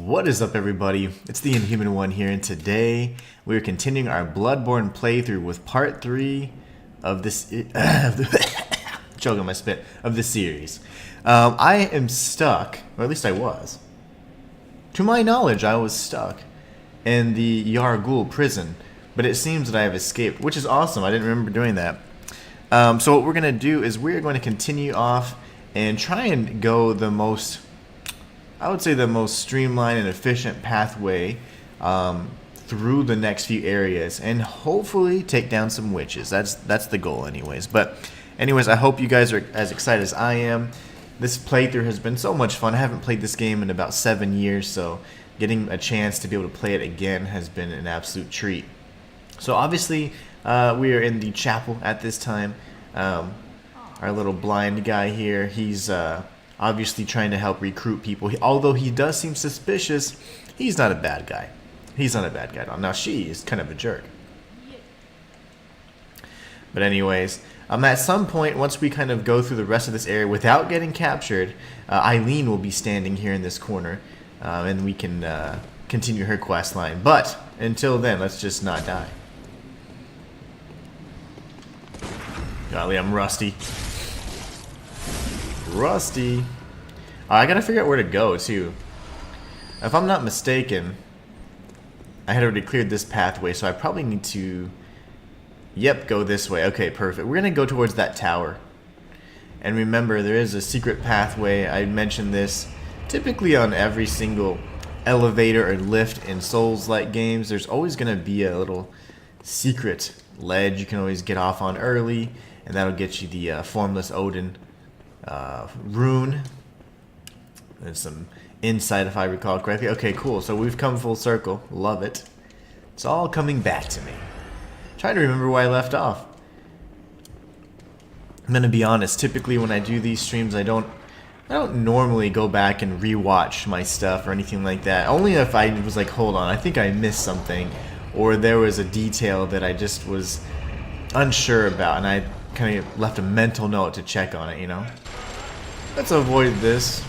What is up, everybody? It's the Inhuman one here, and today we're continuing our Bloodborne playthrough with part 3 of this choking my spit of the series. I am stuck, or at least I was. To my knowledge, I was stuck in the Yharnam prison, but it seems that I have escaped, which is awesome. I didn't remember doing that. So what we're gonna do is we're going to continue off and try and go the most, I would say, the most streamlined and efficient pathway through the next few areas, and hopefully take down some witches. That's the goal, anyways. But anyways, I hope you guys are as excited as I am. This playthrough has been so much fun. I haven't played this game in about 7 years, so getting a chance to be able to play it again has been an absolute treat. So obviously, we are in the chapel at this time. Our little blind guy here, he's obviously trying to help recruit people. Although he does seem suspicious, he's not a bad guy. He's not a bad guy at all. Now, she is kind of a jerk. But anyways, at some point, once we kind of go through the rest of this area without getting captured, Eileen will be standing here in this corner, and we can continue her quest line. But until then, let's just not die. Golly, I'm rusty. Rusty. I gotta figure out where to go, too. If I'm not mistaken, I had already cleared this pathway, so I probably need to... Yep, go this way. Okay, perfect. We're gonna go towards that tower. And remember, there is a secret pathway. I mentioned this typically on every single elevator or lift in Souls-like games. There's always gonna be a little secret ledge you can always get off on early, and that'll get you the Formless Odin rune. There's some insight, if I recall correctly. Okay, cool. So we've come full circle. Love it. It's all coming back to me. Trying to remember where I left off. I'm gonna be honest. Typically, when I do these streams, I don't normally go back and rewatch my stuff or anything like that. Only if I was like, hold on, I think I missed something, or there was a detail that I just was unsure about, and I kind of left a mental note to check on it, you know? Let's avoid this.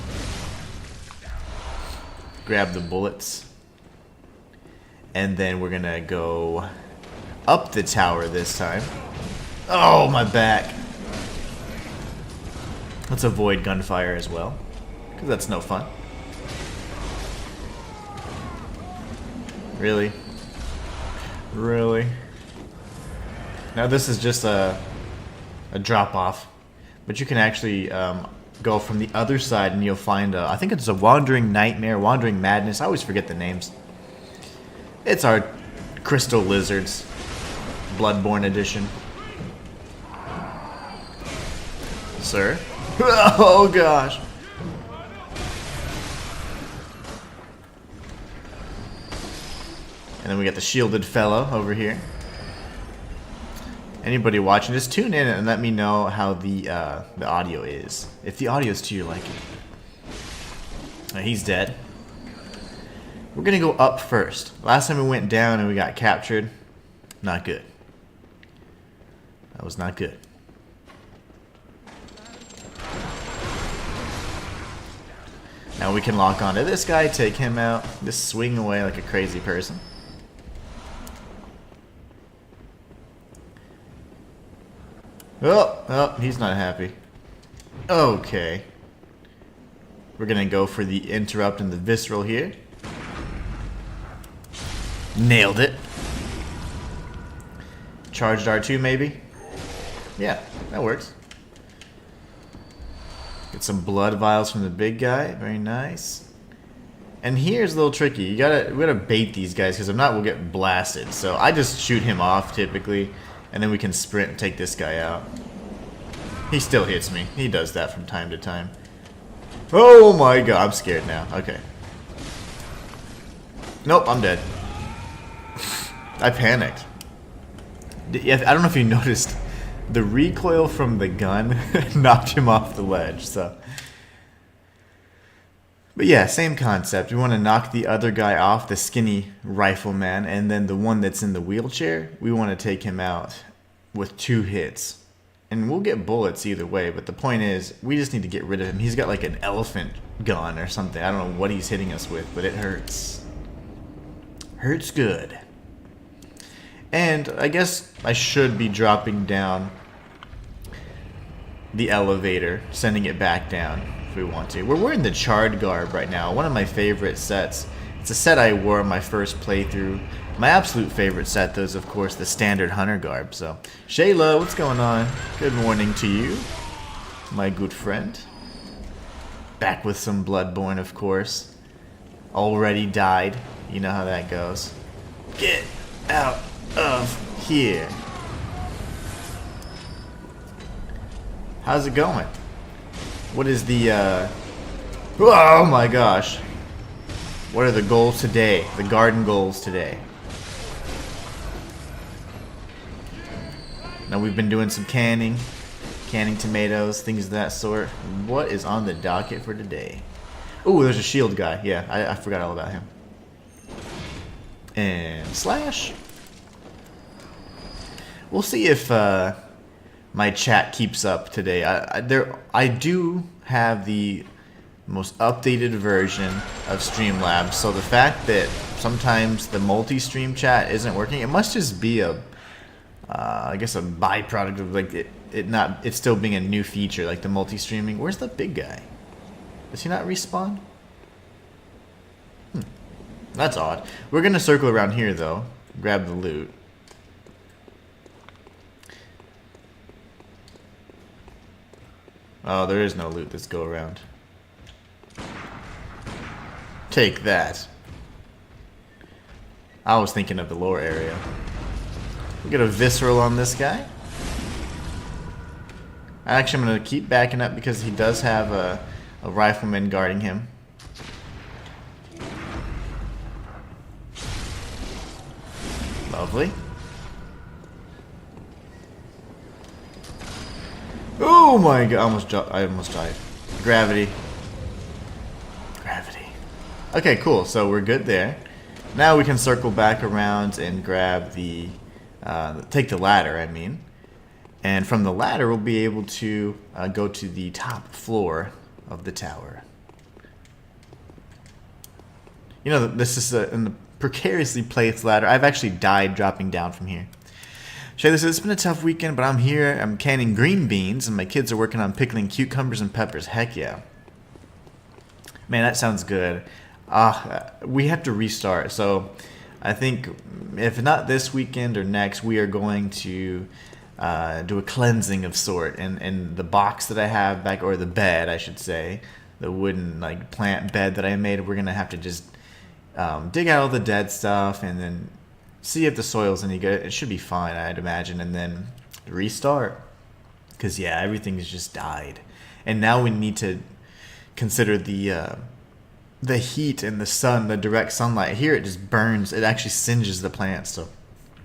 Grab the bullets. And then we're gonna go up the tower this time. Oh, my back. Let's avoid gunfire as well, because that's no fun. Really? Really? Now this is just a drop off, but you can actually go from the other side and you'll find I think it's a Wandering Nightmare, Wandering Madness. I always forget the names. It's our Crystal Lizards Bloodborne edition. Sir? Oh gosh. And then we got the shielded fellow over here. Anybody watching, just tune in and let me know how the audio is. If the audio is to your liking. He's dead. We're gonna go up first. Last time we went down and we got captured. Not good. That was not good. Now we can lock onto this guy, take him out, just swing away like a crazy person. Oh, he's not happy. Okay. We're gonna go for the interrupt and the visceral here. Nailed it. Charged R2 maybe? Yeah, that works. Get some blood vials from the big guy. Very nice. And here's a little tricky. We gotta bait these guys, because if not, we'll get blasted. So I just shoot him off typically, and then we can sprint and take this guy out. He still hits me. He does that from time to time. Oh my god, I'm scared now. Okay. Nope, I'm dead. I panicked. I don't know if you noticed, the recoil from the gun knocked him off the ledge, so. But yeah, same concept. We want to knock the other guy off, the skinny rifleman, and then the one that's in the wheelchair, we want to take him out with 2 hits. And we'll get bullets either way, but the point is, we just need to get rid of him. He's got like an elephant gun or something. I don't know what he's hitting us with, but it hurts. Hurts good. And I guess I should be dropping down the elevator, sending it back down if we want to. We're wearing the Charred garb right now, one of my favorite sets. It's a set I wore in my first playthrough. My absolute favorite set, though, is of course the standard hunter garb. So, Shayla, what's going on? Good morning to you, my good friend. Back with some Bloodborne, of course. Already died. You know how that goes. Get out of here. How's it going? What is the, oh my gosh. What are the goals today? The garden goals today. Now we've been doing some canning tomatoes, things of that sort. What is on the docket for today? Ooh, there's a shield guy. Yeah, I forgot all about him. And slash. We'll see if my chat keeps up today. I do have the most updated version of Streamlabs, so the fact that sometimes the multi-stream chat isn't working, it must just be a I guess a byproduct of like it still being a new feature, like the multi-streaming. Where's the big guy? Does he not respawn? That's odd. We're gonna circle around here though, grab the loot. Oh, there is no loot this go around. Take that. I was thinking of the lower area. We get a visceral on this guy. Actually, I'm going to keep backing up because he does have a rifleman guarding him. Lovely. Oh my god, I almost died. Gravity. Gravity. Okay, cool. So we're good there. Now we can circle back around and grab the take the ladder, I mean. And from the ladder, we'll be able to go to the top floor of the tower. You know, this is in the precariously placed ladder. I've actually died dropping down from here. Shay, it's been a tough weekend, but I'm here. I'm canning green beans, and my kids are working on pickling cucumbers and peppers. Heck yeah. Man, that sounds good. We have to restart, so I think if not this weekend or next, we are going to do a cleansing of sort. And the box that I have back, or the bed, I should say, the wooden like plant bed that I made, we're gonna have to just dig out all the dead stuff and then see if the soil's any good. It should be fine, I'd imagine, and then restart. Because yeah, everything's just died, and now we need to consider the heat and the sun, the direct sunlight. Here it just burns. It actually singes the plants. So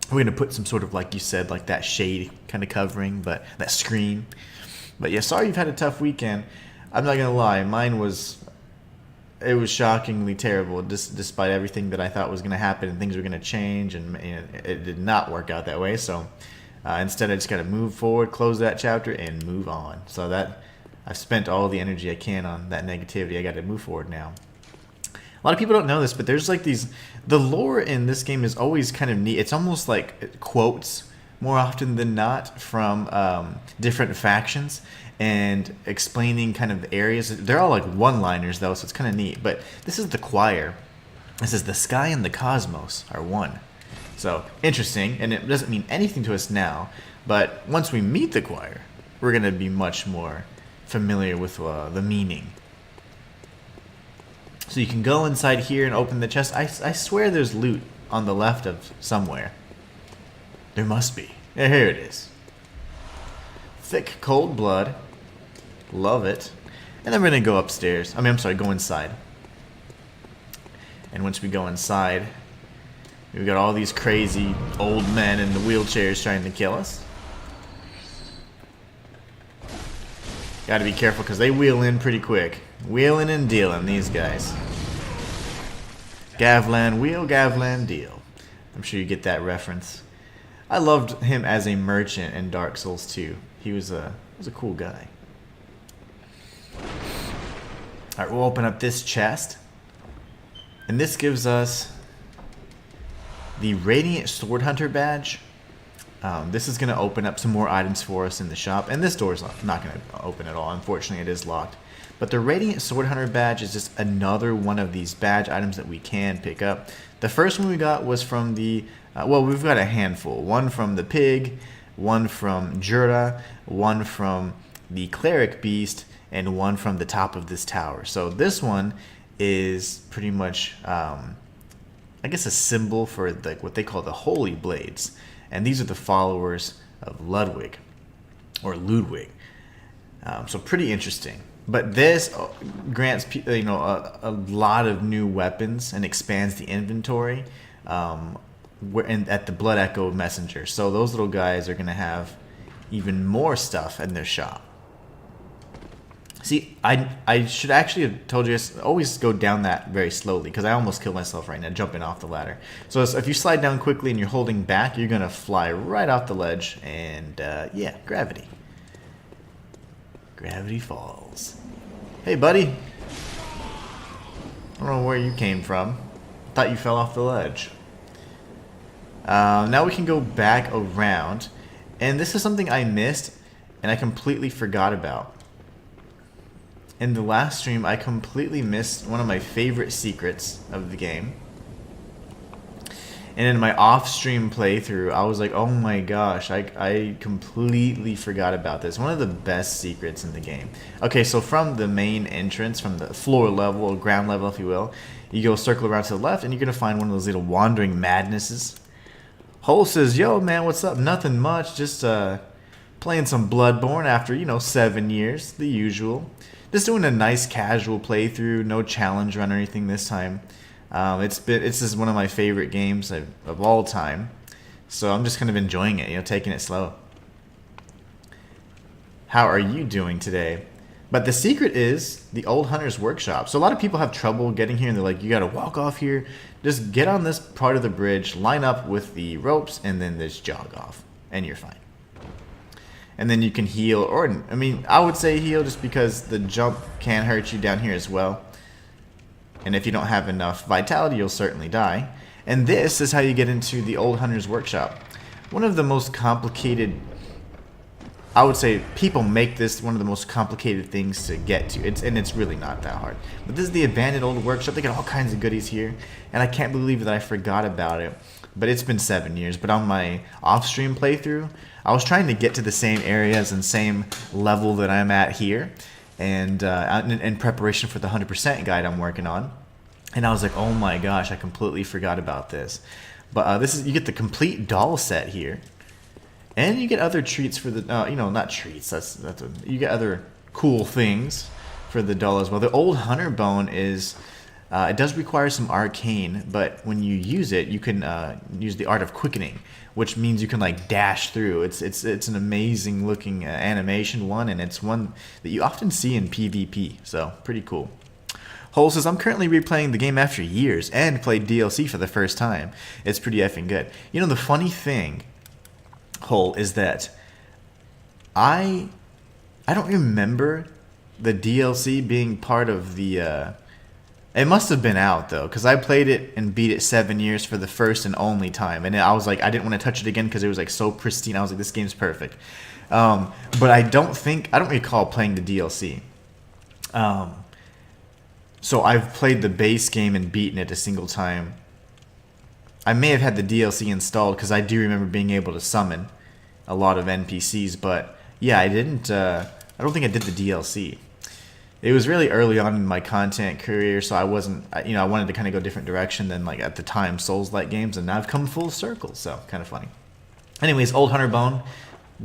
we're going to put some sort of, like you said, like that shade kind of covering, but that screen. But yeah, sorry you've had a tough weekend. I'm not going to lie. Mine was, it was shockingly terrible, despite everything that I thought was going to happen and things were going to change, and it did not work out that way. So instead I just got to move forward, close that chapter, and move on. So that I've spent all the energy I can on that negativity. I got to move forward now. A lot of people don't know this, but there's like the lore in this game is always kind of neat. It's almost like quotes more often than not from different factions and explaining kind of the areas. They're all like one-liners though, so it's kind of neat. But this is the choir. This is the sky and the cosmos are one. So interesting, and it doesn't mean anything to us now, but once we meet the choir, we're going to be much more familiar with the meaning. So you can go inside here and open the chest. I swear there's loot on the left of somewhere. There must be. Yeah, here it is. Thick, cold blood. Love it. And then we're going to go upstairs. I'm sorry, go inside. And once we go inside, we've got all these crazy old men in the wheelchairs trying to kill us. Gotta be careful because they wheel in pretty quick. Wheeling and dealing, these guys. Gavlan wheel, Gavlan deal. I'm sure you get that reference. I loved him as a merchant in Dark Souls 2. He was a cool guy. Alright, we'll open up this chest. And this gives us the Radiant Sword Hunter badge. This is going to open up some more items for us in the shop. And this door is not going to open at all. Unfortunately, it is locked. But the Radiant Sword Hunter badge is just another one of these badge items that we can pick up. The first one we got was from the... well, we've got a handful. One from the pig, one from Jura, one from the Cleric Beast, and one from the top of this tower. So this one is pretty much, I guess, a symbol for like what they call the Holy Blades. And these are the followers of Ludwig, or Ludwig. So pretty interesting. But this grants a lot of new weapons and expands the inventory at the Blood Echo Messenger. So those little guys are going to have even more stuff in their shop. See, I should actually have told you guys, always go down that very slowly, because I almost killed myself right now jumping off the ladder. So if you slide down quickly and you're holding back, you're going to fly right off the ledge, and yeah, gravity. Gravity falls. Hey, buddy. I don't know where you came from. I thought you fell off the ledge. Now we can go back around, and this is something I missed and I completely forgot about. In the last stream, I completely missed one of my favorite secrets of the game. And in my off-stream playthrough, I was like, oh my gosh, I completely forgot about this. One of the best secrets in the game. Okay, so from the main entrance, from the floor level, or ground level if you will, you go circle around to the left and you're going to find one of those little wandering madnesses. Hole says, yo man, what's up? Nothing much, just playing some Bloodborne after, 7 years, the usual. Just doing a nice casual playthrough, no challenge run or anything this time. It's just one of my favorite games of all time, so I'm just kind of enjoying it, taking it slow. How are you doing today? But the secret is the Old Hunter's Workshop. So a lot of people have trouble getting here, and they're like, you gotta walk off here. Just get on this part of the bridge, line up with the ropes, and then just jog off, and you're fine. And then you can heal, or I would say heal just because the jump can hurt you down here as well. And if you don't have enough vitality, you'll certainly die. And this is how you get into the Old Hunter's Workshop. One of the most complicated, I would say, people make this one of the most complicated things to get to. And it's really not that hard. But this is the abandoned old workshop. They got all kinds of goodies here. And I can't believe that I forgot about it. But it's been 7 years. But on my off-stream playthrough, I was trying to get to the same areas and same level that I'm at here. And in preparation for the 100% guide I'm working on. And I was like, oh my gosh, I completely forgot about this. But you get the complete doll set here. And you get other treats for the, not treats, you get other cool things for the doll as well. The Old Hunter Bone is, it does require some arcane, but when you use it, you can use the Art of Quickening, which means you can like dash through. It's an amazing looking animation one, and it's one that you often see in PvP, so pretty cool. Hole says, I'm currently replaying the game after years and played DLC for the first time. It's pretty effing good. The funny thing, Hole, is that I don't remember the DLC being part of the... it must have been out, though, because I played it and beat it 7 years for the first and only time. And I was like, I didn't want to touch it again because it was like so pristine. I was like, this game's perfect. But I don't recall playing the DLC. So I've played the base game and beaten it a single time. I may have had the DLC installed because I do remember being able to summon a lot of NPCs, but yeah, I don't think I did the DLC. It was really early on in my content career, so I wasn't, I wanted to kind of go a different direction than like at the time Souls-like games, and now I've come full circle, so kind of funny. Anyways, Old Hunter Bone,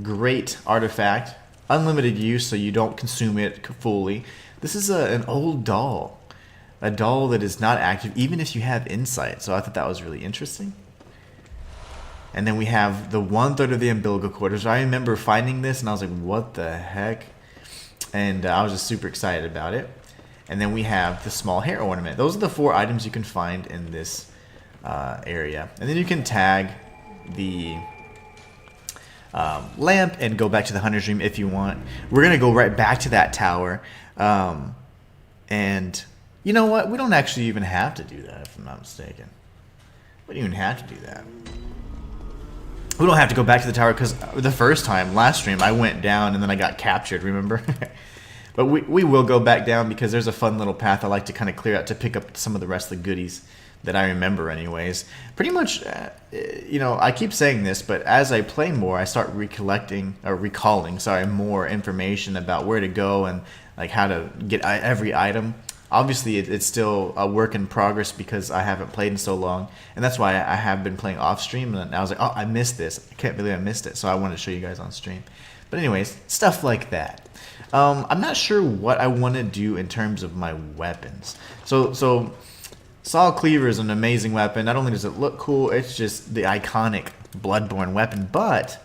great artifact, unlimited use, so you don't consume it fully. This is an old doll. A doll that is not active, even if you have insight. So I thought that was really interesting. And then we have the 1/3 of the umbilical cord. So I remember finding this, and I was like, what the heck? And I was just super excited about it. And then we have the small hair ornament. Those are the 4 items you can find in this area. And then you can tag the lamp and go back to the Hunter's Dream if you want. We're going to go right back to that tower. And you know what? We don't actually even have to do that, if I'm not mistaken. We don't even have to do that. We don't have to go back to the tower because the first time, last stream, I went down and then I got captured, remember? But we will go back down because there's a fun little path I like to kind of clear out to pick up some of the rest of the goodies that I remember anyways. Pretty much, you know, I keep saying this, but as I play more, I start recalling more information about where to go and like how to get every item. Obviously, it's still a work in progress because I haven't played in so long, and that's why I have been playing off stream. And I was like, oh, I missed this. I can't believe I missed it. So I wanted to show you guys on stream. But anyways, stuff like that. I'm not sure what I want to do in terms of my weapons. So Saw Cleaver is an amazing weapon. Not only does it look cool, it's just the iconic Bloodborne weapon. But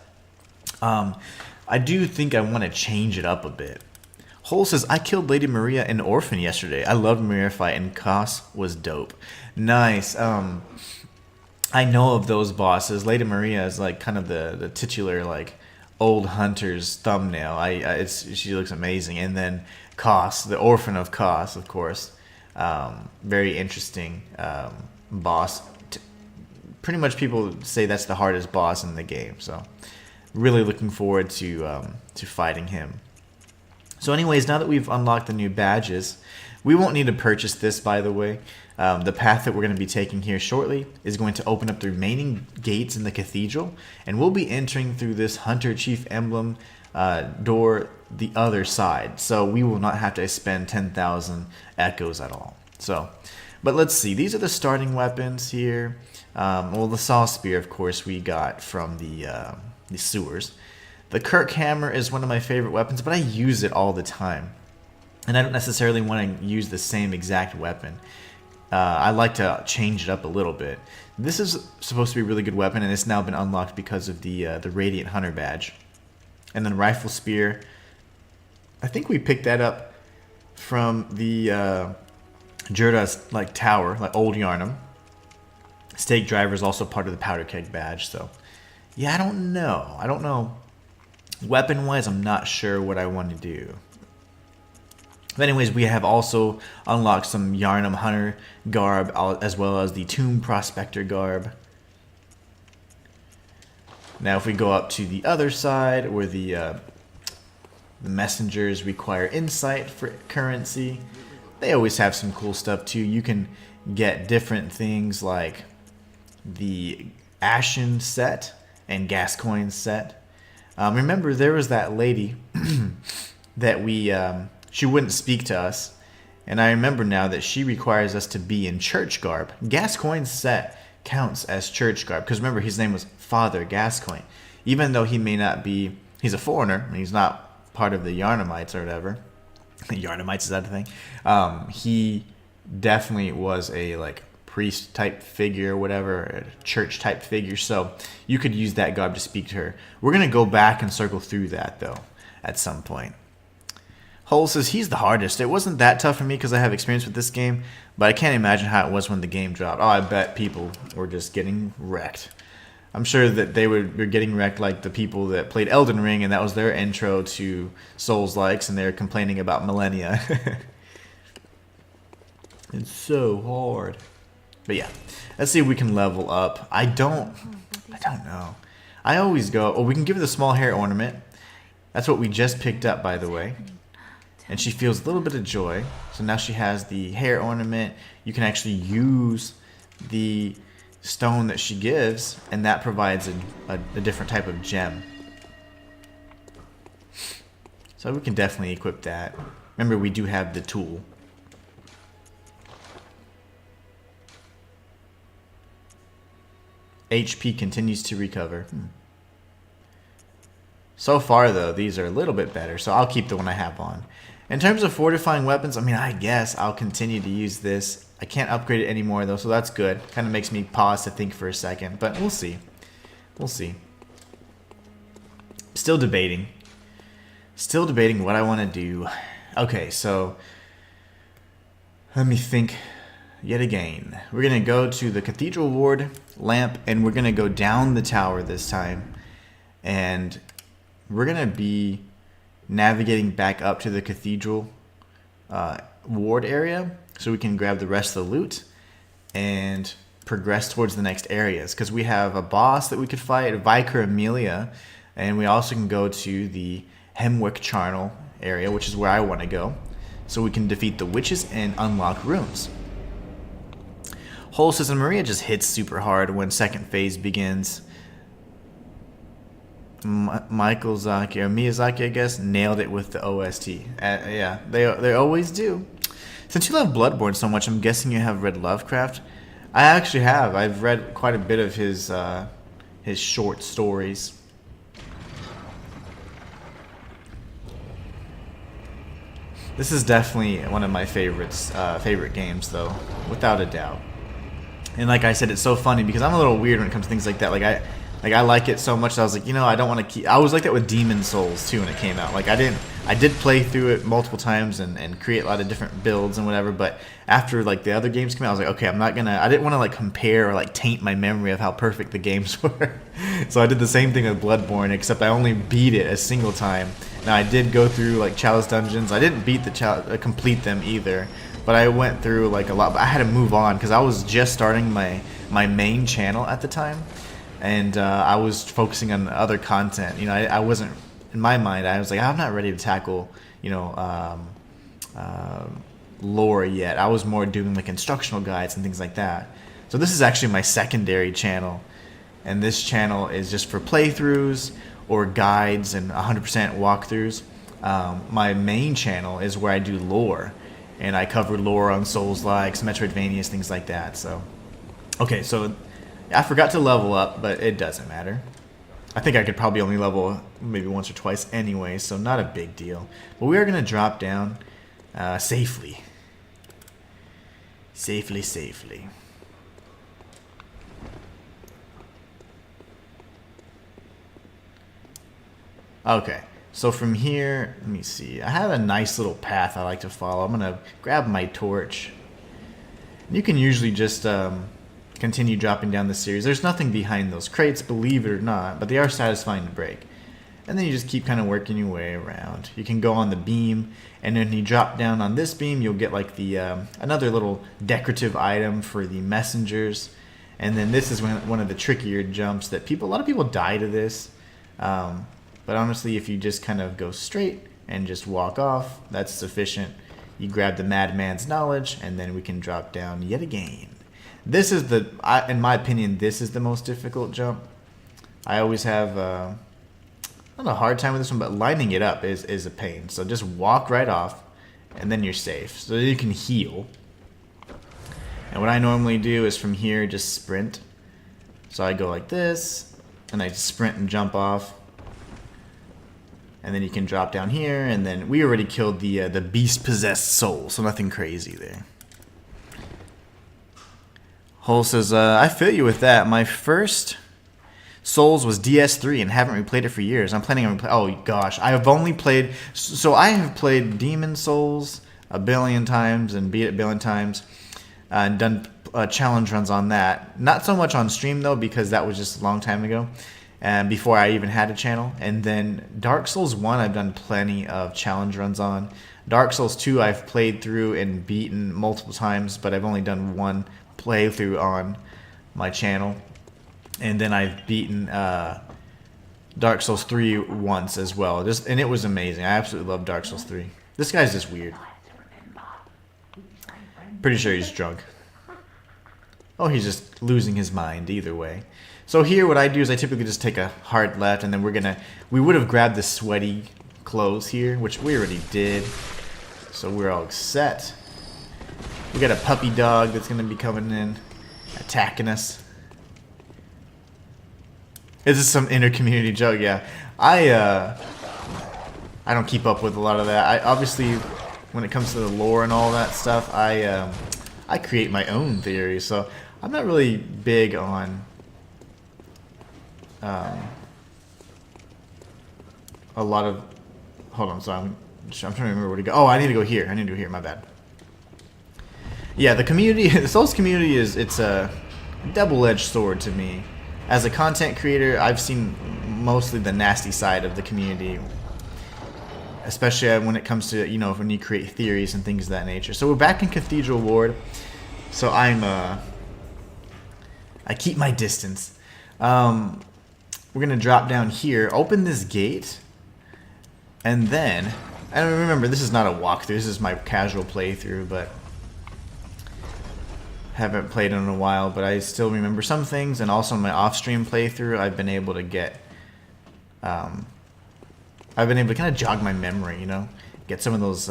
I do think I want to change it up a bit. Hole says, I killed Lady Maria and Orphan yesterday. I loved Maria fight and Koss was dope. Nice. I know of those bosses. Lady Maria is like kind of the titular like old hunter's thumbnail. She looks amazing. And then Koss, the Orphan of Koss, of course. Very interesting boss. Pretty much people say that's the hardest boss in the game. So really looking forward to fighting him. So anyways, now that we've unlocked the new badges, we won't need to purchase this, by the way. The path that we're going to be taking here shortly is going to open up the remaining gates in the cathedral, and we'll be entering through this Hunter Chief Emblem door the other side. So we will not have to spend 10,000 echoes at all. So, but let's see. These are the starting weapons here. Well, the Saw Spear, of course, we got from the sewers. The Kirk Hammer is one of my favorite weapons, but I use it all the time. And I don't necessarily want to use the same exact weapon. I like to change it up a little bit. This is supposed to be a really good weapon, and it's now been unlocked because of the Radiant Hunter badge. And then Rifle Spear. I think we picked that up from the Jurda's like tower, like old Yharnam. Stake Driver is also part of the Powder Keg badge, so yeah, I don't know. Weapon-wise, I'm not sure what I want to do. But anyways, we have also unlocked some Yharnam Hunter garb, as well as the Tomb Prospector garb. Now, if we go up to the other side, where the messengers require insight for currency, they always have some cool stuff too. You can get different things like the Ashen set and Gascoigne set. Remember, there was that lady that she wouldn't speak to us, and I remember now that she requires us to be in church garb. Gascoigne's set counts as church garb, because remember, his name was Father Gascoigne. Even though he may not be, he's a foreigner, and he's not part of the Yharnamites or whatever. Yharnamites, is that a thing? He definitely was a like priest type figure, whatever, a church type figure, so you could use that garb to speak to her. We're gonna go back and circle through that though at some point. Hole says he's the hardest. It wasn't that tough for me because I have experience with this game, but I can't imagine how it was when the game dropped. Oh, I bet people were just getting wrecked. I'm sure that they were getting wrecked like the people that played Elden Ring, and that was their intro to Souls-likes, and they're complaining about millennia. It's so hard. But yeah, let's see if we can level up. I don't know. I always go, oh, we can give her the small hair ornament. That's what we just picked up, by the way. And she feels a little bit of joy. So now she has the hair ornament. You can actually use the stone that she gives, and that provides a different type of gem. So we can definitely equip that. Remember, we do have the tool. HP continues to recover. So far, though, these are a little bit better, so I'll keep the one I have on. In terms of fortifying weapons, I mean, I guess I'll continue to use this. I can't upgrade it anymore, though, so that's good. Kind of makes me pause to think for a second, but we'll see. We'll see. Still debating. Still debating what I want to do. Okay, so let me think yet again. We're going to go to the Cathedral Ward lamp, and we're going to go down the tower this time. And we're gonna be navigating back up to the cathedral ward area so we can grab the rest of the loot and progress towards the next areas, because we have a boss that we could fight, Vicar Amelia, and we also can go to the Hemwick Charnel area, which is where I want to go, so we can defeat the witches and unlock rooms. Hole says, and Maria just hits super hard when second phase begins. Michael Zaki, or Miyazaki, I guess, nailed it with the OST. Yeah, they always do. Since you love Bloodborne so much, I'm guessing you have read Lovecraft. I actually have. I've read quite a bit of his short stories. This is definitely one of my favorite games, though, without a doubt. And like I said, it's so funny because I'm a little weird when it comes to things like that. I like it so much that I was like, I don't want to keep. I was like that with Demon Souls too when it came out. Like I did play through it multiple times and create a lot of different builds and whatever. But after like the other games came out, I was like, okay, I didn't want to like compare or like taint my memory of how perfect the games were. So I did the same thing with Bloodborne, except I only beat it a single time. Now I did go through like Chalice dungeons. I didn't beat complete them either, but I went through like a lot. But I had to move on because I was just starting my main channel at the time. And I was focusing on other content. I wasn't, in my mind, I was like, I'm not ready to tackle, lore yet. I was more doing like instructional guides and things like that. So this is actually my secondary channel. And this channel is just for playthroughs or guides and 100% walkthroughs. My main channel is where I do lore. And I cover lore on Souls-likes, Metroidvanias, things like that. So, okay, so I forgot to level up, but it doesn't matter. I think I could probably only level maybe once or twice anyway, so not a big deal. But we are going to drop down safely. Safely. Okay, so from here, let me see. I have a nice little path I like to follow. I'm going to grab my torch. You can usually just continue dropping down the series. There's nothing behind those crates, believe it or not, but they are satisfying to break. And then you just keep kind of working your way around. You can go on the beam, and then you drop down on this beam, you'll get like the another little decorative item for the messengers. And then this is one of the trickier jumps that a lot of people die to this. But honestly, if you just kind of go straight and just walk off, that's sufficient. You grab the madman's knowledge, and then we can drop down yet again. This is in my opinion, this is the most difficult jump. I always have not a hard time with this one, but lining it up is a pain. So just walk right off, and then you're safe. So you can heal. And what I normally do is from here just sprint. So I go like this, and I just sprint and jump off. And then you can drop down here, and then we already killed the beast-possessed soul, so nothing crazy there. Hole says, I feel you with that. My first Souls was DS3 and haven't replayed it for years. I'm planning on oh gosh, I have only played, so I have played Demon Souls a billion times and beat it a billion times and done challenge runs on that. Not so much on stream though, because that was just a long time ago and before I even had a channel. And then Dark Souls 1 I've done plenty of challenge runs on. Dark Souls 2 I've played through and beaten multiple times, but I've only done one playthrough on my channel. And then I've beaten Dark Souls 3 once as well. And it was amazing. I absolutely love Dark Souls 3. This guy's just weird. Pretty sure he's drunk. Oh, he's just losing his mind either way. So here what I do is I typically just take a hard left, and then we would have grabbed the sweaty clothes here, which we already did. So we're all set. We got a puppy dog that's going to be coming in, attacking us. This is some inter-community joke, yeah. I don't keep up with a lot of that. I obviously, when it comes to the lore and all that stuff, I create my own theories. So I'm not really big on a lot of. Hold on, sorry. I'm trying to remember where to go. Oh, I need to go here. My bad. Yeah, the community, the Souls community it's a double-edged sword to me. As a content creator, I've seen mostly the nasty side of the community, especially when it comes to, you know, when you create theories and things of that nature. So we're back in Cathedral Ward. So I keep my distance. We're gonna drop down here, open this gate, and then, and remember, this is not a walkthrough. This is my casual playthrough, but haven't played in a while. But I still remember some things, and also in my off-stream playthrough, I've been able to get, I've been able to kind of jog my memory, you know, get some of those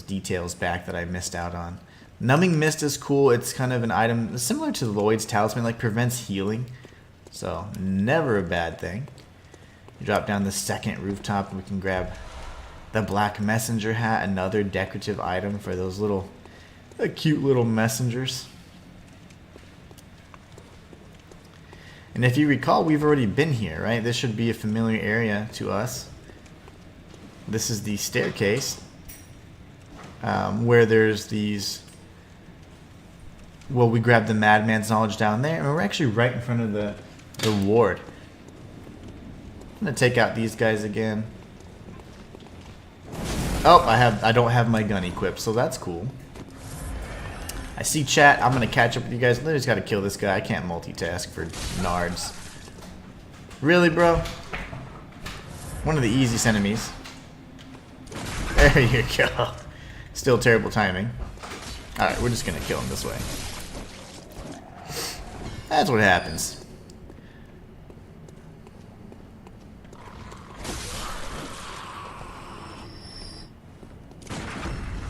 details back that I missed out on. Numbing Mist is cool. It's kind of an item similar to Lloyd's Talisman, like prevents healing. So, never a bad thing. You drop down the second rooftop, and we can grab the Black Messenger hat, another decorative item for those little, cute little messengers. And if you recall, we've already been here, right? This should be a familiar area to us. This is the staircase, where there's these... Well, we grabbed the Madman's Knowledge down there, and we're actually right in front of the ward. I'm gonna take out these guys again. Oh, I don't have my gun equipped, so that's cool. I see chat. I'm gonna catch up with you guys. I just gotta kill this guy. I can't multitask for nards. Really, bro? One of the easiest enemies. There you go. Still terrible timing. Alright, we're just gonna kill him this way. That's what happens.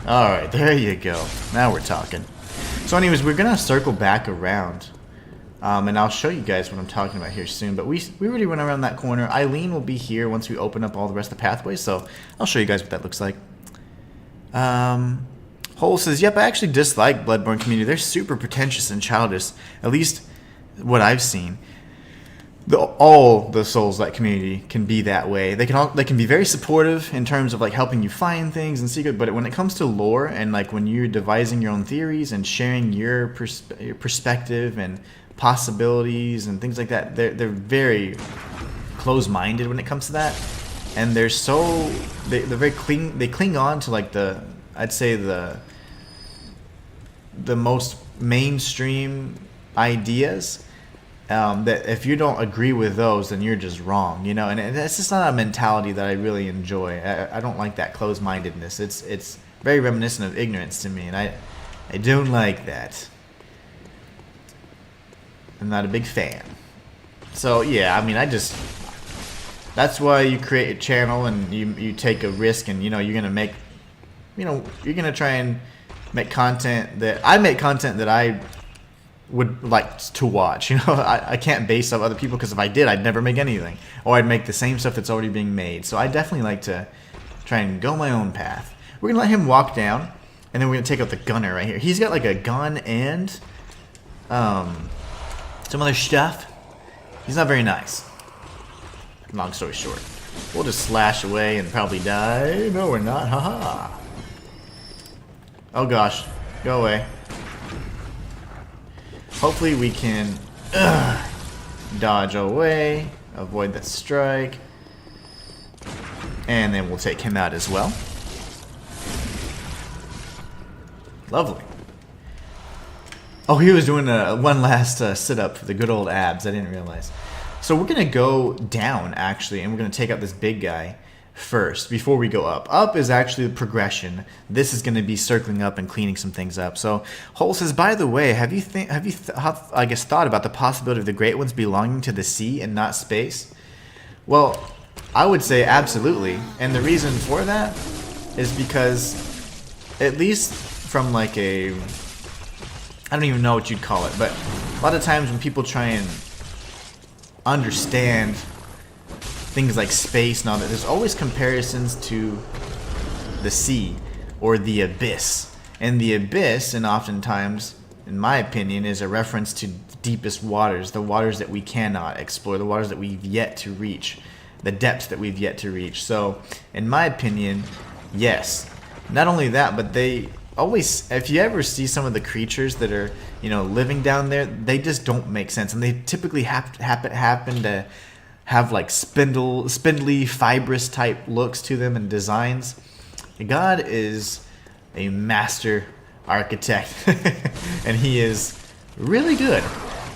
Alright, there you go. Now we're talking. So anyways, we're going to circle back around. And I'll show you guys what I'm talking about here soon. But we already went around that corner. Eileen will be here once we open up all the rest of the pathways. So I'll show you guys what that looks like. Hole says, yep, I actually dislike Bloodborne community. They're super pretentious and childish. At least what I've seen. All the Souls-like community can be that way. They can be very supportive in terms of like helping you find things and secret, but when it comes to lore and like when you're devising your own theories and sharing your perspective and possibilities and things like that, they're very close-minded when it comes to that, and they're very they cling on to like I'd say the most mainstream ideas. That if you don't agree with those, then you're just wrong, you know. And it's just not a mentality that I really enjoy. I don't like that closed-mindedness. It's very reminiscent of ignorance to me, and I don't like that. I'm not a big fan. So yeah, I mean, that's why you create a channel and you take a risk, and you know you're gonna try and make content that I would like to watch. You know, I can't base off other people, because if I did, I'd never make anything, or I'd make the same stuff that's already being made. So I definitely like to try and go my own path. We're gonna let him walk down, and then we're gonna take out the gunner right here. He's got like a gun and some other stuff. He's not very nice. Long story short, we'll just slash away and probably die. No, we're not. Haha. Oh gosh, go away. Hopefully we can dodge away, avoid that strike, and then we'll take him out as well. Lovely. Oh, he was doing one last sit-up for the good old abs. I didn't realize. So we're going to go down, actually, and we're going to take out this big guy first before we go up. Up is actually the progression. This is going to be circling up and cleaning some things up. So Hole says, by the way, have you thought about the possibility of the Great Ones belonging to the sea and not space? Well, I would say absolutely. And the reason for that is because, at least from like I don't even know what you'd call it, but a lot of times when people try and understand things like space and all that, there's always comparisons to the sea or the abyss. And the abyss, and oftentimes, in my opinion, is a reference to the deepest waters, the waters that we cannot explore, the waters that we've yet to reach, the depths that we've yet to reach. So, in my opinion, yes. Not only that, but they always, if you ever see some of the creatures that are, you know, living down there, they just don't make sense, and they typically happen to have like spindly, fibrous type looks to them and designs. God is a master architect, and he is really good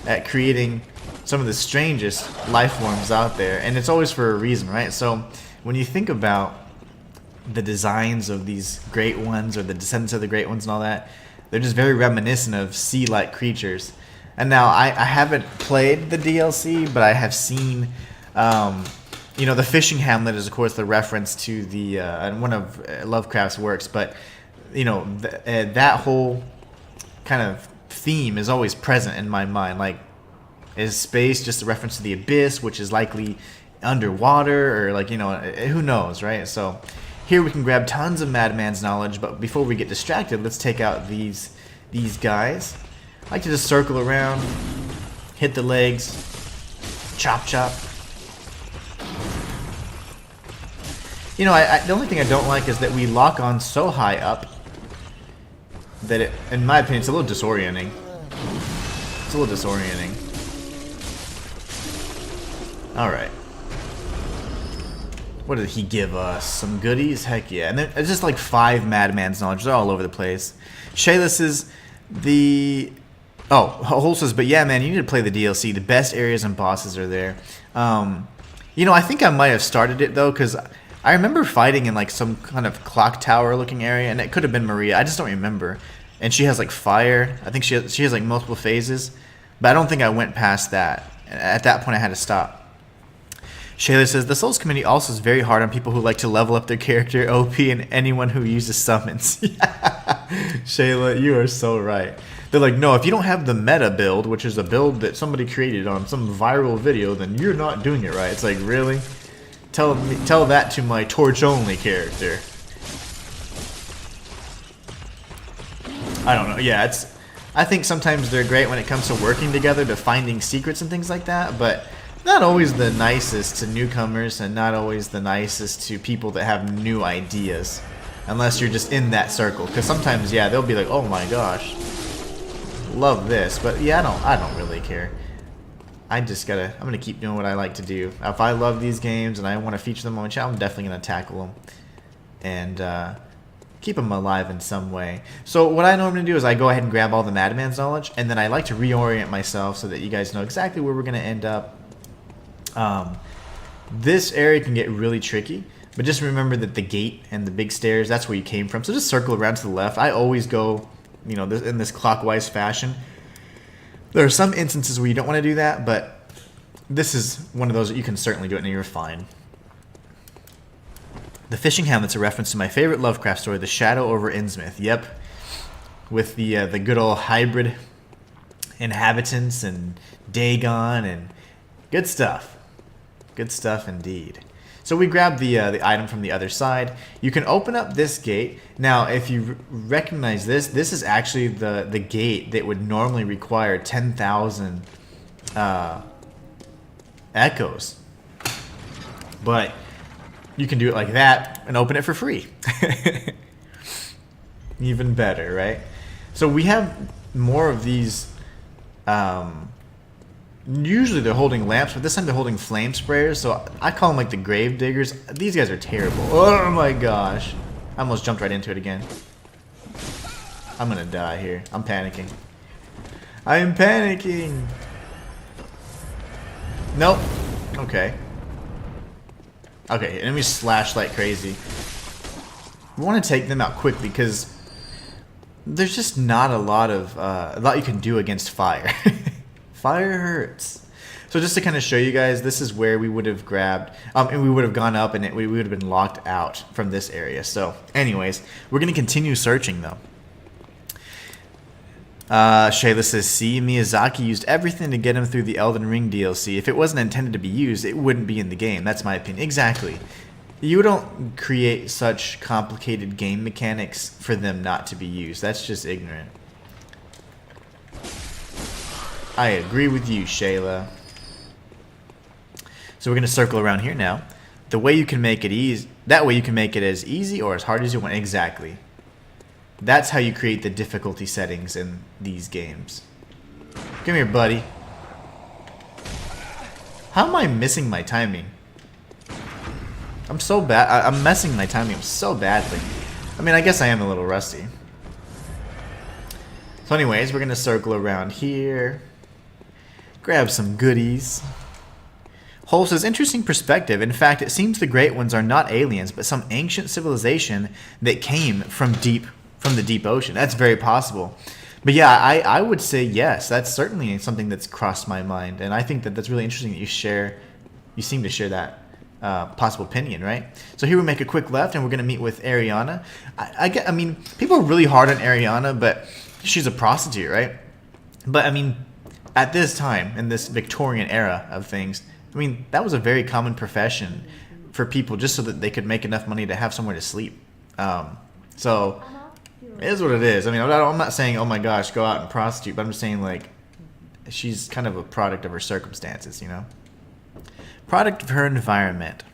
at creating some of the strangest life forms out there, and it's always for a reason, right? So when you think about the designs of these great ones or the descendants of the great ones and all that, they're just very reminiscent of sea-like creatures. And now I haven't played the DLC, but I have seen, you know, the fishing hamlet is of course the reference to the one of Lovecraft's works, but you know that whole kind of theme is always present in my mind. Like, is space just a reference to the abyss, which is likely underwater, or like, you know, who knows, right? So here we can grab tons of Madman's knowledge, but before we get distracted, let's take out these guys. I like to just circle around, hit the legs, chop chop. You know, the only thing I don't like is that we lock on so high up that it, in my opinion, it's a little disorienting. It's a little disorienting. Alright. What did he give us? Some goodies? Heck yeah. And then it's just like 5 Madman's knowledge. They're all over the place. Shayless is the... Oh, Hole says, but yeah, man, you need to play the DLC. The best areas and bosses are there. You know, I think I might have started it, though, because I remember fighting in like some kind of clock tower looking area, and it could have been Maria. I just don't remember. And she has like fire. I think she has like multiple phases, but I don't think I went past that. At that point, I had to stop. Shayla says, the Souls community also is very hard on people who like to level up their character, OP, and anyone who uses summons. Shayla, you are so right. They're like, no, if you don't have the meta build, which is a build that somebody created on some viral video, then you're not doing it right. It's like, really? Tell that to my torch-only character. I don't know. Yeah, I think sometimes they're great when it comes to working together, to finding secrets and things like that, but not always the nicest to newcomers, and not always the nicest to people that have new ideas, unless you're just in that circle. Because sometimes, yeah, they'll be like, oh my gosh, love this, but yeah, I don't really care. I'm gonna keep doing what I like to do. If I love these games and I want to feature them on my channel, I'm definitely gonna tackle them and keep them alive in some way. So what I normally do is I go ahead and grab all the Madman's knowledge, and then I like to reorient myself so that you guys know exactly where we're gonna end up. This area can get really tricky, but just remember that the gate and the big stairs, that's where you came from. So just circle around to the left. I always go, you know, in this clockwise fashion. There are some instances where you don't want to do that, but this is one of those that you can certainly do it and you're fine. The fishing hamlet's a reference to my favorite Lovecraft story, The Shadow over Innsmouth. Yep, with the good old hybrid inhabitants and Dagon and good stuff. Good stuff indeed. So we grab the item from the other side. You can open up this gate. Now, if you recognize this, this is actually the gate that would normally require 10,000 echoes. But you can do it like that and open it for free. Even better, right? So we have more of these... usually they're holding lamps, but this time they're holding flame sprayers, so I call them like the grave diggers. These guys are terrible. Oh my gosh. I almost jumped right into it again. I'm gonna die here. I'm panicking. I am panicking. Nope. Okay. Okay, enemies slash like crazy. We want to take them out quickly because there's just not a lot you can do against fire. Fire hurts. So just to kind of show you guys, this is where we would have grabbed, and we would have gone up, and we would have been locked out from this area. So, anyways, we're going to continue searching, though. Shayla says, see, Miyazaki used everything to get him through the Elden Ring DLC. If it wasn't intended to be used, it wouldn't be in the game. That's my opinion. Exactly. You don't create such complicated game mechanics for them not to be used. That's just ignorant. I agree with you, Shayla. So we're going to circle around here now. The way you can make it easy, that way you can make it as easy or as hard as you want. Exactly. That's how you create the difficulty settings in these games. Come here, buddy. How am I missing my timing? I'm so bad. I'm messing my timing so badly. I mean, I guess I am a little rusty. So anyways, we're going to circle around here. Grab some goodies. Hole says, interesting perspective. In fact, it seems the Great Ones are not aliens, but some ancient civilization that came from the deep ocean. That's very possible. But yeah, I would say yes. That's certainly something that's crossed my mind, and I think that that's really interesting that you seem to share that possible opinion, right? So here we make a quick left, and we're going to meet with Ariana. I mean, people are really hard on Ariana, but she's a prostitute, right? But I mean, at this time, in this Victorian era of things, I mean, that was a very common profession for people just so that they could make enough money to have somewhere to sleep. So it is what it is. I mean, I'm not saying, oh my gosh, go out and prostitute, but I'm just saying, like, she's kind of a product of her circumstances, you know? Product of her environment.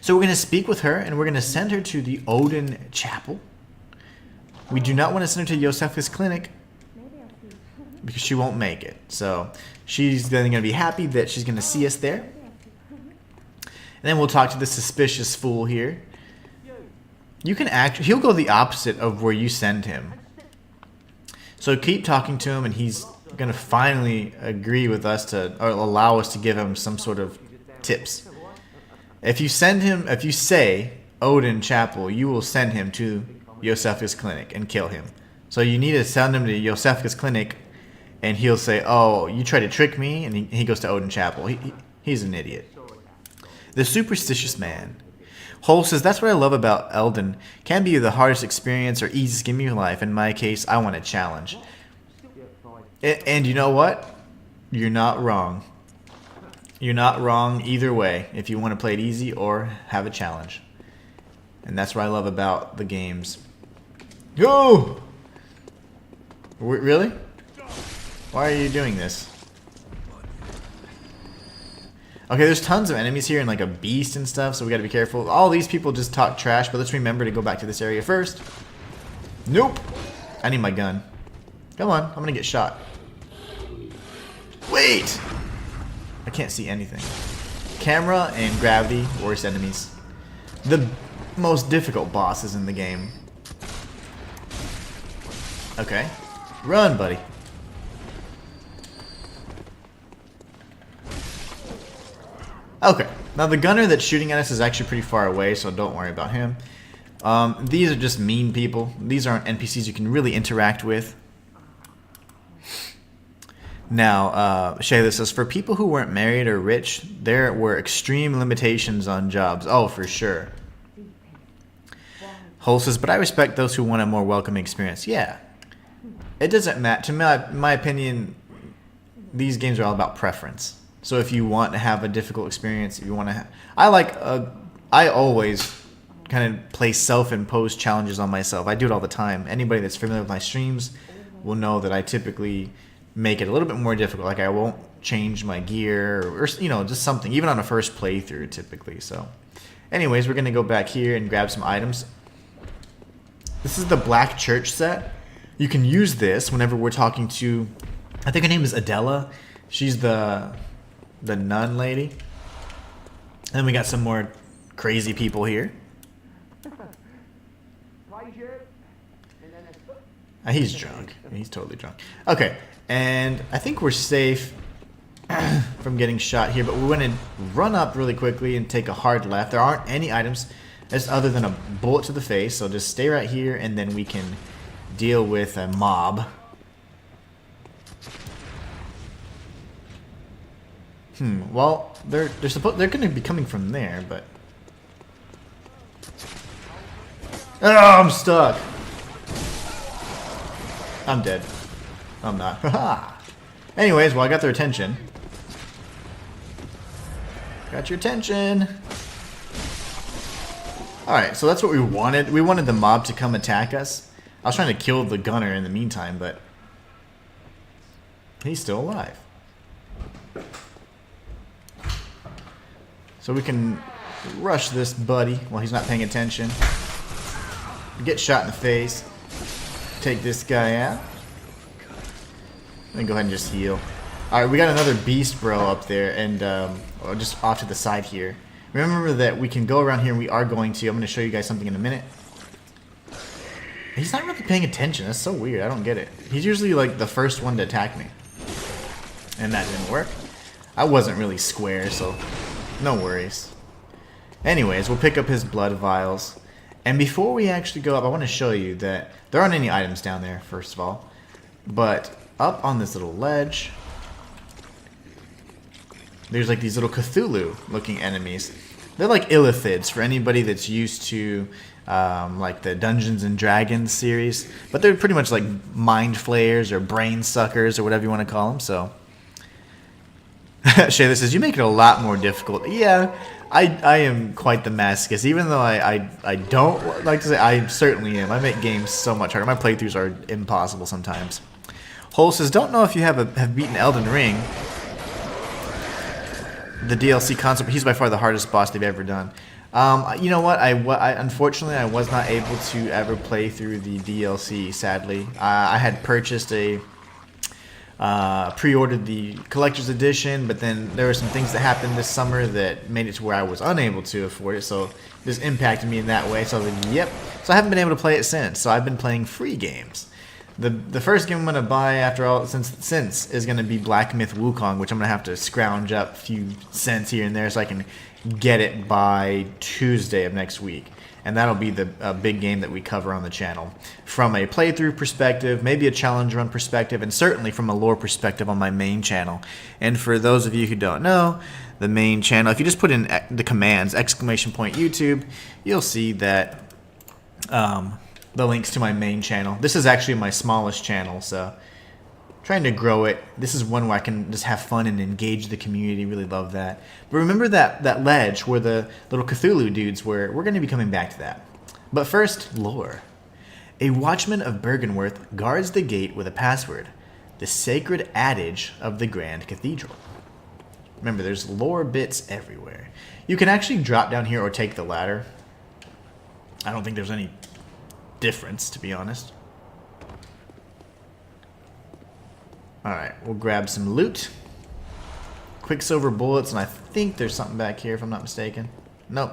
So we're going to speak with her, and we're going to send her to the Odin Chapel. We do not want to send her to Yosefka's clinic because she won't make it. So she's then going to be happy that she's going to see us there. And then we'll talk to the suspicious fool here. You can he'll go the opposite of where you send him. So keep talking to him, and he's going to finally agree with us or allow us to give him some sort of tips. If you say Odin Chapel, you will send him to Yosefka's clinic and kill him. So you need to send him to Yosefka's clinic, and he'll say, oh, you tried to trick me, and he goes to Odin Chapel. He's an idiot. The superstitious man. Hole says, that's what I love about Elden. Can be the hardest experience or easiest game of your life. In my case, I want a challenge. And you know what? You're not wrong. You're not wrong either way if you want to play it easy or have a challenge. And that's what I love about the games. Go! Really? Why are you doing this? Okay, there's tons of enemies here and like a beast and stuff, so we gotta be careful. All these people just talk trash, but let's remember to go back to this area first. Nope! I need my gun. Come on, I'm gonna get shot. Wait! I can't see anything. Camera and gravity, worst enemies. The most difficult bosses in the game. Okay. Run, buddy. Okay. Now the gunner that's shooting at us is actually pretty far away, so don't worry about him. These are just mean people. These aren't NPCs you can really interact with. Now, Shayla says, for people who weren't married or rich, there were extreme limitations on jobs. Oh, for sure. Hole says, but I respect those who want a more welcoming experience. Yeah. It doesn't matter. To my opinion, these games are all about preference. So if you want to have a difficult experience, if you want to I always kind of place self-imposed challenges on myself. I do it all the time. Anybody that's familiar with my streams will know that I typically make it a little bit more difficult. Like I won't change my gear or you know, just something, even on a first playthrough typically. So anyways, we're going to go back here and grab some items. This is the Black Church set. You can use this whenever we're talking to, I think her name is Adela. She's the nun lady. And then we got some more crazy people here. He's drunk. He's totally drunk. Okay, and I think we're safe from getting shot here, but we want to run up really quickly and take a hard left. There aren't any items other than a bullet to the face, so just stay right here, and then we can deal with a mob. Well, they're going to be coming from there, but oh, I'm stuck. I'm dead. I'm not. Anyways, well, I got their attention. Got your attention. Alright, so that's what we wanted. We wanted the mob to come attack us. I was trying to kill the gunner in the meantime, but he's still alive. So we can rush this buddy while he's not paying attention. Get shot in the face. Take this guy out. Then go ahead and just heal. Alright, we got another beast bro up there, and just off to the side here. Remember that we can go around here, and we are going to. I'm going to show you guys something in a minute. He's not really paying attention. That's so weird. I don't get it. He's usually like the first one to attack me. And that didn't work. I wasn't really square, so no worries. Anyways, we'll pick up his blood vials. And before we actually go up, I want to show you that there aren't any items down there, first of all. But up on this little ledge, there's like these little Cthulhu-looking enemies. They're like illithids for anybody that's used to like the Dungeons and Dragons series. But they're pretty much like mind flayers or brain suckers or whatever you want to call them. So, Shayla says, you make it a lot more difficult. Yeah, I am quite the masochist. Even though I don't like to say, I certainly am. I make games so much harder. My playthroughs are impossible sometimes. Hole says, don't know if you have beaten Elden Ring, the DLC concept. He's by far the hardest boss they've ever done. You know what? Unfortunately I was not able to ever play through the DLC. Sadly, I had purchased a pre-ordered the collector's edition, but then there were some things that happened this summer that made it to where I was unable to afford it. So this impacted me in that way. So I was like, yep. So I haven't been able to play it since. So I've been playing free games. The first game I'm gonna buy after all since is gonna be Black Myth Wukong, which I'm gonna have to scrounge up a few cents here and there so I can get it by Tuesday of next week, and that'll be the big game that we cover on the channel from a playthrough perspective, maybe a challenge run perspective, and certainly from a lore perspective on my main channel. And for those of you who don't know, the main channel, if you just put in the commands !YouTube, you'll see that the links to my main channel. This is actually my smallest channel, so trying to grow it. This is one where I can just have fun and engage the community. Really love that. But remember that ledge where the little Cthulhu dudes were? We're going to be coming back to that. But first, lore. A watchman of Bergenworth guards the gate with a password, the sacred adage of the Grand Cathedral. Remember, there's lore bits everywhere. You can actually drop down here or take the ladder. I don't think there's any difference, to be honest. Alright, we'll grab some loot. Quicksilver bullets, and I think there's something back here if I'm not mistaken. Nope.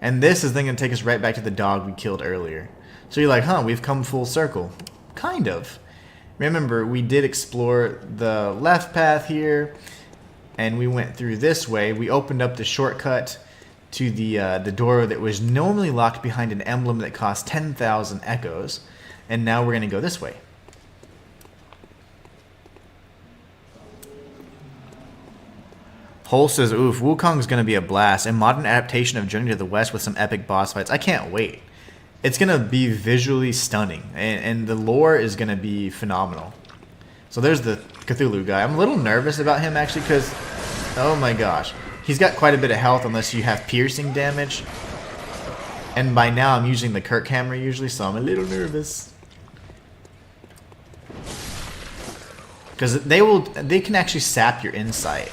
And this is then going to take us right back to the dog we killed earlier. So you're like, huh, we've come full circle. Kind of. Remember, we did explore the left path here, and we went through this way. We opened up the shortcut to the door that was normally locked behind an emblem that cost 10,000 echoes, and now we're going to go this way. Hole says, oof, Wukong's going to be a blast. A modern adaptation of Journey to the West with some epic boss fights. I can't wait. It's going to be visually stunning, and the lore is going to be phenomenal. So there's the Cthulhu guy. I'm a little nervous about him, actually, because, oh my gosh. He's got quite a bit of health unless you have piercing damage. And by now I'm using the Kirk hammer usually, so I'm a little nervous. Because they can actually sap your insight.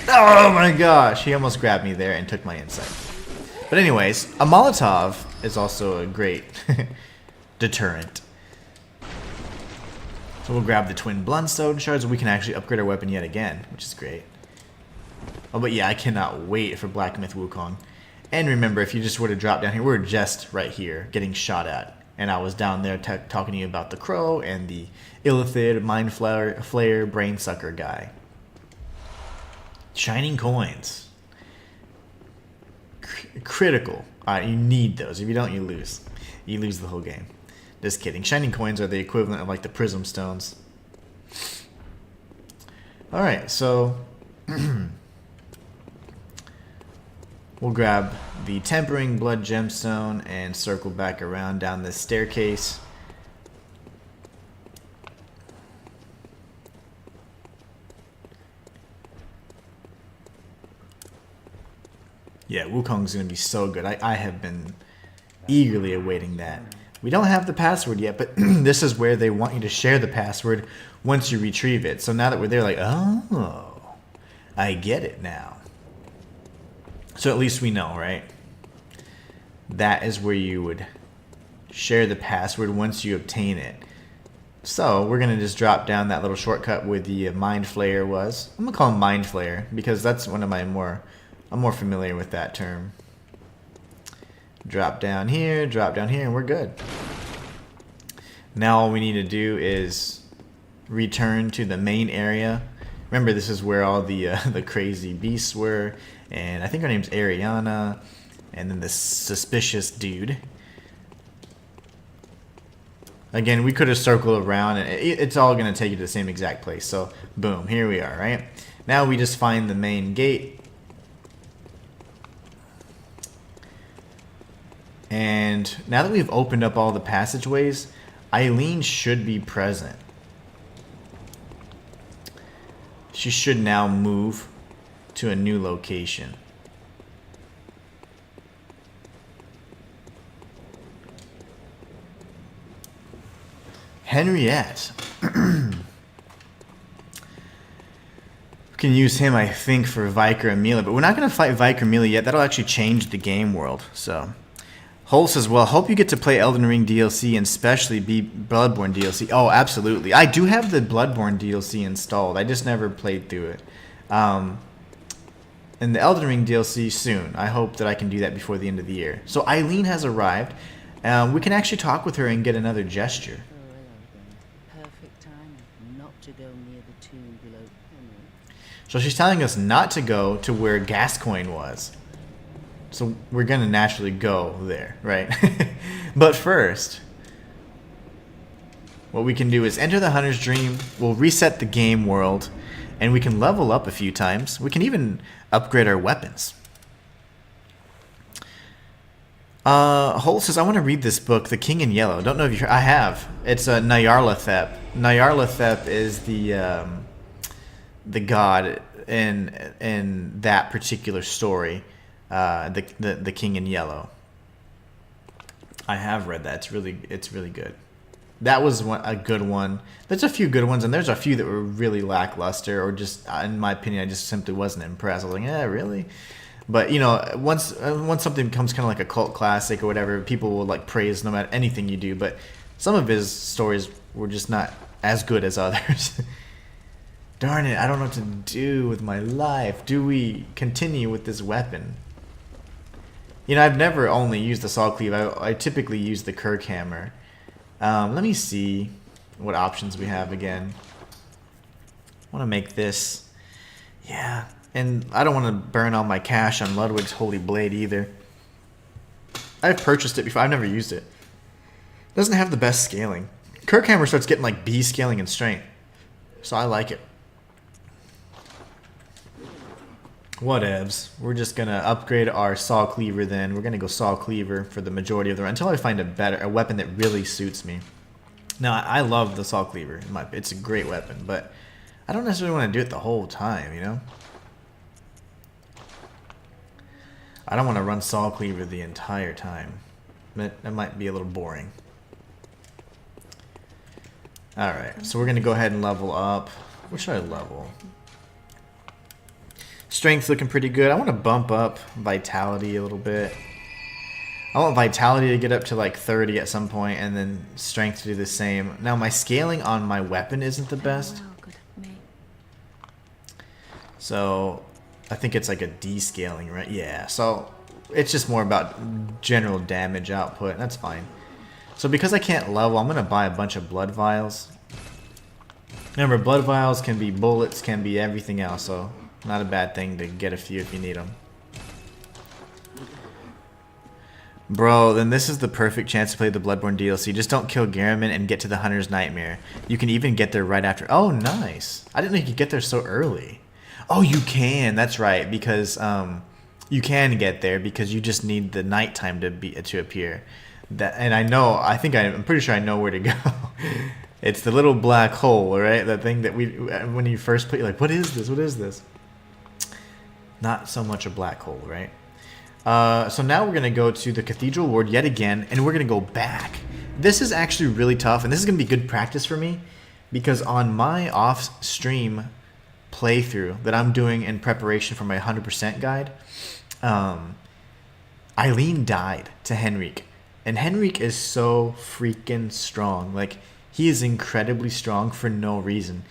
Oh my gosh, he almost grabbed me there and took my insight. But anyways, a Molotov is also a great deterrent. So we'll grab the twin Bloodstone shards and we can actually upgrade our weapon yet again, which is great. Oh, but yeah, I cannot wait for Black Myth Wukong. And remember, if you just were to drop down here, we're just right here getting shot at. And I was down there talking to you about the crow and the illithid, mind flayer, brain sucker guy. Shining coins. Critical. You need those. If you don't, you lose. You lose the whole game. Just kidding. Shining coins are the equivalent of like the prism stones. Alright, so we'll grab the Tempering Blood Gemstone and circle back around down this staircase. Yeah, Wukong's going to be so good. I have been eagerly awaiting that. We don't have the password yet, but this is where they want you to share the password once you retrieve it. So now that we're there, like, oh, I get it now. So at least we know, right? That is where you would share the password once you obtain it. So we're gonna just drop down that little shortcut where the Mind Flayer was. I'm gonna call him Mind Flayer because that's one of my I'm more familiar with that term. Drop down here, and we're good. Now all we need to do is return to the main area. Remember, this is where all the the crazy beasts were, and I think her name's Ariana, and then this suspicious dude. Again, we could have circled around, and it's all going to take you to the same exact place. So, boom, here we are, right? Now we just find the main gate. And now that we've opened up all the passageways, Eileen should be present. She should now move to a new location. Henriette. We can use him, I think, for Viker Amelia, but we're not going to fight Viker Amelia yet. That'll actually change the game world. So, Hole says, well, hope you get to play Elden Ring DLC and especially Bloodborne DLC. Oh, absolutely. I do have the Bloodborne DLC installed. I just never played through it. And the Elden Ring DLC soon. I hope that I can do that before the end of the year. So Eileen has arrived. We can actually talk with her and get another gesture. So she's telling us not to go to where Gascoigne was. So we're going to naturally go there, right? But first, what we can do is enter the Hunter's Dream. We'll reset the game world, and we can level up a few times. We can even upgrade our weapons. Holt says, I want to read this book, The King in Yellow. Don't know if you heard. I have. It's Nyarlathotep. Nyarlathotep is the god in that particular story, the King in Yellow. I have read that. It's really good. That was a good one. There's a few good ones, and there's a few that were really lackluster, or just, in my opinion, I just simply wasn't impressed. I was like, yeah, really? But, you know, once something becomes kind of like a cult classic or whatever, people will like praise no matter anything you do. But some of his stories were just not as good as others. Darn it, I don't know what to do with my life. Do we continue with this weapon? You know, I've never only used the saw cleave. I typically use the Kirk hammer. Let me see what options we have again. I want to make this. Yeah. And I don't want to burn all my cash on Ludwig's Holy Blade either. I've purchased it before. I've never used it. It doesn't have the best scaling. Kirk hammer starts getting like B scaling and strength. So I like it. Whatevs. We're just going to upgrade our saw cleaver then. We're going to go saw cleaver for the majority of the run until I find a weapon that really suits me. Now, I love the saw cleaver. It's a great weapon, but I don't necessarily want to do it the whole time, you know? I don't want to run saw cleaver the entire time. That might be a little boring. Alright, so we're going to go ahead and level up. What should I level? Strength's looking pretty good. I want to bump up Vitality a little bit. I want Vitality to get up to like 30 at some point, and then Strength to do the same. Now my scaling on my weapon isn't the best. So I think it's like a D-scaling, right? Yeah, so it's just more about general damage output. That's fine. So because I can't level, I'm going to buy a bunch of blood vials. Remember, blood vials can be bullets, can be everything else, so not a bad thing to get a few if you need them. Bro, then this is the perfect chance to play the Bloodborne DLC. Just don't kill Gehrman and get to the Hunter's Nightmare. You can even get there right after. Oh, nice. I didn't know you could get there so early. Oh, you can. That's right, because you can get there because you just need the nighttime to appear. And I'm pretty sure I know where to go. It's the little black hole, right? The thing that when you first put, you're like, what is this? What is this? Not so much a black hole, right? So now we're going to go to the Cathedral Ward yet again, and we're going to go back. This is actually really tough, and this is going to be good practice for me, because on my off-stream playthrough that I'm doing in preparation for my 100% guide, Eileen died to Henrique. And Henrique is so freaking strong. Like, He is incredibly strong for no reason.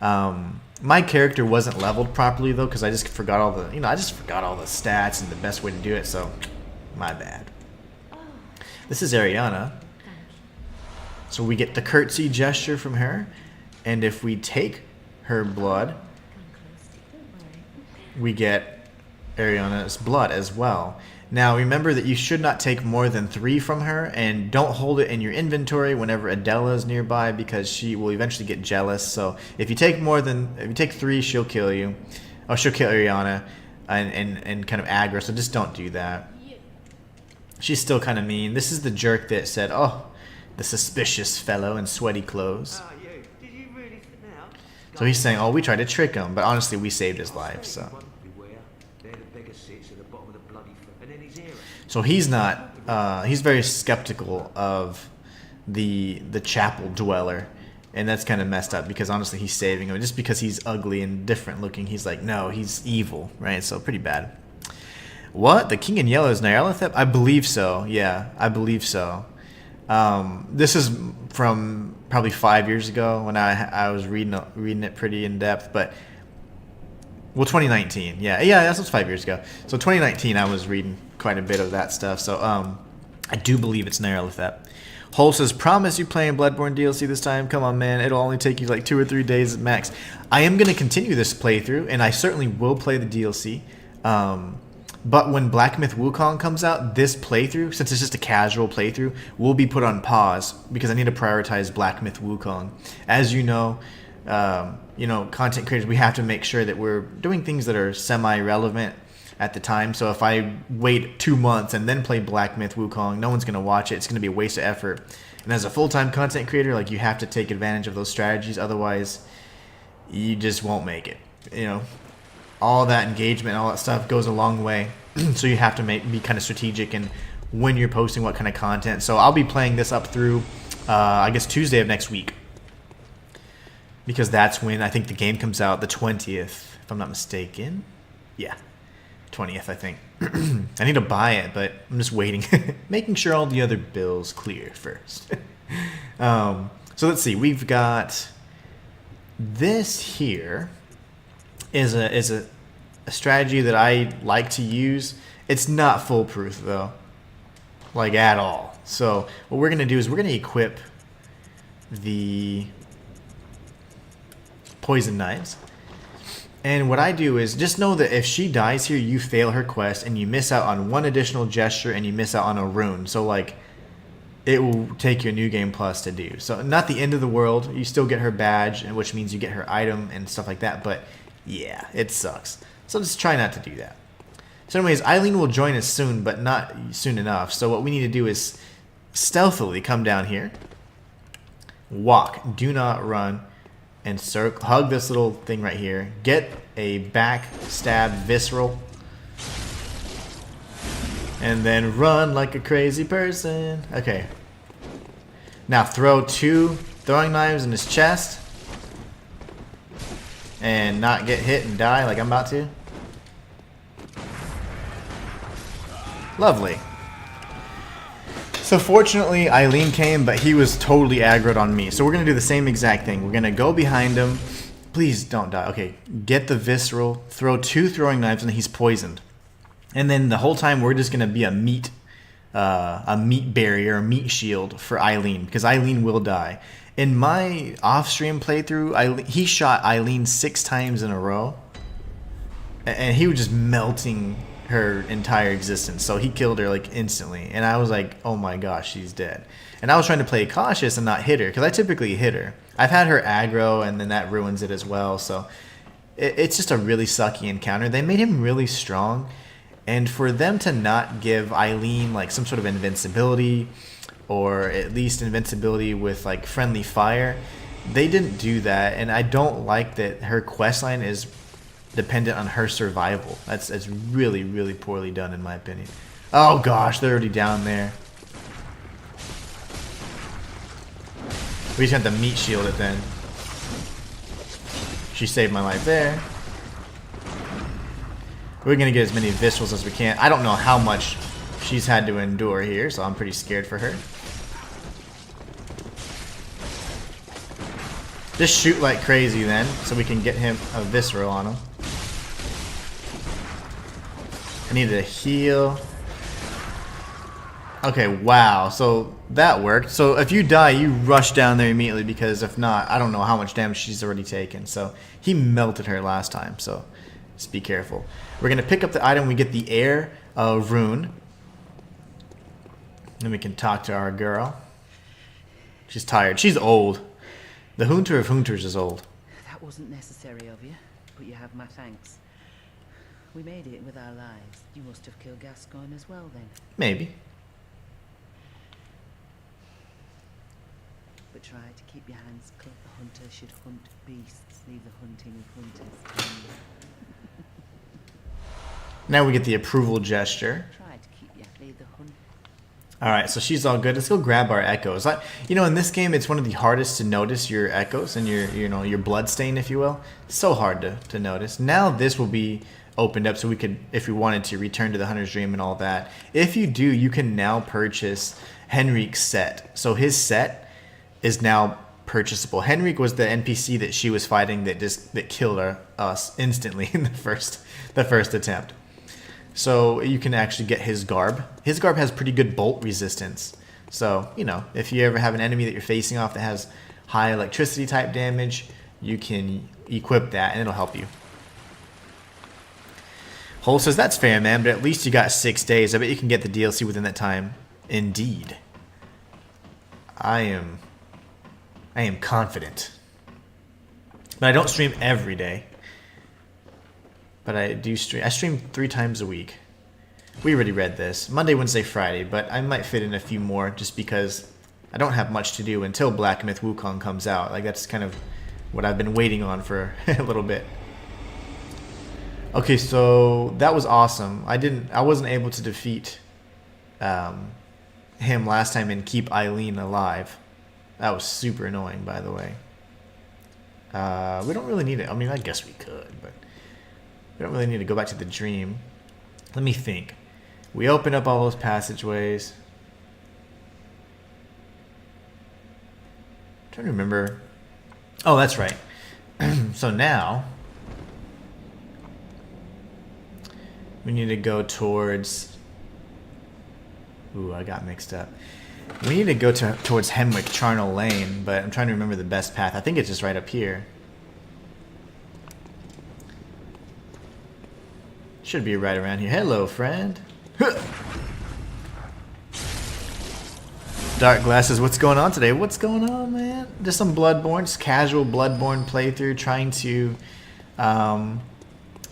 My character wasn't leveled properly though, because I just forgot all the, I just forgot all the stats and the best way to do it. So, my bad. This is Ariana. So we get the curtsy gesture from her, and if we take her blood, we get Ariana's blood as well. Now remember that you should not take more than 3 from her, and don't hold it in your inventory whenever Adela is nearby, because she will eventually get jealous. So if you take 3, she'll kill you. Oh, she'll kill Ariana and kind of aggro, so just don't do that. She's still kind of mean. This is the jerk that said, oh, the suspicious fellow in sweaty clothes. So he's saying, oh, we tried to trick him, but honestly we saved his life. So he's not, he's very skeptical of the chapel dweller, and that's kind of messed up, because honestly he's saving him. Just because he's ugly and different looking, he's like, no, he's evil, right? So pretty bad. What? The king in yellow is Nyarlathotep? I believe so. Yeah, I believe so. This is from probably 5 years ago when I was reading it pretty in depth, but well, 2019. Yeah, that was 5 years ago. So 2019, I was reading quite a bit of that stuff. So I do believe it's Nyarlathotep. Hole says, promise you playing Bloodborne DLC this time. Come on, man. It'll only take you like 2 or 3 days at max. I am going to continue this playthrough, and I certainly will play the DLC. But when Black Myth Wukong comes out, this playthrough, since it's just a casual playthrough, will be put on pause because I need to prioritize Black Myth Wukong. As you know, content creators, we have to make sure that we're doing things that are semi-relevant at the time. So if I wait 2 months and then play Black Myth Wukong, no one's going to watch it. It's going to be a waste of effort. And as a full-time content creator, like, you have to take advantage of those strategies. Otherwise, you just won't make it. All that engagement, all that stuff goes a long way. So you have to be kind of strategic in when you're posting what kind of content. So I'll be playing this up through, I guess, Tuesday of next week, because that's when I think the game comes out, the 20th, if I'm not mistaken. Yeah, 20th, I think. I need to buy it, but I'm just waiting, making sure all the other bills clear first. So let's see. We've got this here. Is a strategy that I like to use. It's not foolproof though, like at all. So what we're gonna do is we're gonna equip the poison knives, and what I do is just know that if she dies here, you fail her quest and you miss out on 1 additional gesture and you miss out on a rune. So like, it will take you a new game plus to do. So not the end of the world. You still get her badge, which means you get her item and stuff like that, but yeah, it sucks. So just try not to do that. So anyways, Eileen will join us soon, but not soon enough. So what we need to do is stealthily come down here, walk, do not run, and hug this little thing right here. Get a back stab visceral, and then run like a crazy person. Okay. Now throw 2 throwing knives in his chest, and not get hit and die like I'm about to. Lovely. So fortunately, Eileen came, but he was totally aggroed on me. So we're going to do the same exact thing. We're going to go behind him. Please don't die. Okay, get the visceral, throw 2 throwing knives, and he's poisoned. And then the whole time, we're just going to be a meat barrier, a meat shield for Eileen, because Eileen will die. In my off-stream playthrough, he shot Eileen 6 times in a row, and he was just melting her entire existence. So he killed her like instantly, and I was like, oh my gosh, she's dead. And I was trying to play cautious and not hit her, because I typically hit her. I've had her aggro, and then that ruins it as well. So it's just a really sucky encounter. They made him really strong, and for them to not give Eileen like some sort of invincibility, or at least invincibility with like friendly fire, they didn't do that. And I don't like that her questline is dependent on her survival. That's really, really poorly done in my opinion. Oh gosh, they're already down there. We just have to meat shield it then. She saved my life there. We're gonna get as many viscerals as we can. I don't know how much she's had to endure here, so I'm pretty scared for her. Just shoot like crazy then, so we can get him a visceral on him. I need to heal. Okay, wow. So that worked. So if you die, you rush down there immediately, because if not, I don't know how much damage she's already taken. So he melted her last time, so just be careful. We're going to pick up the item. We get the air rune. Then we can talk to our girl. She's tired. She's old. The Hunter of Hunters is old. That wasn't necessary of you, but you have my thanks. We made it with our lives. You must have killed Gascoigne as well, then. Maybe. But try to keep your hands clean. The hunter should hunt beasts, leave the hunting of hunters. Now we get the approval gesture. Try to keep your lead the hunt. Alright, so she's all good. Let's go grab our echoes. You know, in this game, it's one of the hardest to notice your echoes and your blood stain, if you will. It's so hard to notice. Now this will be opened up so we could, if we wanted to, return to the Hunter's Dream and all that. If you do, you can now purchase Henrik's set. So his set is now purchasable. Henrik was the NPC that she was fighting that killed us instantly in the first attempt. So you can actually get his garb. His garb has pretty good bolt resistance. So, you know, if you ever have an enemy that you're facing off that has high electricity type damage, you can equip that and it'll help you. Hole says, that's fair, man, but at least you got 6 days. I bet you can get the DLC within that time. Indeed. I am confident. But I don't stream every day. But I do stream. I stream 3 times a week. We already read this. Monday, Wednesday, Friday. But I might fit in a few more just because I don't have much to do until Black Myth Wukong comes out. Like, that's kind of what I've been waiting on for a little bit. Okay, so that was awesome. I wasn't able to defeat him last time and keep Eileen alive. That was super annoying, by the way. We don't really need it. I mean, I guess we could, but we don't really need to go back to the dream. Let me think. We open up all those passageways. I'm trying to remember. Oh, that's right. So now we need to go towards... Ooh, I got mixed up. We need to go towards Hemwick Charnel Lane, but I'm trying to remember the best path. I think it's just right up here. Should be right around here. Hello, friend. Dark Glasses, what's going on today? What's going on, man? Just some Bloodborne, just casual Bloodborne playthrough, trying to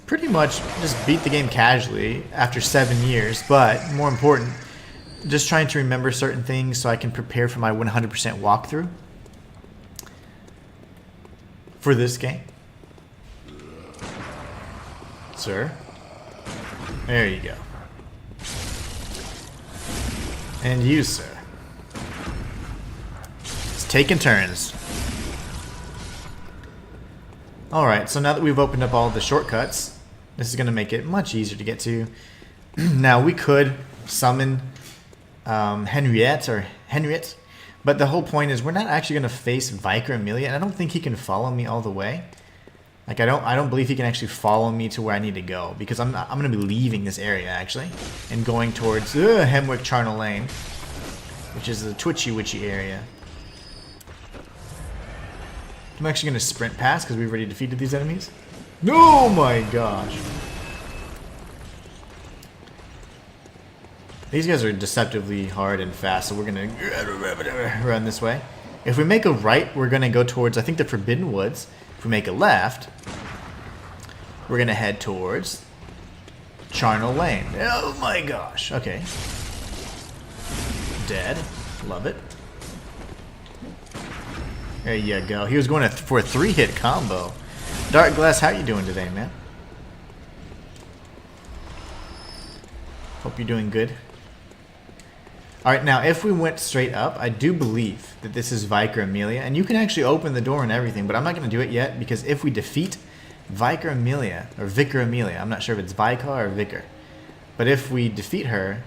pretty much just beat the game casually after 7 years, but more important, just trying to remember certain things so I can prepare for my 100% walkthrough for this game. Sir? There you go. And you, sir. It's taking turns. Alright, so now that we've opened up all the shortcuts, this is going to make it much easier to get to. Now, we could summon Henriette, but the whole point is we're not actually going to face Vicar Amelia, and I don't think he can follow me all the way. Like, I don't believe he can actually follow me to where I need to go, because I'm going to be leaving this area, actually, and going towards Hemwick Charnel Lane, which is the Twitchy Witchy area. I'm actually going to sprint past, because we've already defeated these enemies. Oh my gosh. These guys are deceptively hard and fast, so we're going to run this way. If we make a right, we're going to go towards, I think, the Forbidden Woods. If we make a left, we're going to head towards Charnel Lane. Oh my gosh. Okay. Dead. Love it. There you go. He was going for a 3-hit combo. Dark Glass, how you doing today, man? Hope you're doing good. Alright, now if we went straight up, I do believe that this is Vicar Amelia, and you can actually open the door and everything, but I'm not going to do it yet, because if we defeat Vicar Amelia, or Vicar Amelia, I'm not sure if it's Vicar or Vicar, but if we defeat her,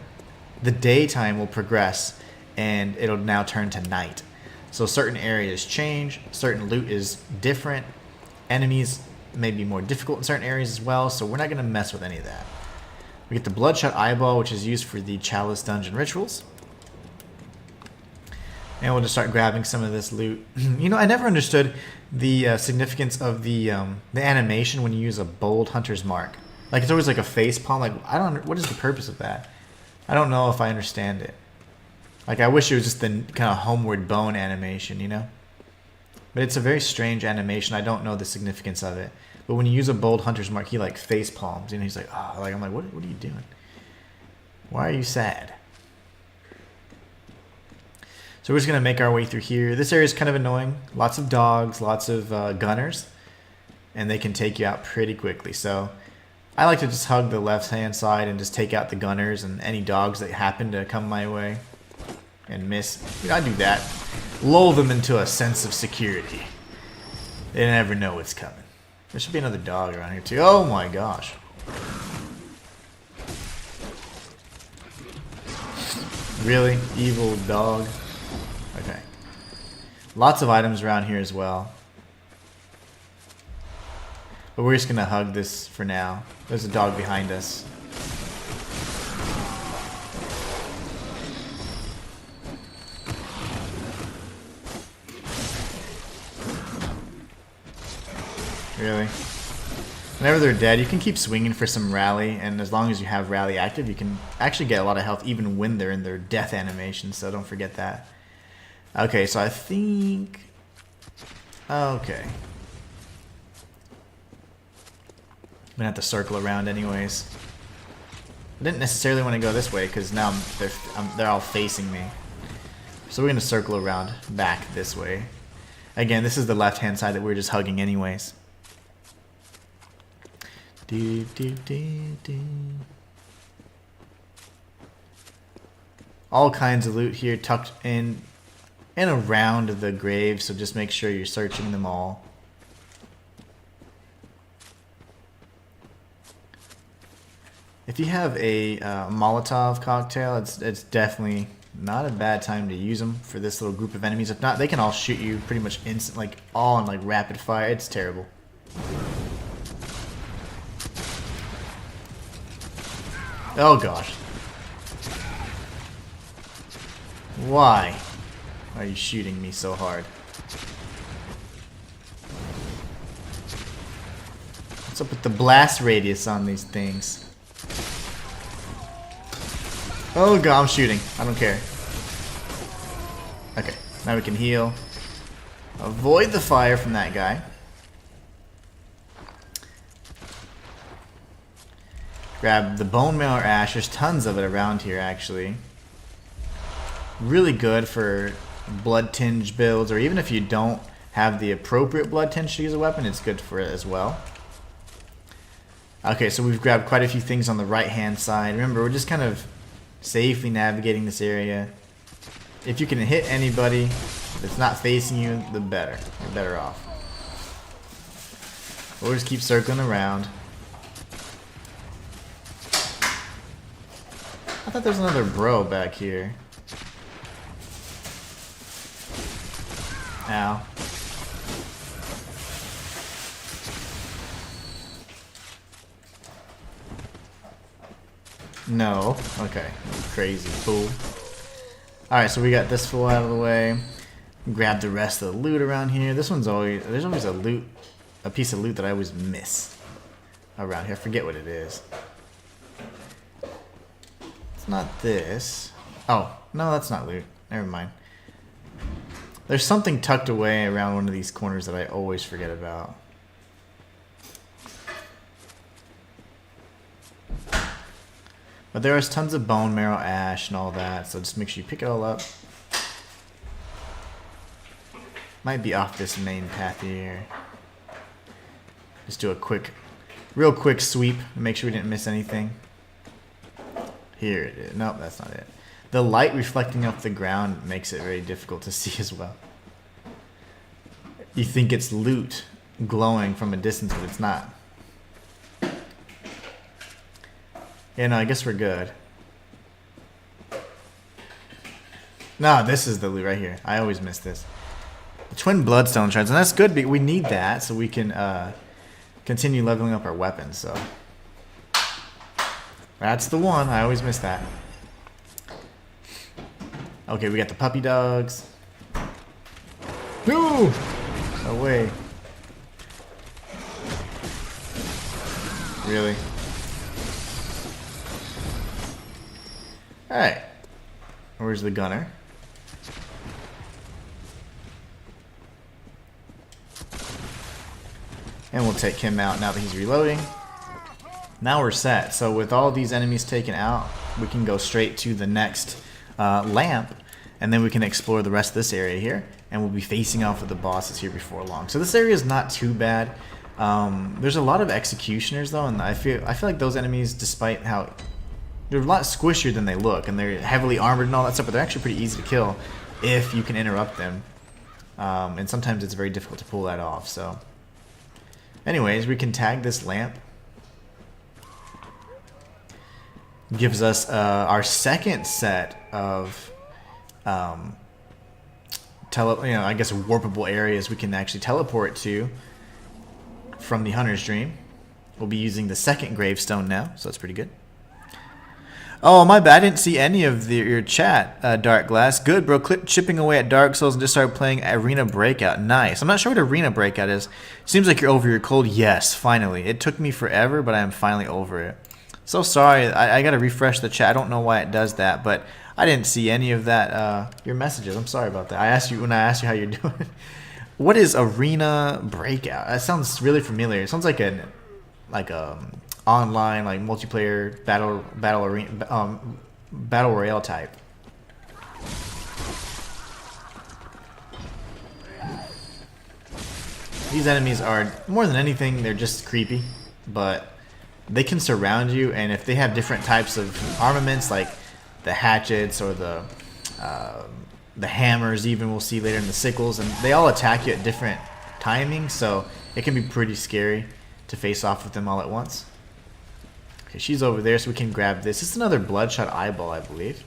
the daytime will progress, and it'll now turn to night. So certain areas change, certain loot is different, enemies may be more difficult in certain areas as well, so we're not going to mess with any of that. We get the Bloodshot Eyeball, which is used for the Chalice Dungeon rituals. And we'll just start grabbing some of this loot. You know, I never understood the significance of the animation when you use a bold hunter's mark. Like, it's always like a face palm. Like, I don't. What is the purpose of that? I don't know if I understand it. Like, I wish it was just the kind of homeward bone animation, you know? But it's a very strange animation. I don't know the significance of it. But when you use a bold hunter's mark, he like face palms. You know, he's like, oh, like I'm like, what are you doing? Why are you sad? So we're just going to make our way through here. This area is kind of annoying. Lots of dogs, lots of gunners. And they can take you out pretty quickly. So I like to just hug the left-hand side and just take out the gunners and any dogs that happen to come my way and miss. You know, I do that. Lull them into a sense of security. They never know what's coming. There should be another dog around here too. Oh my gosh. Really? Evil dog? Okay. Lots of items around here as well. But we're just going to hug this for now. There's a dog behind us. Really? Whenever they're dead, you can keep swinging for some rally, and as long as you have rally active, you can actually get a lot of health even when they're in their death animation, so don't forget that. Okay, so I think... Okay. I'm gonna have to circle around anyways. I didn't necessarily want to go this way, because now they're all facing me. So we're gonna circle around back this way. Again, this is the left-hand side that we're just hugging anyways. Do, do, do, do. All kinds of loot here tucked in and around the grave, so just make sure you're searching them all. If you have a Molotov cocktail, it's definitely not a bad time to use them for this little group of enemies. If not, they can all shoot you pretty much instant, like all in like rapid fire. It's terrible. Oh gosh. Why are you shooting me so hard? What's up with the blast radius on these things? Oh god, I'm shooting. I don't care. Okay, now we can heal. Avoid the fire from that guy. Grab the bone marrow ash. There's tons of it around here, actually. Really good for blood tinge builds, or even if you don't have the appropriate blood tinge to use a weapon, it's good for it as well. Okay, so we've grabbed quite a few things on the right-hand side. Remember, we're just kind of safely navigating this area. If you can hit anybody that's not facing you, the better. You're better off. We'll just keep circling around. I thought there was another bro back here. Ow. No. Okay. Crazy fool. Alright, so we got this fool out of the way. Grab the rest of the loot around here. This one's always... There's always a piece of loot that I always miss around here. I forget what it is. It's not this. Oh, no, that's not loot. Never mind. There's something tucked away around one of these corners that I always forget about. But there is tons of bone marrow ash and all that, so just make sure you pick it all up. Might be off this main path here. Just do a real quick sweep and make sure we didn't miss anything. Here it is. Nope, that's not it. The light reflecting off the ground makes it very difficult to see as well. You think it's loot glowing from a distance, but it's not. Yeah, no, I guess we're good. No, this is the loot right here. I always miss this. Twin bloodstone shards, and that's good because we need that so we can continue leveling up our weapons. So that's the one. I always miss that. Okay, we got the puppy dogs. No! No way. Really? Alright. Where's the gunner? And we'll take him out now that he's reloading. Now we're set. So with all these enemies taken out, we can go straight to the next lamp, and then we can explore the rest of this area here, and we'll be facing off with the bosses here before long. So this area is not too bad. There's a lot of executioners though, and I feel like those enemies, despite how they're a lot squishier than they look, and they're heavily armored and all that stuff, but they're actually pretty easy to kill if you can interrupt them. And sometimes it's very difficult to pull that off. So anyways, we can tag this lamp. Gives us our second set of I guess warpable areas we can actually teleport to from the Hunter's Dream. We'll be using the second gravestone now, so that's pretty good. Oh, my bad. I didn't see any of your chat, Dark Glass. Good, bro. Chipping away at Dark Souls and just started playing Arena Breakout. Nice. I'm not sure what Arena Breakout is. Seems like you're over your cold. Yes, finally. It took me forever, but I am finally over it. So sorry. I got to refresh the chat. I don't know why it does that, but I didn't see any of that. Your messages. I'm sorry about that. I asked you how you're doing. What is Arena Breakout? That sounds really familiar. It sounds like a online multiplayer battle royale type. These enemies are more than anything, they're just creepy, but they can surround you, and if they have different types of armaments like the hatchets or the hammers, even we'll see later in the sickles, and they all attack you at different timings, so it can be pretty scary to face off with them all at once. Okay, she's over there, so we can grab this. It's another bloodshot eyeball, I believe.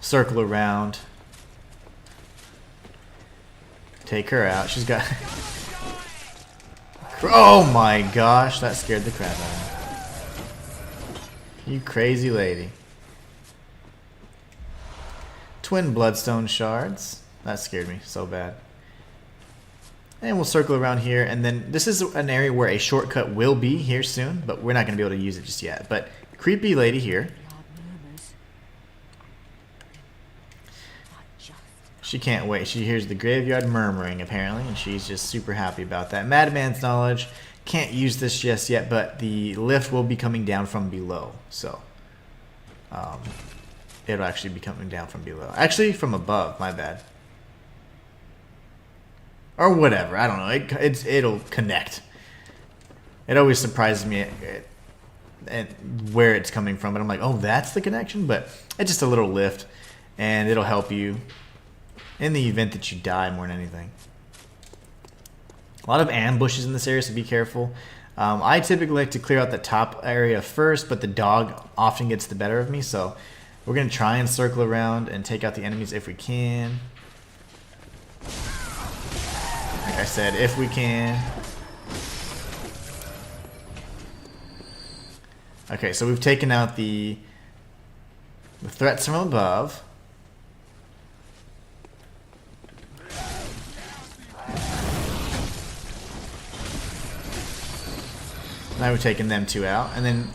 Circle around. Take her out. She's got... Oh my gosh, that scared the crap out of me. You crazy lady. Twin bloodstone shards. That scared me so bad. And we'll circle around here, and then this is an area where a shortcut will be here soon, but we're not going to be able to use it just yet. But creepy lady here. She can't wait. She hears the graveyard murmuring, apparently, and she's just super happy about that. Madman's knowledge. Can't use this just yet, but the lift will be coming down from below. So, it'll actually be coming down from below. Actually, from above. My bad. Or whatever. I don't know. It'll connect. It always surprises me at where it's coming from. But I'm like, oh, that's the connection? But it's just a little lift, and it'll help you in the event that you die more than anything. A lot of ambushes in this area, so be careful. I typically like to clear out the top area first, but the dog often gets the better of me, so we're going to try and circle around and take out the enemies if we can. Like I said, if we can. Okay, so we've taken out the threats from above. Now we're taking them two out, and then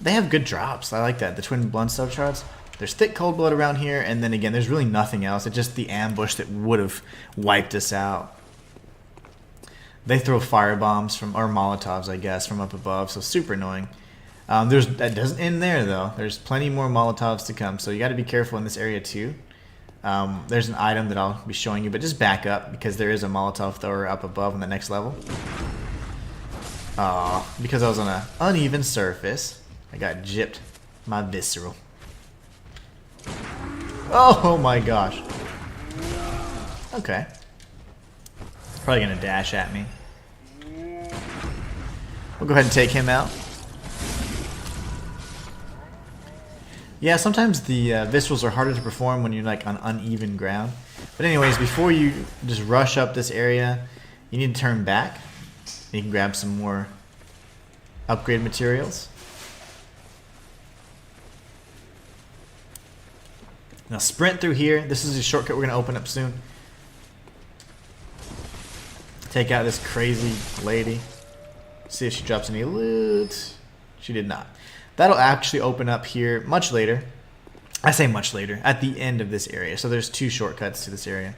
they have good drops. I like that. The twin bloodstone shards. There's thick cold blood around here, and then again, there's really nothing else. It's just the ambush that would have wiped us out. They throw fire bombs or Molotovs, I guess, from up above, so super annoying. That doesn't end there though. There's plenty more Molotovs to come, so you got to be careful in this area too. There's an item that I'll be showing you, but just back up because there is a Molotov thrower up above on the next level. Because I was on an uneven surface, I got gypped my visceral. Oh my gosh. Okay. Probably gonna dash at me. We'll go ahead and take him out. Yeah, sometimes the viscerals are harder to perform when you're like on uneven ground. But anyways, before you just rush up this area, you need to turn back. You can grab some more upgrade materials. Now sprint through here. This is a shortcut we're going to open up soon. Take out this crazy lady. See if she drops any loot. She did not. That'll actually open up here much later. I say much later, at the end of this area. So there's 2 shortcuts to this area.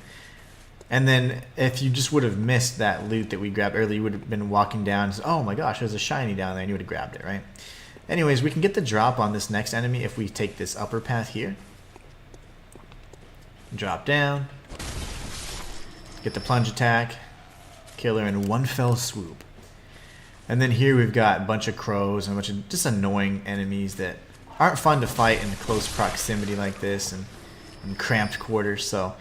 And then if you just would have missed that loot that we grabbed earlier, you would have been walking down and said, oh my gosh, there's a shiny down there, and you would have grabbed it, right? Anyways, we can get the drop on this next enemy if we take this upper path here. Drop down. Get the plunge attack. Kill her in one fell swoop. And then here we've got a bunch of crows and a bunch of just annoying enemies that aren't fun to fight in close proximity like this and in cramped quarters. So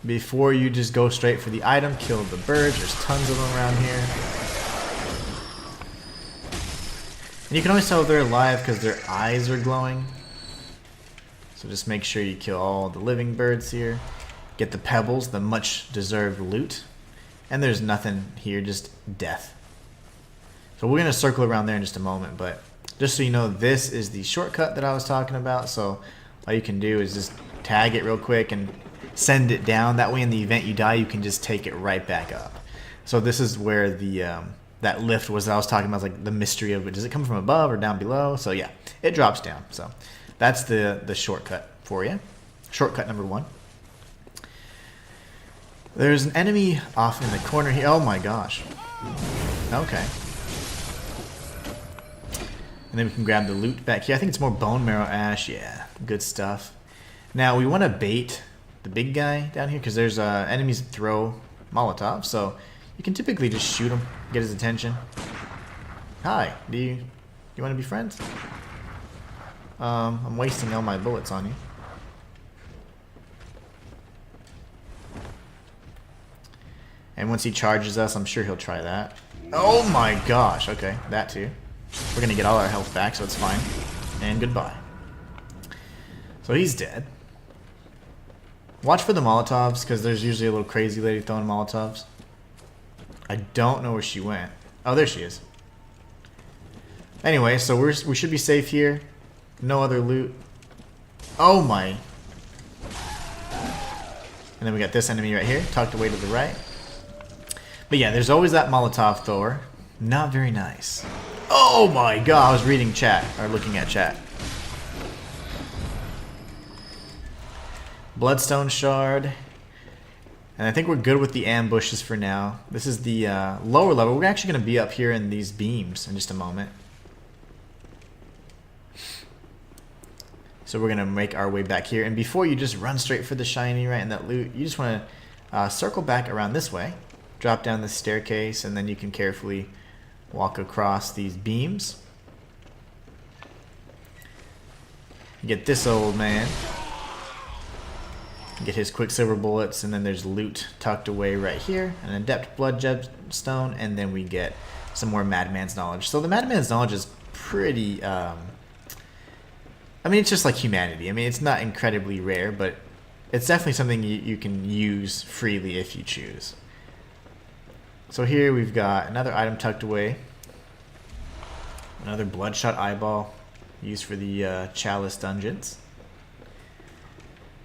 before you just go straight for the item, kill the birds. There's tons of them around here. And you can always tell if they're alive because their eyes are glowing. So just make sure you kill all the living birds here. Get the pebbles, the much deserved loot. And there's nothing here, just death. So we're going to circle around there in just a moment, but just so you know, this is the shortcut that I was talking about. So all you can do is just tag it real quick and send it down. That way in the event you die, you can just take it right back up. So this is where the that lift was that I was talking about, like the mystery of it. Does it come from above or down below? So yeah, it drops down. So that's the shortcut for you. Shortcut number 1. There's an enemy off in the corner here. Oh my gosh. Okay. And then we can grab the loot back here. I think it's more bone marrow ash. Yeah, good stuff. Now we want to bait the big guy down here because there's enemies that throw Molotovs. So you can typically just shoot him, get his attention. Hi, do you want to be friends? I'm wasting all my bullets on you. And once he charges us, I'm sure he'll try that. Oh my gosh. Okay, that too. We're going to get all our health back, so it's fine. And goodbye. So he's dead. Watch for the Molotovs, because there's usually a little crazy lady throwing Molotovs. I don't know where she went. Oh, there she is. Anyway, so we should be safe here. No other loot. Oh my. And then we got this enemy right here, tucked away to the right. But yeah, there's always that Molotov thrower. Not very nice. Oh my god, I was reading chat, or looking at chat. Bloodstone shard. And I think we're good with the ambushes for now. This is the lower level. We're actually going to be up here in these beams in just a moment. So we're going to make our way back here. And before you just run straight for the shiny, right, and that loot, you just want to circle back around this way. Drop down the staircase, and then you can carefully walk across these beams. Get this old man. Get his quicksilver bullets, and then there's loot tucked away right here. An adept blood gemstone, and then we get some more Madman's knowledge. So the Madman's knowledge is pretty... I mean, it's just like humanity. I mean, it's not incredibly rare, but it's definitely something you can use freely if you choose. So here we've got another item tucked away. Another bloodshot eyeball used for the chalice dungeons.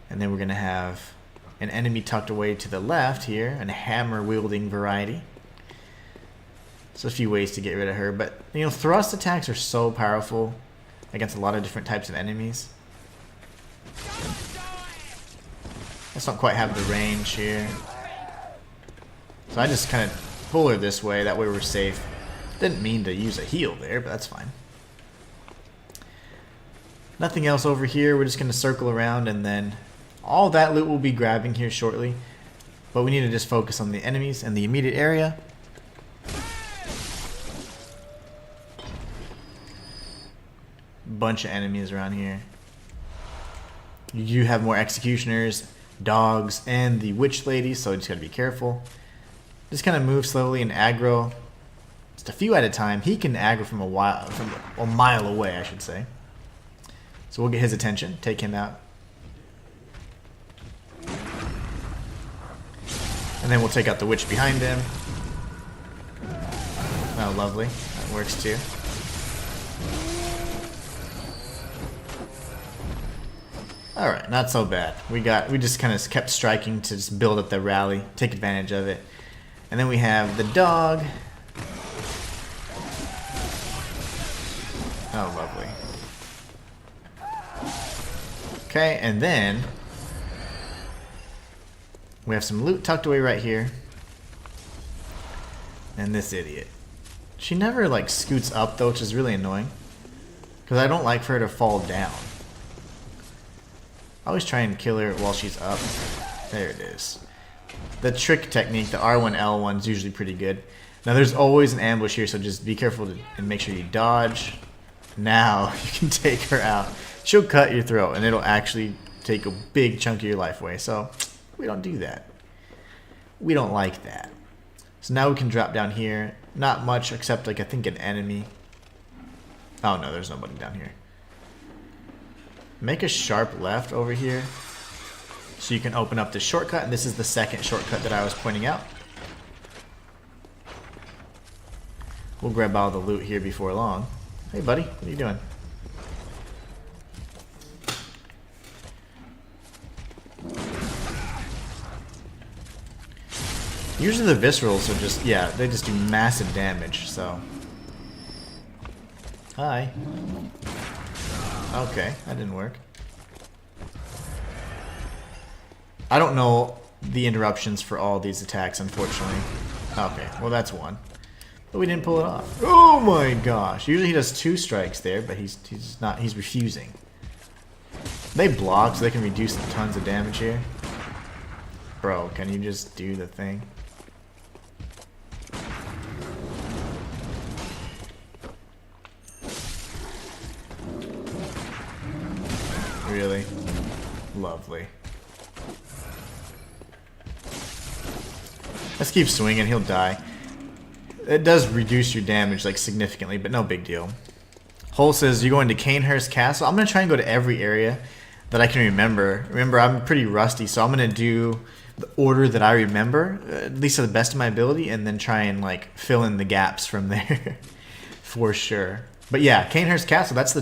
And then we're going to have an enemy tucked away to the left here, a hammer-wielding variety. So a few ways to get rid of her, but you know, thrust attacks are so powerful against a lot of different types of enemies. Let's not quite have the range here. So I just kind of pull her this way, that way we're safe. Didn't mean to use a heal there, but that's fine. Nothing else over here. We're just going to circle around, and then all that loot we'll be grabbing here shortly. But we need to just focus on the enemies in the immediate area. Bunch of enemies around here. You do have more executioners, dogs, and the witch lady, so just gotta be careful. Just kind of move slowly and aggro. Just a few at a time. He can aggro from a mile away, I should say. So we'll get his attention, take him out. then we'll take out the witch behind him. Oh, lovely. That works too. Alright, not so bad. We just kind of kept striking to just build up the rally, take advantage of it. And then we have the dog. Oh, lovely. Okay, and then we have some loot tucked away right here. And this idiot. She never like scoots up though, which is really annoying. Because I don't like for her to fall down. I always try and kill her while she's up. There it is. The trick technique, the R1, L1 is usually pretty good. Now there's always an ambush here, so just be careful and make sure you dodge. Now you can take her out. She'll cut your throat and it'll actually take a big chunk of your life away. So we don't do that. We don't like that. So now we can drop down here. Not much except like I think an enemy. Oh no, there's nobody down here. Make a sharp left over here so you can open up the shortcut, and this is the second shortcut that I was pointing out. We'll grab all the loot here before long. Hey buddy, what are you doing? Usually the viscerals are just, yeah, they just do massive damage, so. Hi. Okay, that didn't work. I don't know the interruptions for all these attacks, unfortunately. Okay, well that's one. But we didn't pull it off. Oh my gosh. Usually he does 2 strikes there, but he's refusing. They block so they can reduce tons of damage here. Bro, can you just do the thing? Really? Lovely. Let's keep swinging, he'll die. It does reduce your damage like significantly, but no big deal. Hole says you're going to Canehurst Castle. I'm going to try and go to every area that I can remember. Remember, I'm pretty rusty, so I'm going to do the order that I remember, at least to the best of my ability, and then try and like fill in the gaps from there. For sure. But yeah, Canehurst Castle, that's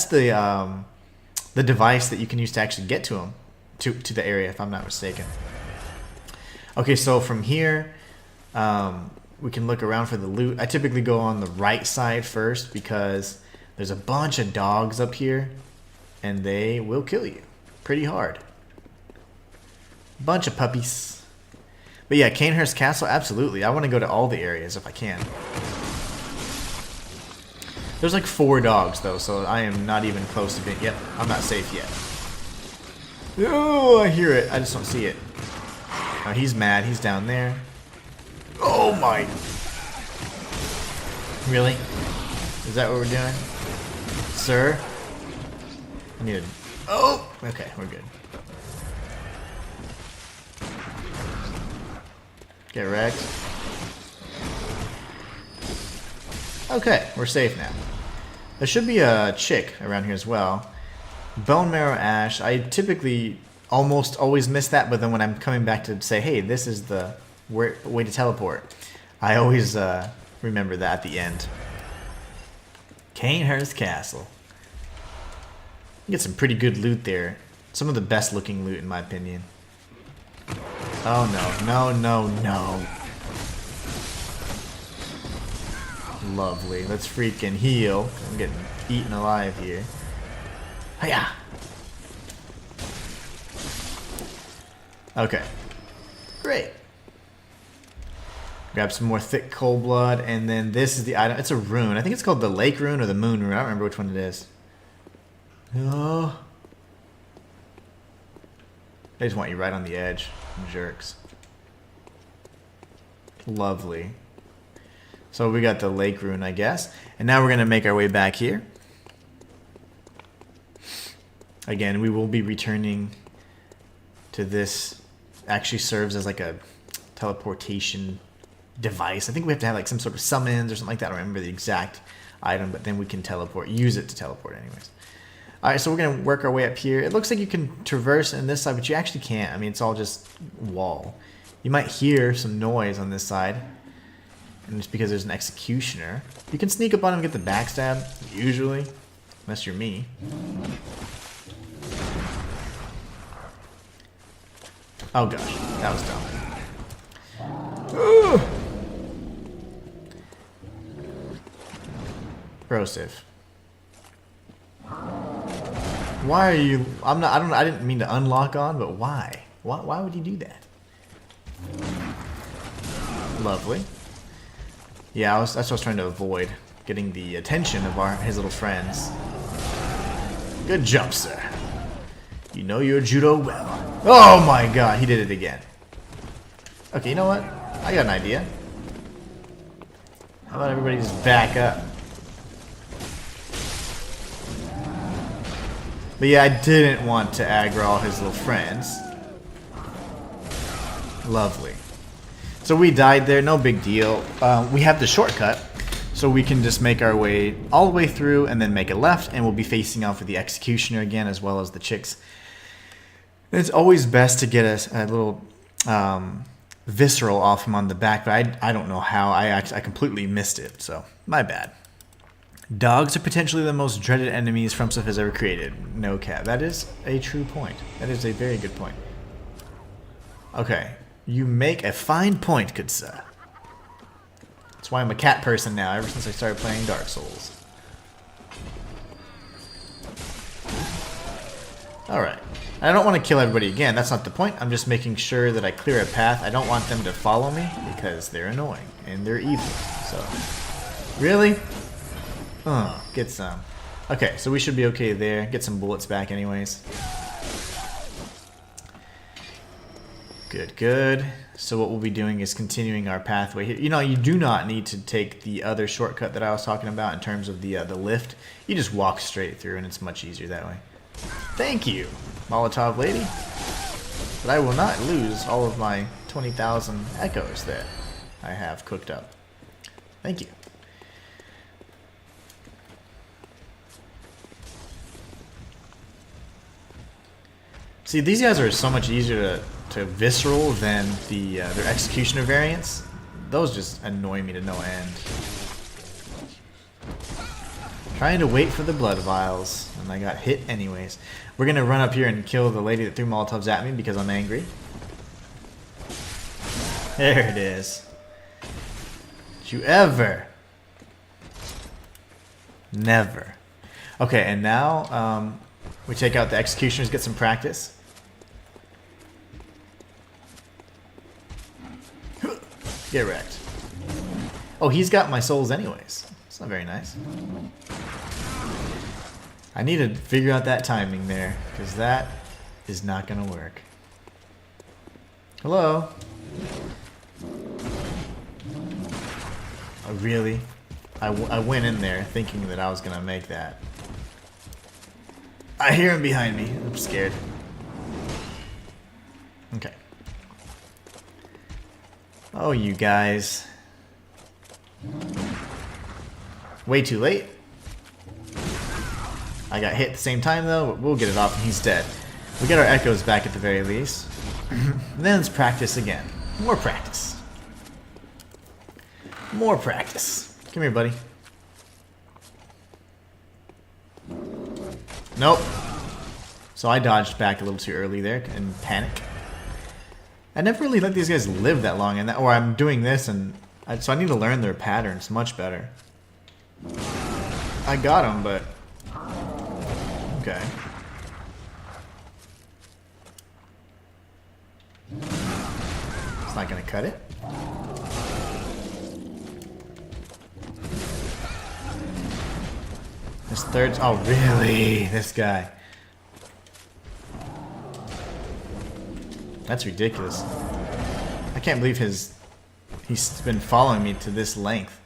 the device that you can use to actually get to him, to the area, if I'm not mistaken. Okay, so from here, we can look around for the loot. I typically go on the right side first because there's a bunch of dogs up here, and they will kill you pretty hard. Bunch of puppies. But yeah, Canehurst Castle, absolutely. I want to go to all the areas if I can. There's like 4 dogs though, so I am not even close to being. Yep, I'm not safe yet. Oh, I hear it. I just don't see it. Oh, he's mad. He's down there. Oh my! Really? Is that what we're doing, sir? I need a. Oh, okay, we're good. Get wrecked. Okay, we're safe now. There should be a chick around here as well. Bone Marrow Ash. I typically almost always miss that, but then when I'm coming back to say, hey, this is the way to teleport, I always remember that at the end. Canehurst Castle. You get some pretty good loot there. Some of the best looking loot in my opinion. Oh no, no, no, no. Lovely. Let's freaking heal. I'm getting eaten alive here. Hiya! Okay. Great. Grab some more thick cold blood, and then this is the item. It's a rune. I think it's called the Lake Rune or the Moon Rune. I don't remember which one it is. Oh. They just want you right on the edge. Jerks. Lovely. So we got the Lake Rune, I guess. And now we're going to make our way back here. Again, we will be returning to this. Actually serves as like a teleportation device. I think we have to have like some sort of summons or something like that. I don't remember the exact item, but then we can teleport. Use it to teleport anyways. Alright, so we're going to work our way up here. It looks like you can traverse in this side, but you actually can't. I mean, it's all just wall. You might hear some noise on this side. And it's because there's an executioner. You can sneak up on him and get the backstab, usually. Unless you're me. Oh gosh, that was dumb. Ugh. Brosif. Why are you... I didn't mean to unlock on, but why? Why would you do that? Lovely. Yeah, that's what I was trying to avoid. Getting the attention of his little friends. Good jump, sir. You know your judo well. Oh my god, he did it again. Okay, you know what? I got an idea. How about everybody just back up? But yeah, I didn't want to aggro all his little friends. Lovely. So we died there, no big deal. We have the shortcut, so we can just make our way all the way through and then make a left, and we'll be facing off with the executioner again, as well as the chicks. And it's always best to get a little visceral off him on the back, but I don't know how. I completely missed it, so my bad. Dogs are potentially the most dreaded enemies FromSoft has ever created. No cap. That is a true point. That is a very good point. Okay. You make a fine point, good sir. That's why I'm a cat person now, ever since I started playing Dark Souls. Alright. I don't want to kill everybody again, that's not the point. I'm just making sure that I clear a path. I don't want them to follow me, because they're annoying, and they're evil. So, really? Oh, get some. Okay, so we should be okay there. Get some bullets back anyways. Good, good. So what we'll be doing is continuing our pathway here. You know, you do not need to take the other shortcut that I was talking about in terms of the lift. You just walk straight through, and it's much easier that way. Thank you, Molotov lady. But I will not lose all of my 20,000 echoes that I have cooked up. Thank you. See, these guys are so much easier to visceral than their executioner variants. Those just annoy me to no end. Trying to wait for the blood vials, and I got hit anyways. We're gonna run up here and kill the lady that threw Molotovs at me because I'm angry. There it is. Did you ever? Never. Okay, and now we take out the executioners, get some practice. Get wrecked. Oh, he's got my souls anyways. It's not very nice. I need to figure out that timing there, because that is not going to work. Hello? Oh, really? I went in there thinking that I was going to make that. I hear him behind me. I'm scared. Okay. Oh, you guys. Way too late. I got hit at the same time, though. But we'll get it off and he's dead. We get our echoes back at the very least. Then let's practice again. More practice. More practice. Come here, buddy. Nope. So I dodged back a little too early there in panic. I never really let these guys live that long, and or I'm doing this, and so I need to learn their patterns much better. I got them, but okay. It's not gonna cut it. This third, oh really? This guy. That's ridiculous. I can't believe he's been following me to this length.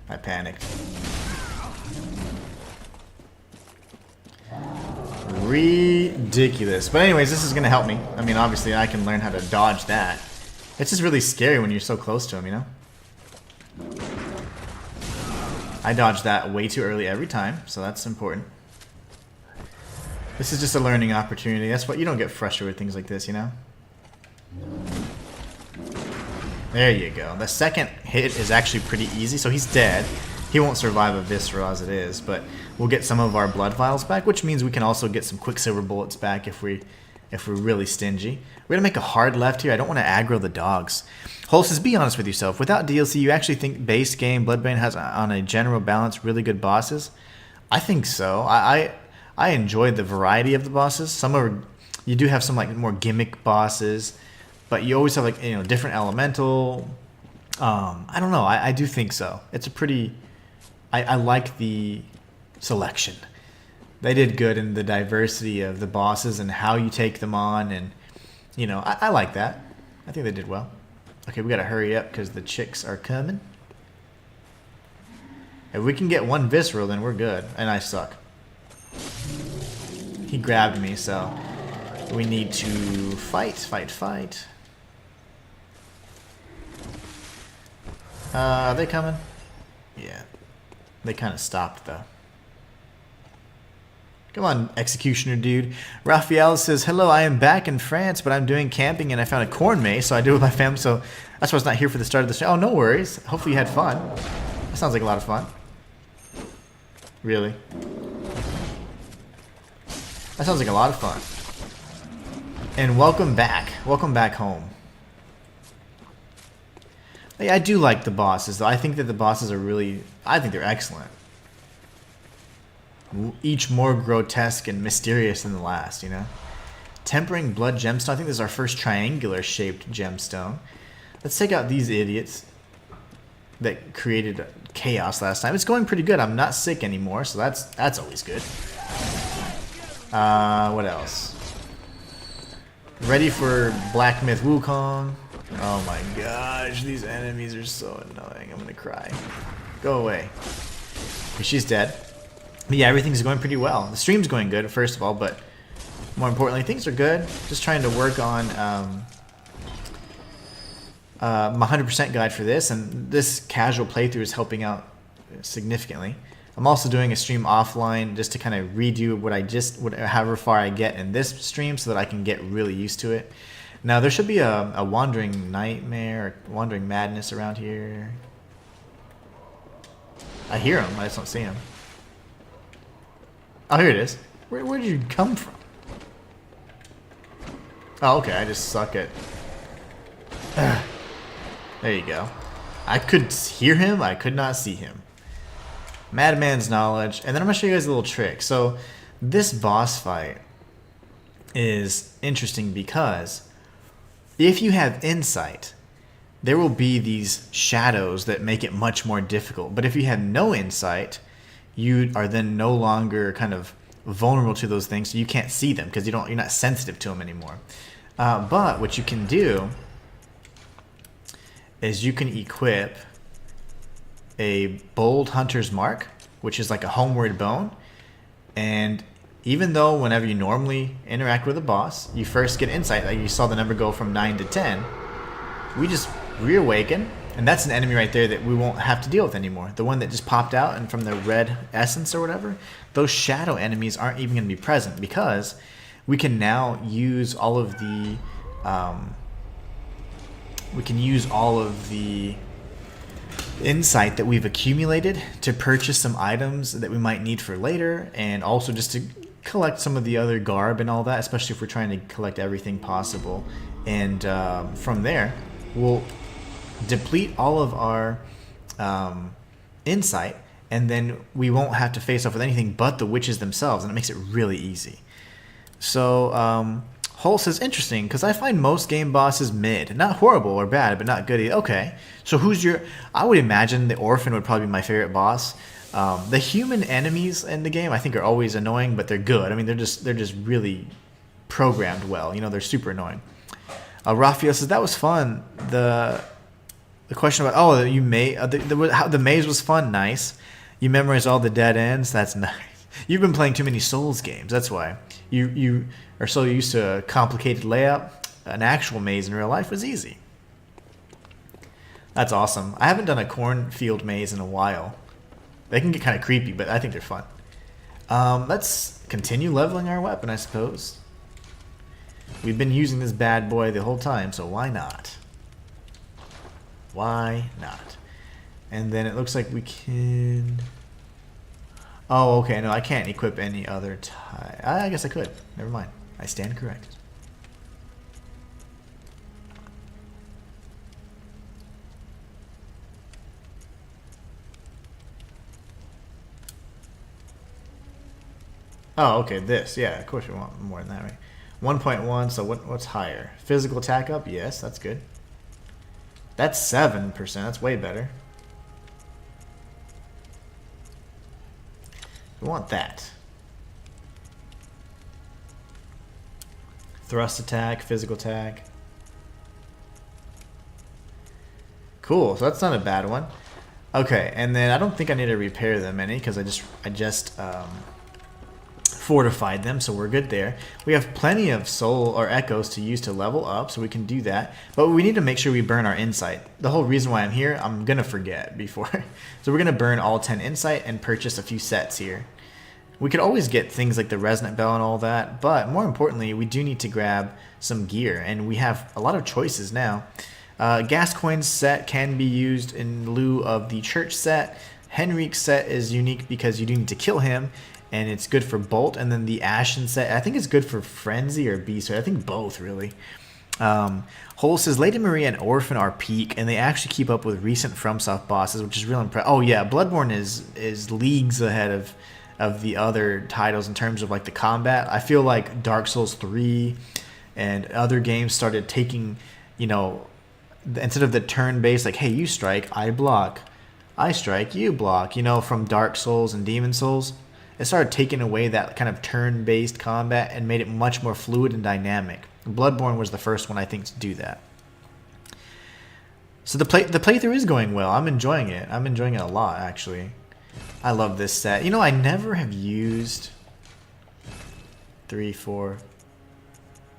I panicked. Ridiculous. But anyways, this is going to help me. I mean, obviously I can learn how to dodge that. It's just really scary when you're so close to him, you know? I dodged that way too early every time, so that's important. This is just a learning opportunity. That's what you don't get frustrated with things like this, you know? There you go. The second hit is actually pretty easy, so he's dead. He won't survive a Viscera as it is, but we'll get some of our blood vials back, which means we can also get some Quicksilver bullets back if we're really stingy. We're gonna make a hard left here. I don't want to aggro the dogs. Holsis, be honest with yourself. Without DLC, you actually think base game Bloodborne has, on a general balance, really good bosses? I think so. I enjoyed the variety of the bosses. You do have some like more gimmick bosses, but you always have like, you know, different elemental. I don't know. I do think so. It's a pretty. I like the selection. They did good in the diversity of the bosses and how you take them on, and you know, I like that. I think they did well. Okay, we gotta hurry up because the chicks are coming. If we can get one visceral, then we're good. And I suck. He grabbed me, so we need to fight. Are they coming? Yeah. They kind of stopped, though. Come on, executioner dude. Raphael says, hello, I am back in France, but I'm doing camping and I found a corn maze, so I do it with my family, so that's why I was not here for the start of the show. Oh, no worries. Hopefully you had fun. That sounds like a lot of fun. Really? That sounds like a lot of fun. And welcome back. Welcome back home. Yeah, I do like the bosses, though. I think that the bosses are really... I think they're excellent. Each more grotesque and mysterious than the last, you know? Tempering Blood Gemstone. I think this is our first triangular-shaped gemstone. Let's take out these idiots that created chaos last time. It's going pretty good. I'm not sick anymore, so that's always good. What else? Ready for Black Myth Wukong. Oh my gosh, these enemies are so annoying. I'm gonna cry. Go away. She's dead. But yeah, everything's going pretty well. The stream's going good, first of all, but more importantly, things are good. Just trying to work on my 100% guide for this, and this casual playthrough is helping out significantly. I'm also doing a stream offline just to kind of redo however far I get in this stream so that I can get really used to it. Now, there should be a Wandering Nightmare, or Wandering Madness around here. I hear him, I just don't see him. Oh, here it is. Where did you come from? Oh, okay, I just suck at... There you go. I could hear him, I could not see him. Madman's Knowledge. And then I'm going to show you guys a little trick. So, this boss fight is interesting because if you have insight, there will be these shadows that make it much more difficult. But if you have no insight, you are then no longer kind of vulnerable to those things, so you can't see them because you're not sensitive to them anymore. But what you can do is you can equip a Bold Hunter's Mark, which is like a homeward bone, and even though whenever you normally interact with a boss, you first get insight, like you saw the number go from 9 to 10, we just reawaken, and that's an enemy right there that we won't have to deal with anymore. The one that just popped out and from the red essence or whatever, those shadow enemies aren't even going to be present because we can now use all of the insight that we've accumulated to purchase some items that we might need for later, and also just to collect some of the other garb and all that, especially if we're trying to collect everything possible. And from there, we'll deplete all of our insight, and then we won't have to face off with anything but the witches themselves, and it makes it really easy. So Hull says, interesting, because I find most game bosses mid. Not horrible or bad, but not good either. Okay, so who's your... I would imagine the Orphan would probably be my favorite boss. The human enemies in the game I think are always annoying, but they're good. I mean, they're just really programmed well. You know, they're super annoying. Raphael says, that was fun. The question about, the maze was fun, nice. You memorized all the dead ends, that's nice. You've been playing too many Souls games, that's why. You are so used to a complicated layout. An actual maze in real life was easy. That's awesome. I haven't done a cornfield maze in a while. They can get kind of creepy, but I think they're fun. Let's continue leveling our weapon, I suppose. We've been using this bad boy the whole time, so why not? Why not? And then it looks like we can... Oh, okay, no, I can't equip any other type. I guess I could. Never mind. I stand corrected. Oh, okay, this. Yeah, of course we want more than that, right? 1.1, so what's higher? Physical attack up? Yes, that's good. That's 7%. That's way better. We want that. Thrust attack, physical attack. Cool, so that's not a bad one. Okay, and then I don't think I need to repair them any because I just fortified them, so we're good there. We have plenty of soul or echoes to use to level up, so we can do that. But we need to make sure we burn our insight. The whole reason why I'm here, I'm gonna forget before. So we're gonna burn all 10 insight and purchase a few sets here. We could always get things like the resonant bell and all that, but more importantly, we do need to grab some gear, and we have a lot of choices now. Gascoigne's set can be used in lieu of the church set. Henrik's set is unique because you do need to kill him, and it's good for Bolt. And then the Ashen set, I think it's good for Frenzy or Beast. I think both, really. Hole says, Lady Maria and Orphan are peak, and they actually keep up with recent FromSoft bosses, which is real impressive. Oh yeah, Bloodborne is leagues ahead of the other titles in terms of like the combat. I feel like Dark Souls 3 and other games started taking, you know, instead of the turn-based, like, hey, you strike, I block. I strike, you block, you know, from Dark Souls and Demon Souls. It started taking away that kind of turn-based combat and made it much more fluid and dynamic. Bloodborne was the first one, I think, to do that. So the playthrough is going well. I'm enjoying it. I'm enjoying it a lot, actually. I love this set. You know, I never have used 3, 4.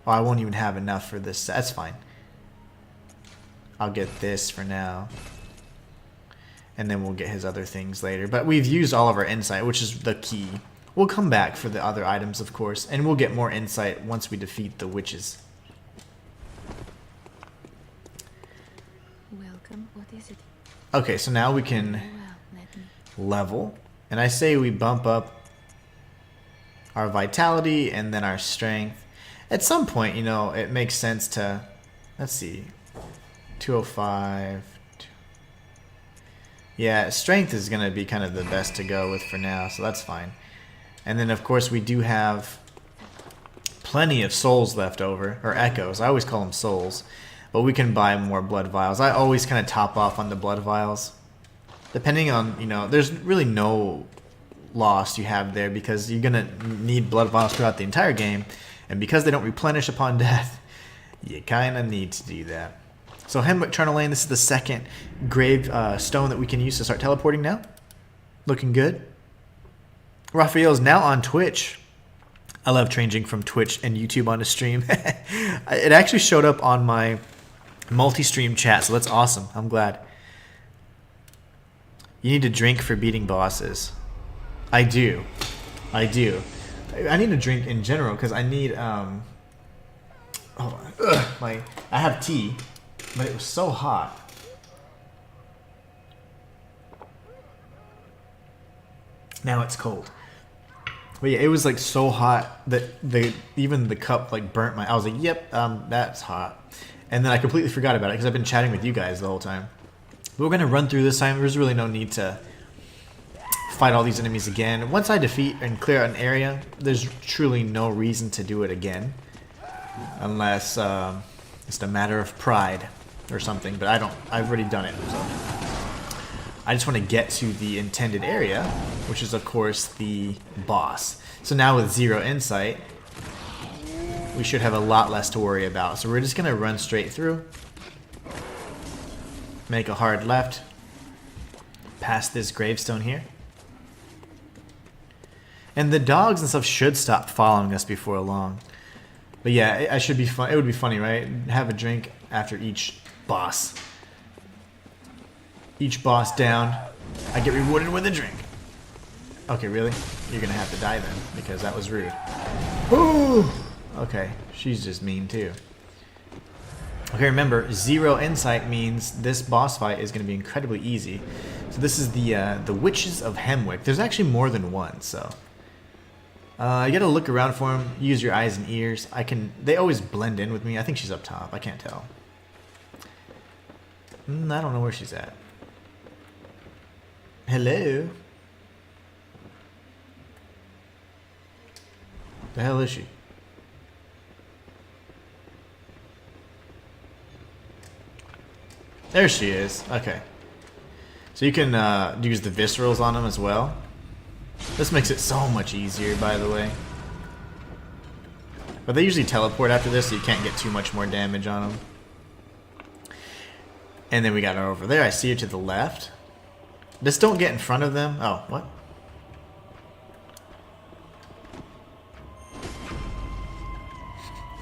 Oh, I won't even have enough for this set. That's fine. I'll get this for now. And then we'll get his other things later. But we've used all of our insight, which is the key. We'll come back for the other items, of course. And we'll get more insight once we defeat the witches. Welcome. What is it? Okay, so now we can level. And I say we bump up our vitality and then our strength. At some point, you know, it makes sense to... Let's see. 205... Yeah, strength is going to be kind of the best to go with for now, so that's fine. And then, of course, we do have plenty of souls left over, or echoes. I always call them souls. But we can buy more blood vials. I always kind of top off on the blood vials. Depending on, you know, there's really no loss you have there because you're going to need blood vials throughout the entire game. And because they don't replenish upon death, you kind of need to do that. So Hemwick Charnel Lane, this is the second grave stone that we can use to start teleporting now. Looking good. Raphael's now on Twitch. I love changing from Twitch and YouTube onto stream. It actually showed up on my multi-stream chat, so that's awesome. I'm glad. You need to drink for beating bosses. I do. I do. I need to drink in general because I need... I have tea. But it was so hot. Now it's cold. But yeah, it was like so hot that even the cup like burnt my... I was like, yep, that's hot. And then I completely forgot about it because I've been chatting with you guys the whole time. But we're going to run through this time. There's really no need to fight all these enemies again. Once I defeat and clear an area, there's truly no reason to do it again. Unless it's a matter of pride or something, but I've already done it, so I just want to get to the intended area, which is of course the boss. So now with 0 insight, we should have a lot less to worry about. So we're just gonna run straight through, make a hard left, past this gravestone here, and the dogs and stuff should stop following us before long. But yeah, it should be fun. It would be funny, right? Have a drink after each boss. Each boss down, I get rewarded with a drink. Okay, really? you're gonna have to die then, because that was rude. Ooh! Okay, she's just mean too. Okay, remember, 0 insight means this boss fight is gonna be incredibly easy. So this is the Witches of Hemwick. There's actually more than one, so you gotta look around for them. Use your eyes and ears. They always blend in with me. I think she's up top. I can't tell. I don't know where she's at. Hello. The hell is she? There she is. Okay. So you can use the viscerals on them as well. This makes it so much easier, by the way. But they usually teleport after this, so you can't get too much more damage on them. And then we got her over there. I see her to the left. Just don't get in front of them. Oh, what?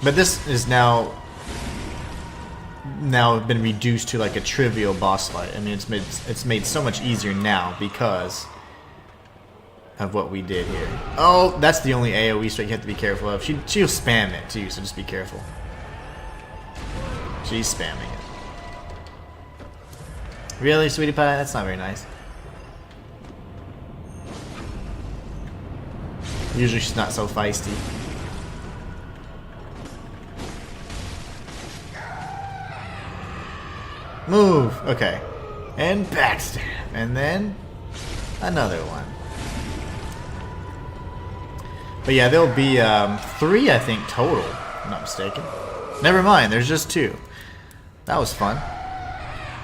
But this is now been reduced to like a trivial boss fight. I mean, it's made so much easier now because of what we did here. Oh, that's the only AoE strike you have to be careful of. She'll spam it too, so just be careful. She's spamming it. Really, sweetie pie? That's not very nice. Usually she's not so feisty. Move! Okay. And backstab. And then another one. But yeah, there'll be 3, I think, total. If I'm not mistaken. Never mind, there's just 2. That was fun.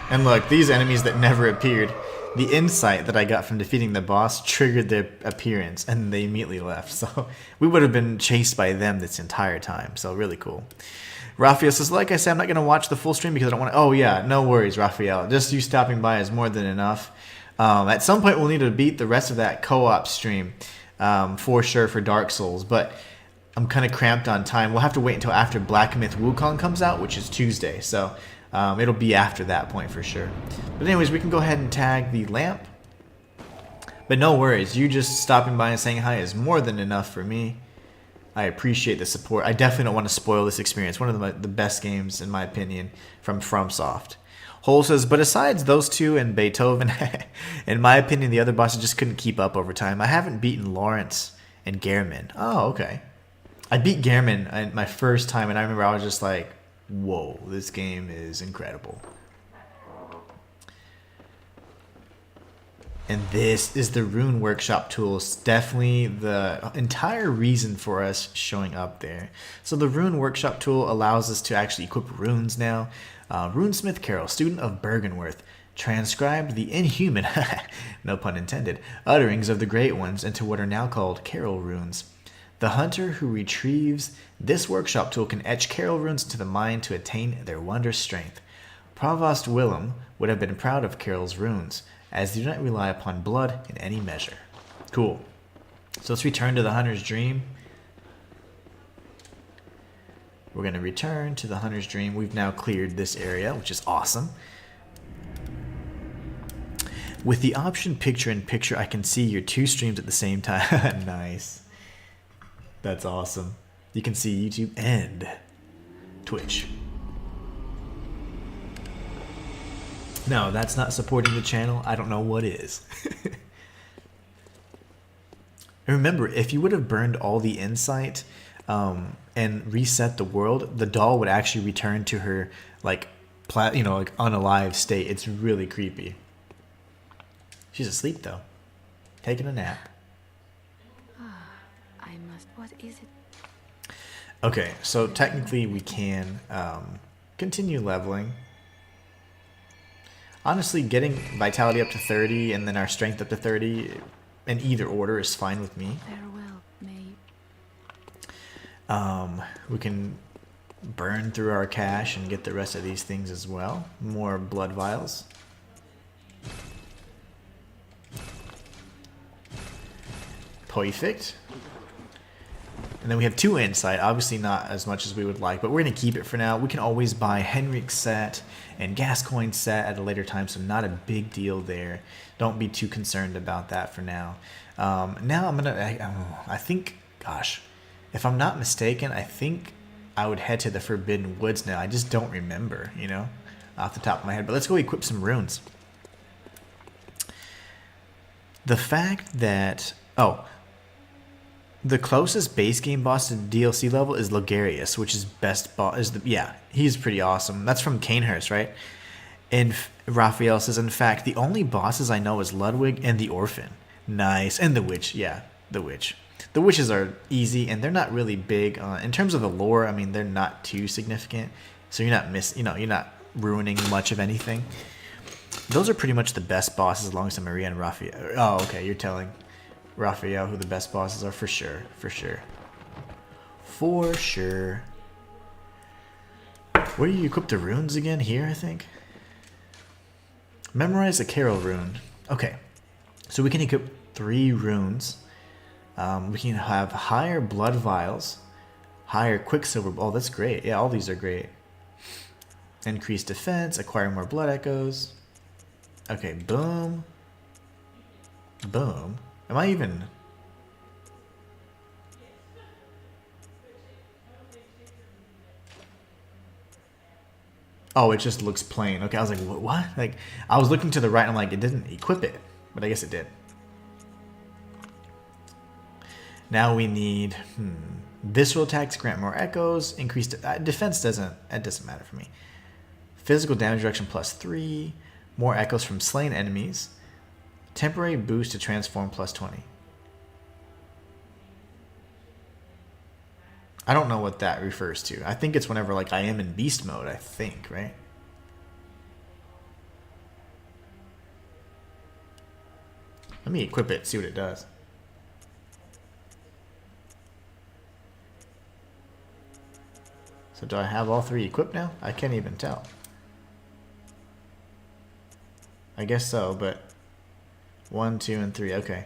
And look, these enemies that never appeared, the insight that I got from defeating the boss triggered their appearance, and they immediately left. So we would have been chased by them this entire time. So really cool. Raphael says, like I said, I'm not going to watch the full stream because I don't want to... Oh yeah, no worries, Raphael. Just you stopping by is more than enough. At some point, we'll need to beat the rest of that co-op stream. For sure for Dark Souls, but I'm kind of cramped on time. We'll have to wait until after Black Myth Wukong comes out, which is Tuesday, so it'll be after that point for sure. But anyways, we can go ahead and tag the lamp. But no worries, you just stopping by and saying hi is more than enough for me. I appreciate the support. I definitely don't want to spoil this experience. One of the best games, in my opinion, from FromSoft. Hole says, but besides those 2 and Beethoven, in my opinion, the other bosses just couldn't keep up over time. I haven't beaten Lawrence and Gehrman. Oh, okay. I beat Gehrman my first time, and I remember I was just like, whoa, this game is incredible. And this is the Rune Workshop tool. It's definitely the entire reason for us showing up there. So the Rune Workshop tool allows us to actually equip runes now. Runesmith Carol, student of Bergenworth, transcribed the inhuman, no pun intended, utterings of the Great Ones into what are now called Carol runes. The hunter who retrieves this workshop tool can etch Carol runes into the mind to attain their wondrous strength. Provost Willem would have been proud of Carol's runes, as they do not rely upon blood in any measure. Cool. So let's return to the hunter's dream. We're going to return to the hunter's dream. We've now cleared this area, which is awesome. With the option picture-in-picture, I can see your 2 streams at the same time. Nice. That's awesome. You can see YouTube and Twitch. No, that's not supporting the channel. I don't know what is. And remember, if you would have burned all the insight and reset the world, the doll would actually return to her like unalive state. It's really creepy. She's asleep though, taking a nap. I must. What is it? Okay, so technically we can continue leveling. Honestly, getting vitality up to 30 and then our strength up to 30 in either order is fine with me. Farewell, May. We can burn through our cash and get the rest of these things as well. More blood vials. Perfect. And then we have 2 insight, obviously not as much as we would like, but we're going to keep it for now. We can always buy Henrik's set and Gascoigne's set at a later time, so not a big deal there. Don't be too concerned about that for now. Now I'm going to, I think, gosh, if I'm not mistaken, I think I would head to the Forbidden Woods now. I just don't remember, you know, off the top of my head. But let's go equip some runes. The fact that, the closest base game boss to DLC level is Logarius, which is best boss. Yeah, he's pretty awesome. That's from Canehurst, right? And Raphael says, in fact, the only bosses I know is Ludwig and the Orphan. Nice. And the Witch. Yeah, the Witch. The Witches are easy, and they're not really big. In terms of the lore, I mean, they're not too significant. So you're not ruining much of anything. Those are pretty much the best bosses, as long as Maria and Raphael. Oh, okay, you're telling Raphael who the best bosses are, for sure. Where do you equip the runes again? Here, I think. Memorize the Carol rune. Okay, so we can equip 3 runes. We can have higher blood vials, higher quicksilver. Oh, that's great. Yeah, all these are great. Increased defense, acquire more blood echoes. Okay, boom. Boom. Am I even... Oh, it just looks plain. Okay, I was like, what? Like, I was looking to the right and I'm like, it didn't equip it. But I guess it did. Now we need... Visceral attacks grant more echoes. Increased... defense doesn't... It doesn't matter for me. Physical damage reduction +3. More echoes from slain enemies. Temporary boost to transform +20. I don't know what that refers to. I think it's whenever like I am in beast mode, I think, right? Let me equip it, see what it does. So do I have all 3 equipped now? I can't even tell. I guess so, but 1, 2, and 3. Okay.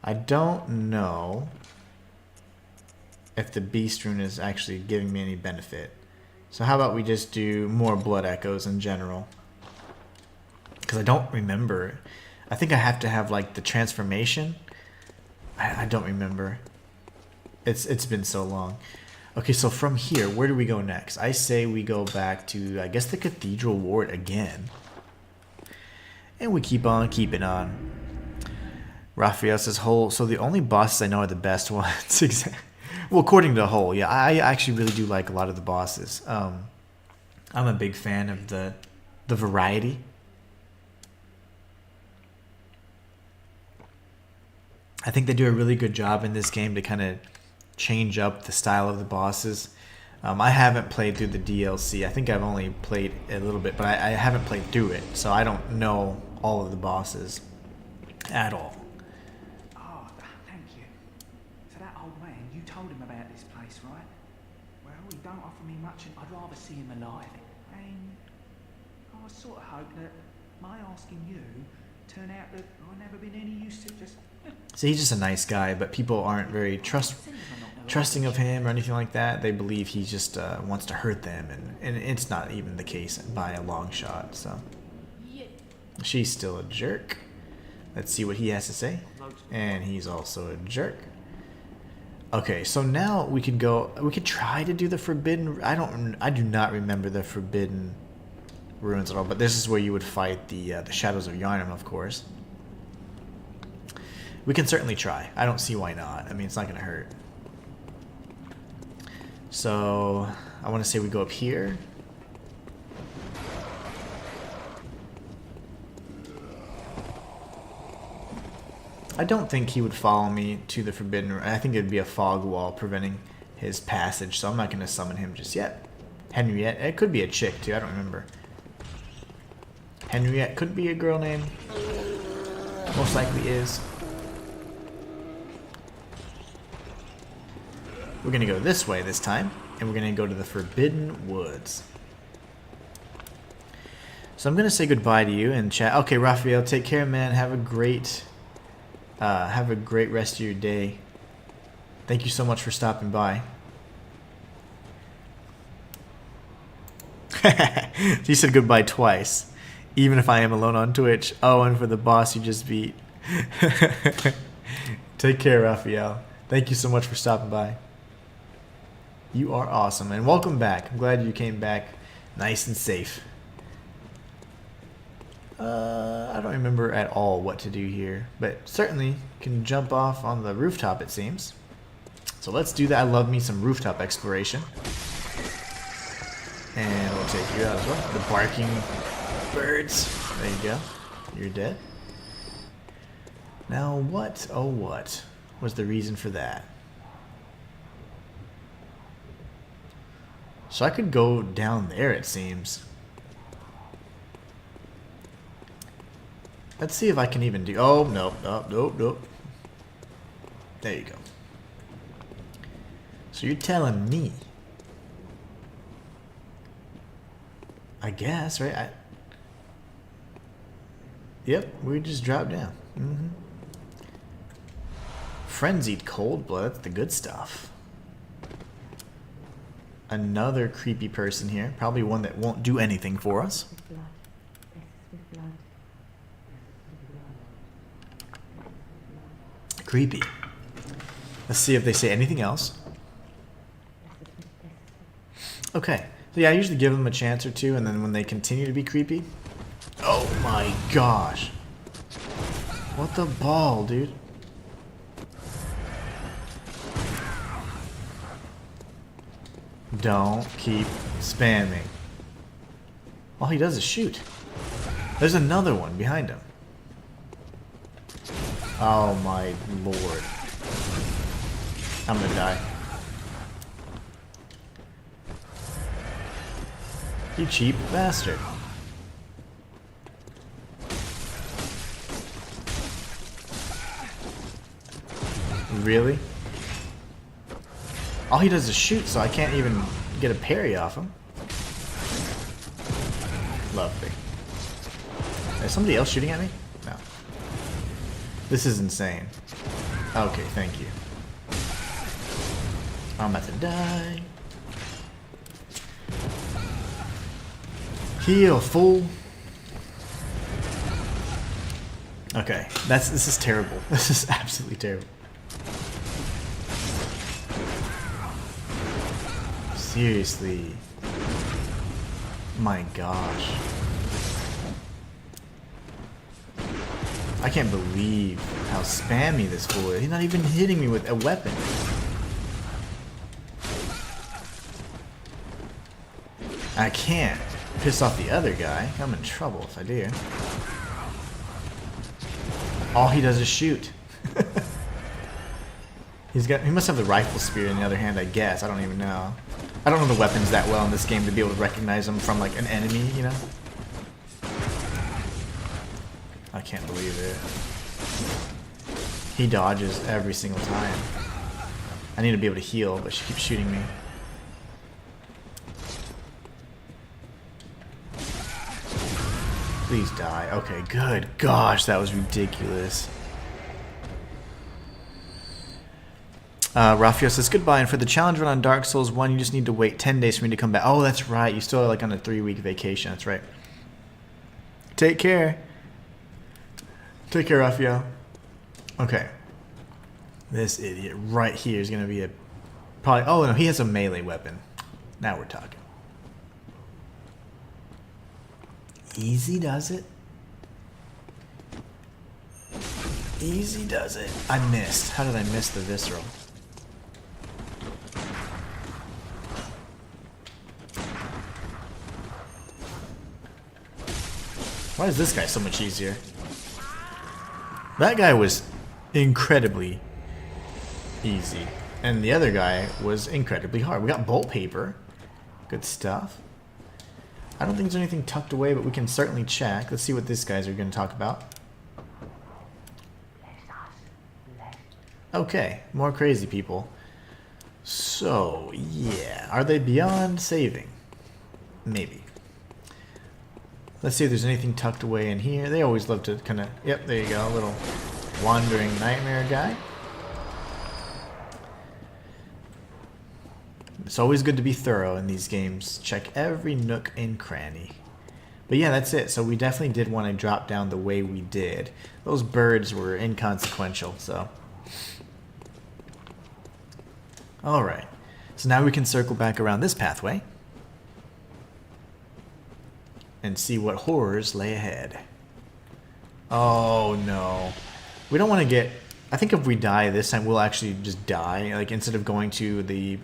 I don't know if the beast rune is actually giving me any benefit. So how about we just do more blood echoes in general? Because I don't remember. I think I have to have like the transformation. I don't remember. It's been so long. Okay, so from here, where do we go next? I say we go back to, I guess, the Cathedral Ward again. And we keep on keeping on. Raphael says, so the only bosses I know are the best ones. Well, according to Hole, yeah, I actually really do like a lot of the bosses. I'm a big fan of the variety. I think they do a really good job in this game to kind of change up the style of the bosses. I haven't played through the DLC. I think I've only played a little bit, but I haven't played through it, so I don't know all of the bosses at all. Oh, thank you. So that old man, you told him about this place, right? Well, he don't offer me much, and I'd rather see him alive. And I sort of hope that my asking you turned out that I've never been any use to just... So he's just a nice guy, but people aren't very trusting of him or anything like that. They believe he just wants to hurt them, and it's not even the case by a long shot. So she's still a jerk. Let's see what he has to say. And he's also a jerk. Okay, so now we could go. We could try to do the forbidden. I do not remember the forbidden ruins at all. But this is where you would fight the shadows of Yharnam, of course. We can certainly try. I don't see why not. I mean, it's not going to hurt. So, I want to say we go up here. I don't think he would follow me to the Forbidden Room. I think it would be a fog wall preventing his passage, so I'm not going to summon him just yet. Henriette. It could be a chick, too. I don't remember. Henriette could be a girl name. Most likely is. We're going to go this way this time, and we're going to go to the Forbidden Woods. So I'm going to say goodbye to you and chat. Okay, Raphael, take care, man. Have a great Have a great rest of your day. Thank you so much for stopping by. You said goodbye twice. Even if I am alone on Twitch. Oh, and for the boss you just beat. Take care, Raphael. Thank you so much for stopping by. You are awesome. And welcome back. I'm glad you came back nice and safe. I don't remember at all what to do here. But certainly can jump off on the rooftop, it seems. So let's do that. I love me some rooftop exploration. And we'll take you out as well. The barking birds. There you go. You're dead. Now what, oh what, was the reason for that? So I could go down there, it seems. Let's see if I can even do... Oh, nope, nope, nope, nope. There you go. So you're telling me... I guess, right? Yep, we just dropped down. Frenzied cold blood, that's the good stuff. Another creepy person here. Probably one that won't do anything for us. Creepy. Let's see if they say anything else. Okay. So yeah, I usually give them a chance or two, and then when they continue to be creepy... Oh my gosh. What the ball, dude? Don't keep spamming. All he does is shoot. There's another one behind him. Oh my lord. I'm gonna die. You cheap bastard. Really? All he does is shoot, so I can't even get a parry off him. Lovely. Is somebody else shooting at me? No. This is insane. Okay, thank you. I'm about to die. Heal, fool. Okay, this is terrible. This is absolutely terrible. Seriously. My gosh. I can't believe how spammy this fool is. He's not even hitting me with a weapon. I can't piss off the other guy. I'm in trouble if I do. All he does is shoot. He must have the rifle spear in the other hand, I guess. I don't even know. I don't know the weapons that well in this game to be able to recognize them from like an enemy, you know? I can't believe it. He dodges every single time. I need to be able to heal, but she keeps shooting me. Please die. Okay, good. Gosh, that was ridiculous. Raphael says, goodbye, and for the challenge run on Dark Souls 1, you just need to wait 10 days for me to come back. Oh, that's right. You still are like on a 3-week vacation. That's right. Take care. Take care, Raphael. Okay. This idiot right here is going to be a... Probably... Oh, no, he has a melee weapon. Now we're talking. Easy does it. Easy does it. I missed. How did I miss the visceral? Why is this guy so much easier? That guy was incredibly easy. And the other guy was incredibly hard. We got bolt paper. Good stuff. I don't think there's anything tucked away, but we can certainly check. Let's see what these guys are going to talk about. Okay, more crazy people. So, yeah. Are they beyond saving? Maybe. Let's see if there's anything tucked away in here. They always love to kind of... Yep, there you go. A little wandering nightmare guy. It's always good to be thorough in these games. Check every nook and cranny. But yeah, that's it. So we definitely did want to drop down the way we did. Those birds were inconsequential, so. Alright. So now we can circle back around this pathway. And see what horrors lay ahead. Oh no. We don't want to get... I think if we die this time, we'll actually just die. Like, instead of going to the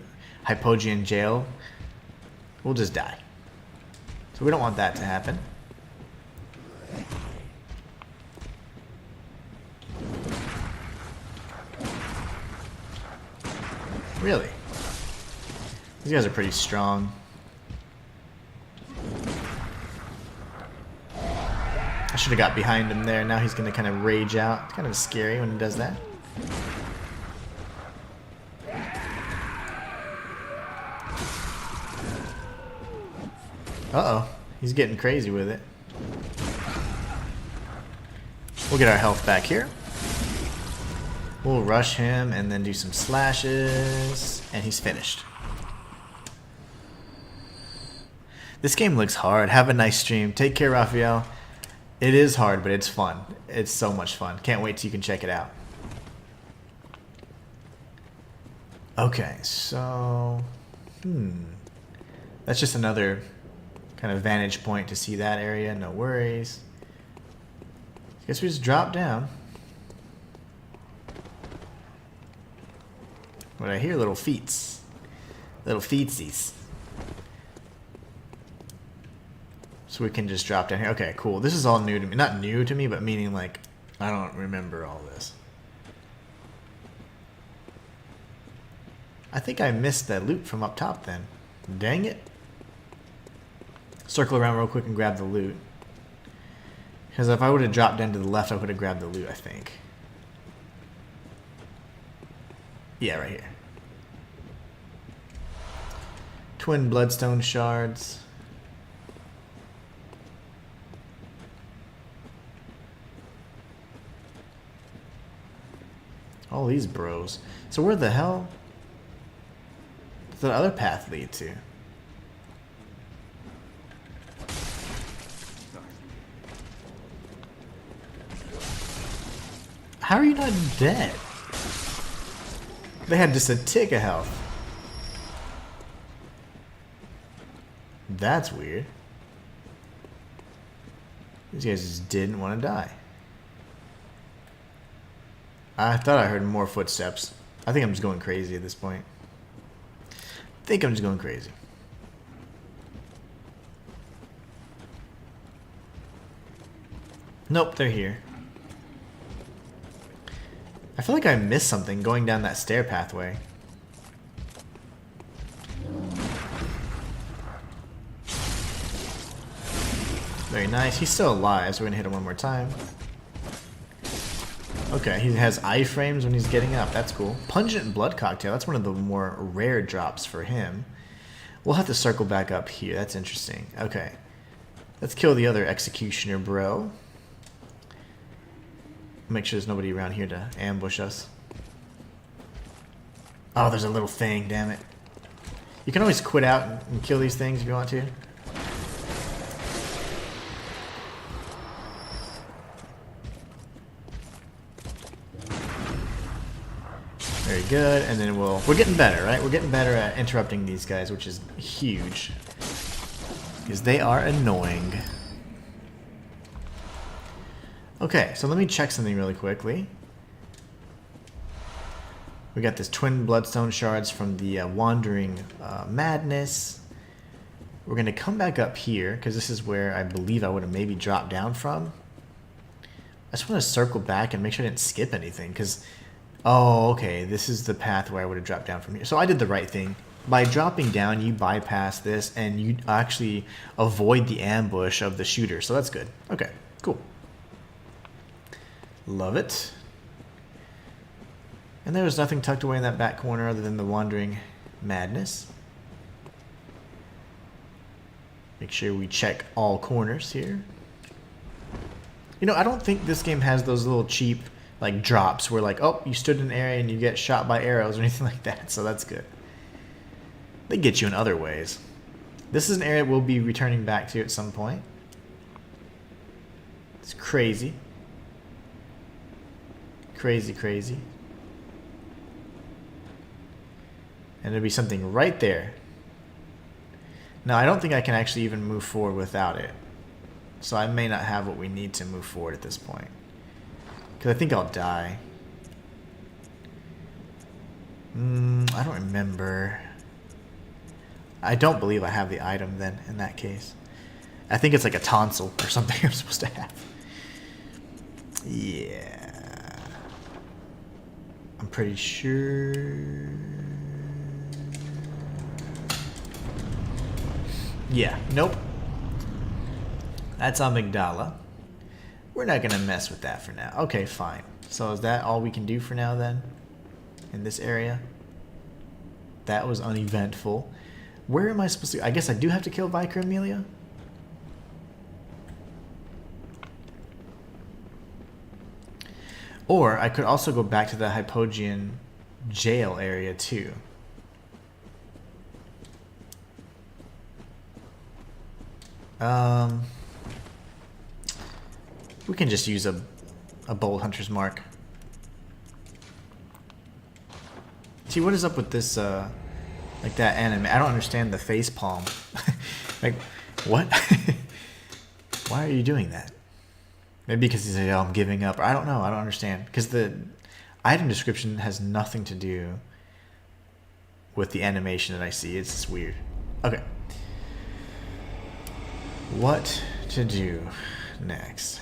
Hypogean jail, we'll just die. So we don't want that to happen. Really? These guys are pretty strong. I should have got behind him there. Now he's going to kind of rage out. It's kind of scary when he does that. Uh-oh. He's getting crazy with it. We'll get our health back here. We'll rush him and then do some slashes. And he's finished. This game looks hard. Have a nice stream. Take care, Raphael. It is hard, but it's fun. It's so much fun. Can't wait till you can check it out. Okay, so... That's just another kind of vantage point to see that area. No worries. Guess we just drop down. What I hear? Little feets. Little feetsies. So we can just drop down here. Okay, cool. This is all new to me. Not new to me, but meaning like I don't remember all this. I think I missed that loot from up top then. Dang it. Circle around real quick and grab the loot. Because if I would have dropped down to the left, I would have grabbed the loot, I think. Yeah, right here. Twin bloodstone shards. All these bros. So where the hell does that other path lead to? How are you not dead? They had just a tick of health. That's weird. These guys just didn't want to die. I thought I heard more footsteps. I think I'm just going crazy at this point. I think I'm just going crazy. Nope, they're here. I feel like I missed something going down that stair pathway. Very nice. He's still alive, so we're gonna hit him one more time. Okay, he has iframes when he's getting up. That's cool. Pungent blood cocktail. That's one of the more rare drops for him. We'll have to circle back up here. That's interesting. Okay. Let's kill the other executioner, bro. Make sure there's nobody around here to ambush us. Oh, there's a little thing. Damn it. You can always quit out and kill these things if you want to. Very good, and then we're getting better, right? We're getting better at interrupting these guys, which is huge. Because they are annoying. Okay, so let me check something really quickly. We got this twin bloodstone shards from the Wandering Madness. We're going to come back up here, because this is where I believe I would have maybe dropped down from. I just want to circle back and make sure I didn't skip anything, because... Oh, okay, this is the path where I would have dropped down from here. So I did the right thing. By dropping down, you bypass this, and you actually avoid the ambush of the shooter. So that's good. Okay, cool. Love it. And there was nothing tucked away in that back corner other than the Wandering Madness. Make sure we check all corners here. You know, I don't think this game has those little cheap... like drops where like, oh, you stood in an area and you get shot by arrows or anything like that. So that's good. They get you in other ways. This is an area we'll be returning back to at some point. It's crazy. Crazy, crazy. And there'll be something right there. Now, I don't think I can actually even move forward without it. So I may not have what we need to move forward at this point. Because I think I'll die. I don't remember. I don't believe I have the item then, in that case. I think it's like a tonsil or something I'm supposed to have. Yeah. I'm pretty sure... Yeah, nope. That's amygdala. We're not gonna mess with that for now. Okay, fine. So is that all we can do for now then? In this area? That was uneventful. Where am I supposed to... I guess I do have to kill Vicar Amelia? Or I could also go back to the Hypogean jail area too. We can just use a bold hunter's mark. See, what is up with this, like that anime? I don't understand the face palm. Like, what? Why are you doing that? Maybe because he's like, oh, I'm giving up. I don't know. I don't understand. Because the item description has nothing to do with the animation that I see. It's just weird. Okay. What to do next?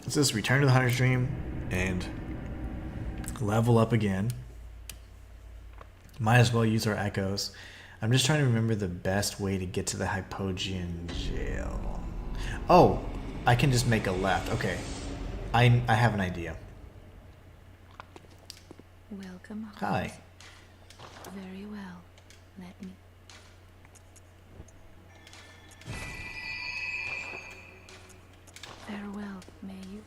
Let's just return to the Hunter's Dream and level up again. Might as well use our echoes. I'm just trying to remember the best way to get to the Hypogean jail. Oh, I can just make a left. Okay. I have an idea. Welcome home. Hi. Very well. Let me. Farewell, may you.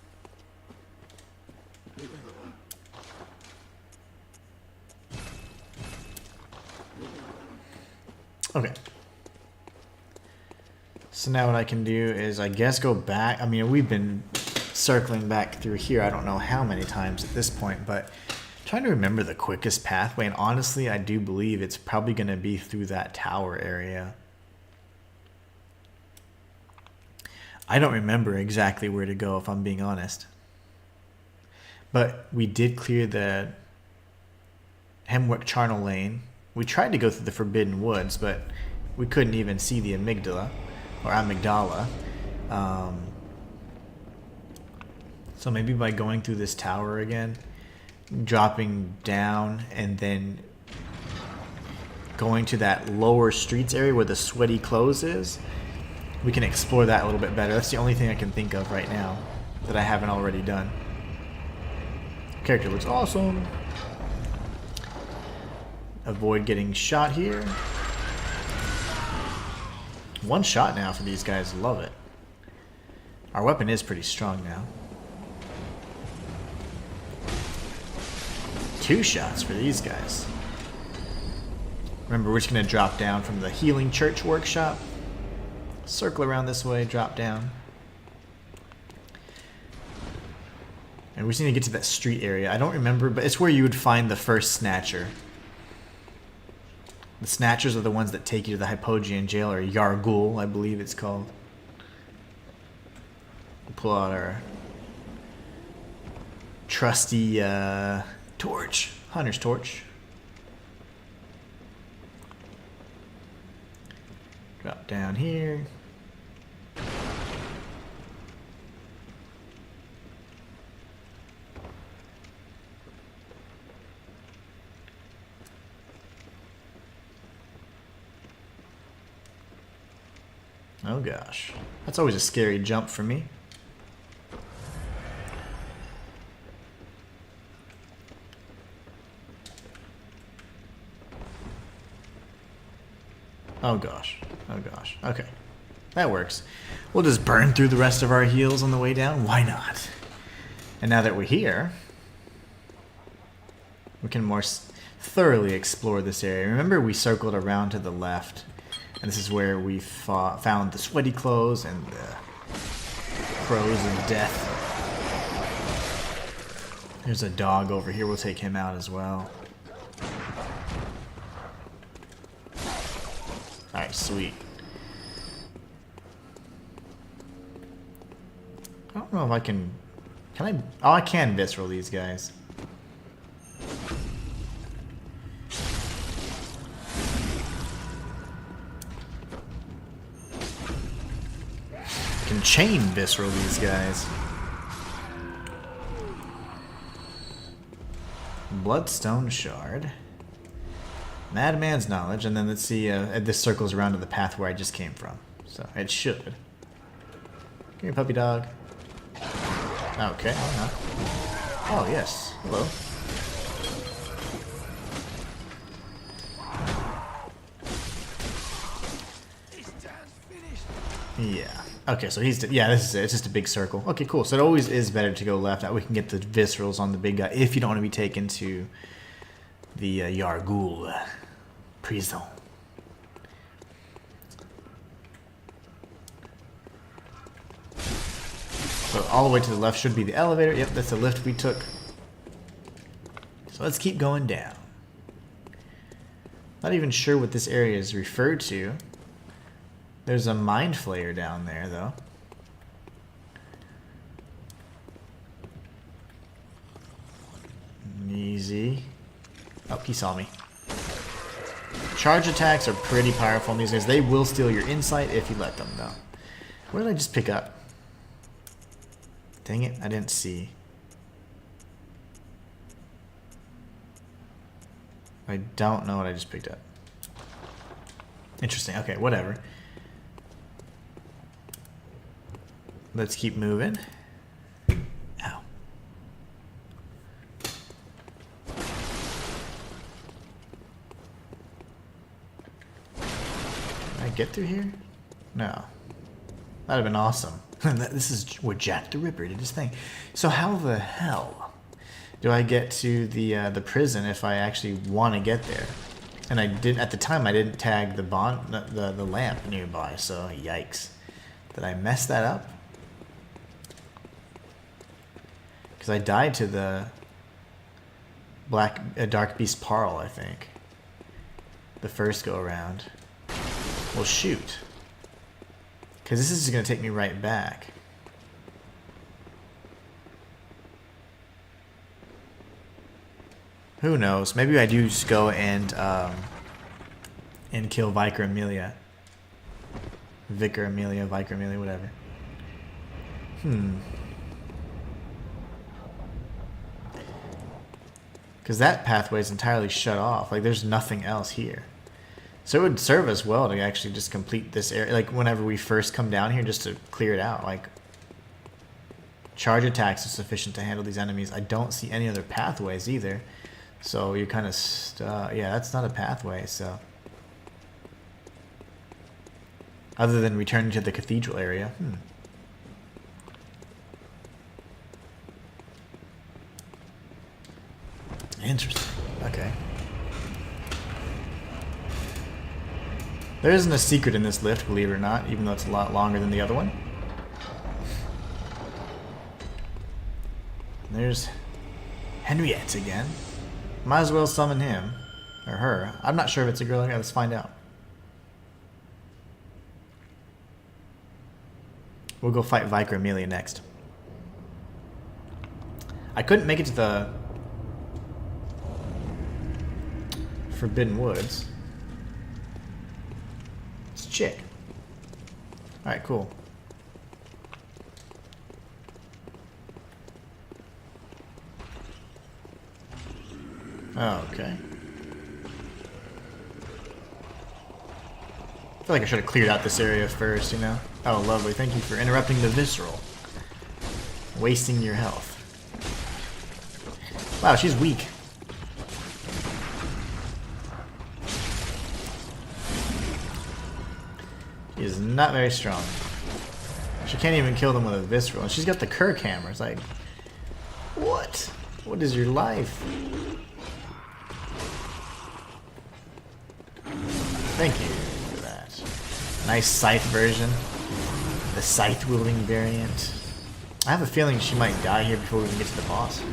Okay. So now what I can do is, I guess, go back. I mean, we've been circling back through here I don't know how many times at this point, but trying to remember the quickest pathway, and honestly, I do believe it's probably going to be through that tower area. I don't remember exactly where to go, if I'm being honest. But we did clear the Hemwick Charnel Lane. We tried to go through the Forbidden Woods, but we couldn't even see the amygdala, or amygdala. So maybe by going through this tower again, dropping down, and then going to that lower streets area where the sweaty clothes is, we can explore that a little bit better. That's the only thing I can think of right now that I haven't already done. Character looks awesome. Avoid getting shot here. One shot now for these guys. Love it. Our weapon is pretty strong now. 2 shots for these guys. Remember, we're just going to drop down from the Healing Church Workshop. Circle around this way, drop down. And we just need to get to that street area. I don't remember, but it's where you would find the first Snatcher. The Snatchers are the ones that take you to the Hypogean jail, or Yargul, I believe it's called. We'll pull out our trusty torch, Hunter's Torch. Drop down here. Oh gosh. That's always a scary jump for me. Oh gosh. Oh gosh. Okay. That works. We'll just burn through the rest of our heals on the way down. Why not? And now that we're here, we can more thoroughly explore this area. Remember, we circled around to the left, and this is where we found the sweaty clothes and the crows of death. There's a dog over here. We'll take him out as well. Alright, sweet. I don't know if I can... Can I... Oh, I can visceral these guys. I can chain visceral these guys. Bloodstone shard. Madman's knowledge, and then let's see, this circles around to the path where I just came from. So, it should. Come here, puppy dog. Okay, why not? Oh, yes. Hello. Yeah. Okay, so he's... Yeah, this is it. It's just a big circle. Okay, cool. So it always is better to go left. That we can get the viscerals on the big guy if you don't want to be taken to the Yargul prison. So all the way to the left should be the elevator. Yep, that's the lift we took. So let's keep going down. Not even sure what this area is referred to. There's a mind flayer down there, though. Easy. Oh, he saw me. Charge attacks are pretty powerful in these guys. They will steal your insight if you let them, though. What did I just pick up? Dang it, I didn't see. I don't know what I just picked up. Interesting. Okay, whatever. Let's keep moving. Ow. Can I get through here? No. That'd have been awesome. This is where Jack the Ripper did his thing. So how the hell do I get to the prison if I actually want to get there? And I didn't at the time. I didn't tag the the lamp nearby. So yikes! Did I mess that up? Because I died to the Dark Beast Parl, I think. The first go around. Well, shoot. Because this is going to take me right back. Who knows? Maybe I do just go and kill Vicar Amelia. Vicar Amelia, Vicar Amelia, whatever. Because that pathway is entirely shut off. Like, there's nothing else here. So it would serve us well to actually just complete this area. Like, whenever we first come down here, just to clear it out. Like, charge attacks are sufficient to handle these enemies. I don't see any other pathways either. So you're kind of yeah, that's not a pathway, so. Other than returning to the cathedral area. Interesting. Okay. There isn't a secret in this lift, believe it or not, even though it's a lot longer than the other one. There's Henriette again. Might as well summon him. Or her. I'm not sure if it's a girl or not. Let's find out. We'll go fight Vicar Amelia next. I couldn't make it to the Forbidden Woods. It's a chick. Alright, cool. Oh, okay. I feel like I should have cleared out this area first, you know? Oh, lovely. Thank you for interrupting the visceral. Wasting your health. Wow, she's weak. She is not very strong. She can't even kill them with a visceral. And she's got the Kirk hammer. It's like, What is your life? Thank you for that. Nice scythe version. The scythe wielding variant. I have a feeling she might die here before we can get to the boss.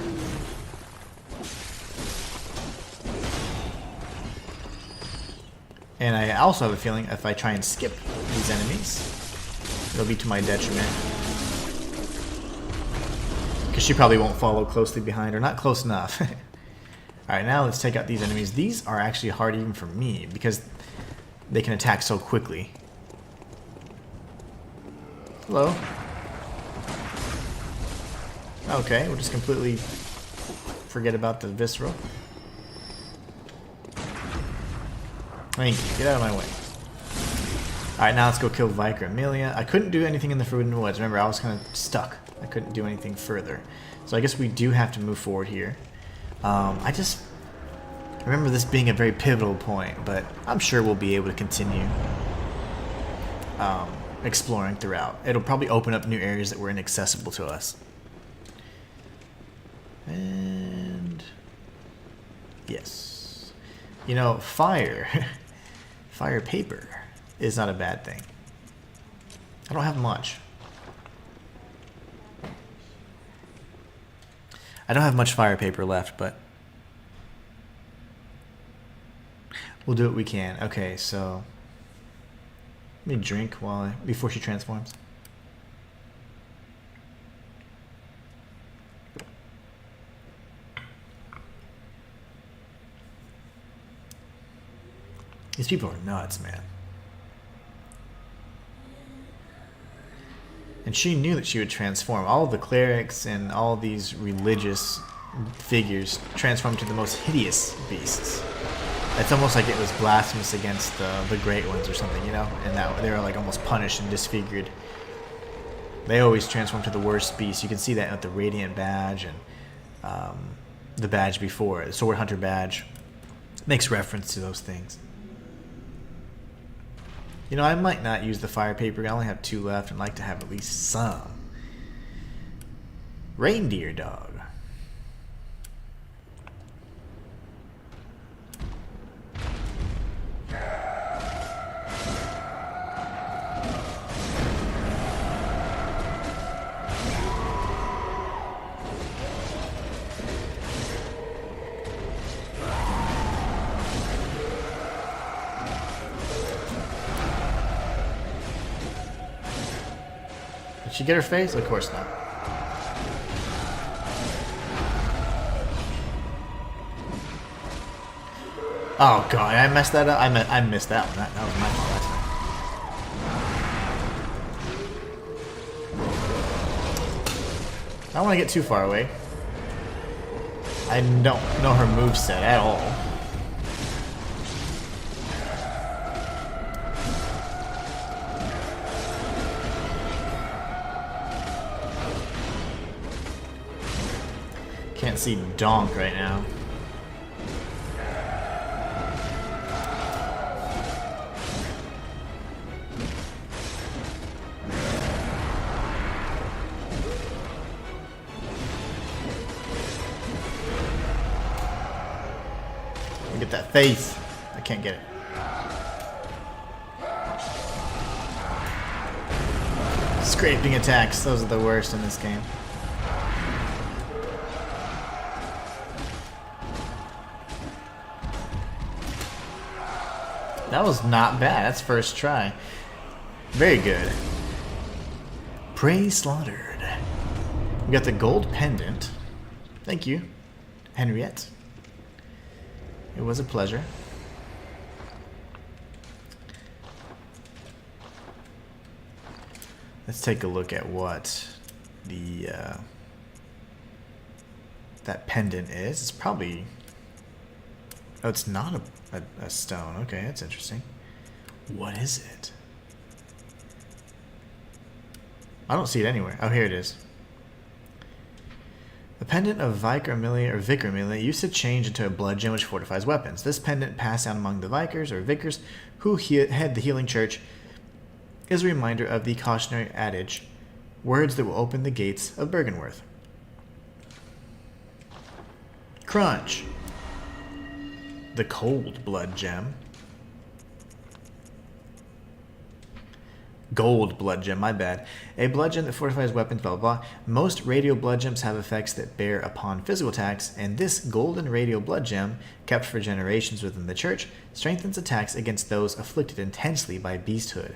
And I also have a feeling if I try and skip these enemies, it'll be to my detriment. Because she probably won't follow closely behind, or not close enough. Alright, now let's take out these enemies. These are actually hard even for me, because they can attack so quickly. Hello. Okay, we'll just completely forget about the visceral. Thank you. Get out of my way. Alright, now let's go kill Vicar Amelia. I couldn't do anything in the Forbidden Woods. Remember, I was kind of stuck. I couldn't do anything further. So I guess we do have to move forward here. I just remember this being a very pivotal point, but I'm sure we'll be able to continue exploring throughout. It'll probably open up new areas that were inaccessible to us. And yes. You know, fire paper is not a bad thing. I don't have much. I don't have much fire paper left, but we'll do what we can. Okay, so let me drink before she transforms. These people are nuts, man. And she knew that she would transform. All of the clerics and all these religious figures transformed to the most hideous beasts. It's almost like it was blasphemous against the great ones or something, you know? And that they were like almost punished and disfigured. They always transform to the worst beast. You can see that at the Radiant badge and the badge before, the Sword Hunter badge. Makes reference to those things. You know, I might not use the fire paper. I only have 2 left and like to have at least some. Reindeer dog. Did she get her face? Of course not. Oh god, I messed that up. I missed that one. That was my fault. I don't want to get too far away. I don't know her moveset at all. Can't see donk right now. Get that face. I can't get it. Scraping attacks. Those are the worst in this game. That was not bad. That's first try. Very good. Prey slaughtered. We got the gold pendant. Thank you, Henriette. It was a pleasure. Let's take a look at what the that pendant is. It's probably... Oh, it's not a stone. Okay, that's interesting. What is it? I don't see it anywhere. Oh, here it is. The pendant of Vicar Amelia or Vicar Amelia used to change into a blood gem which fortifies weapons. This pendant passed down among the Vicars or Vicars who head the healing church is a reminder of the cautionary adage, words that will open the gates of Bergenworth. Crunch. The cold blood gem. Gold blood gem, my bad. A blood gem that fortifies weapons, blah, blah, blah. Most radio blood gems have effects that bear upon physical attacks, and this golden radio blood gem, kept for generations within the church, strengthens attacks against those afflicted intensely by beasthood.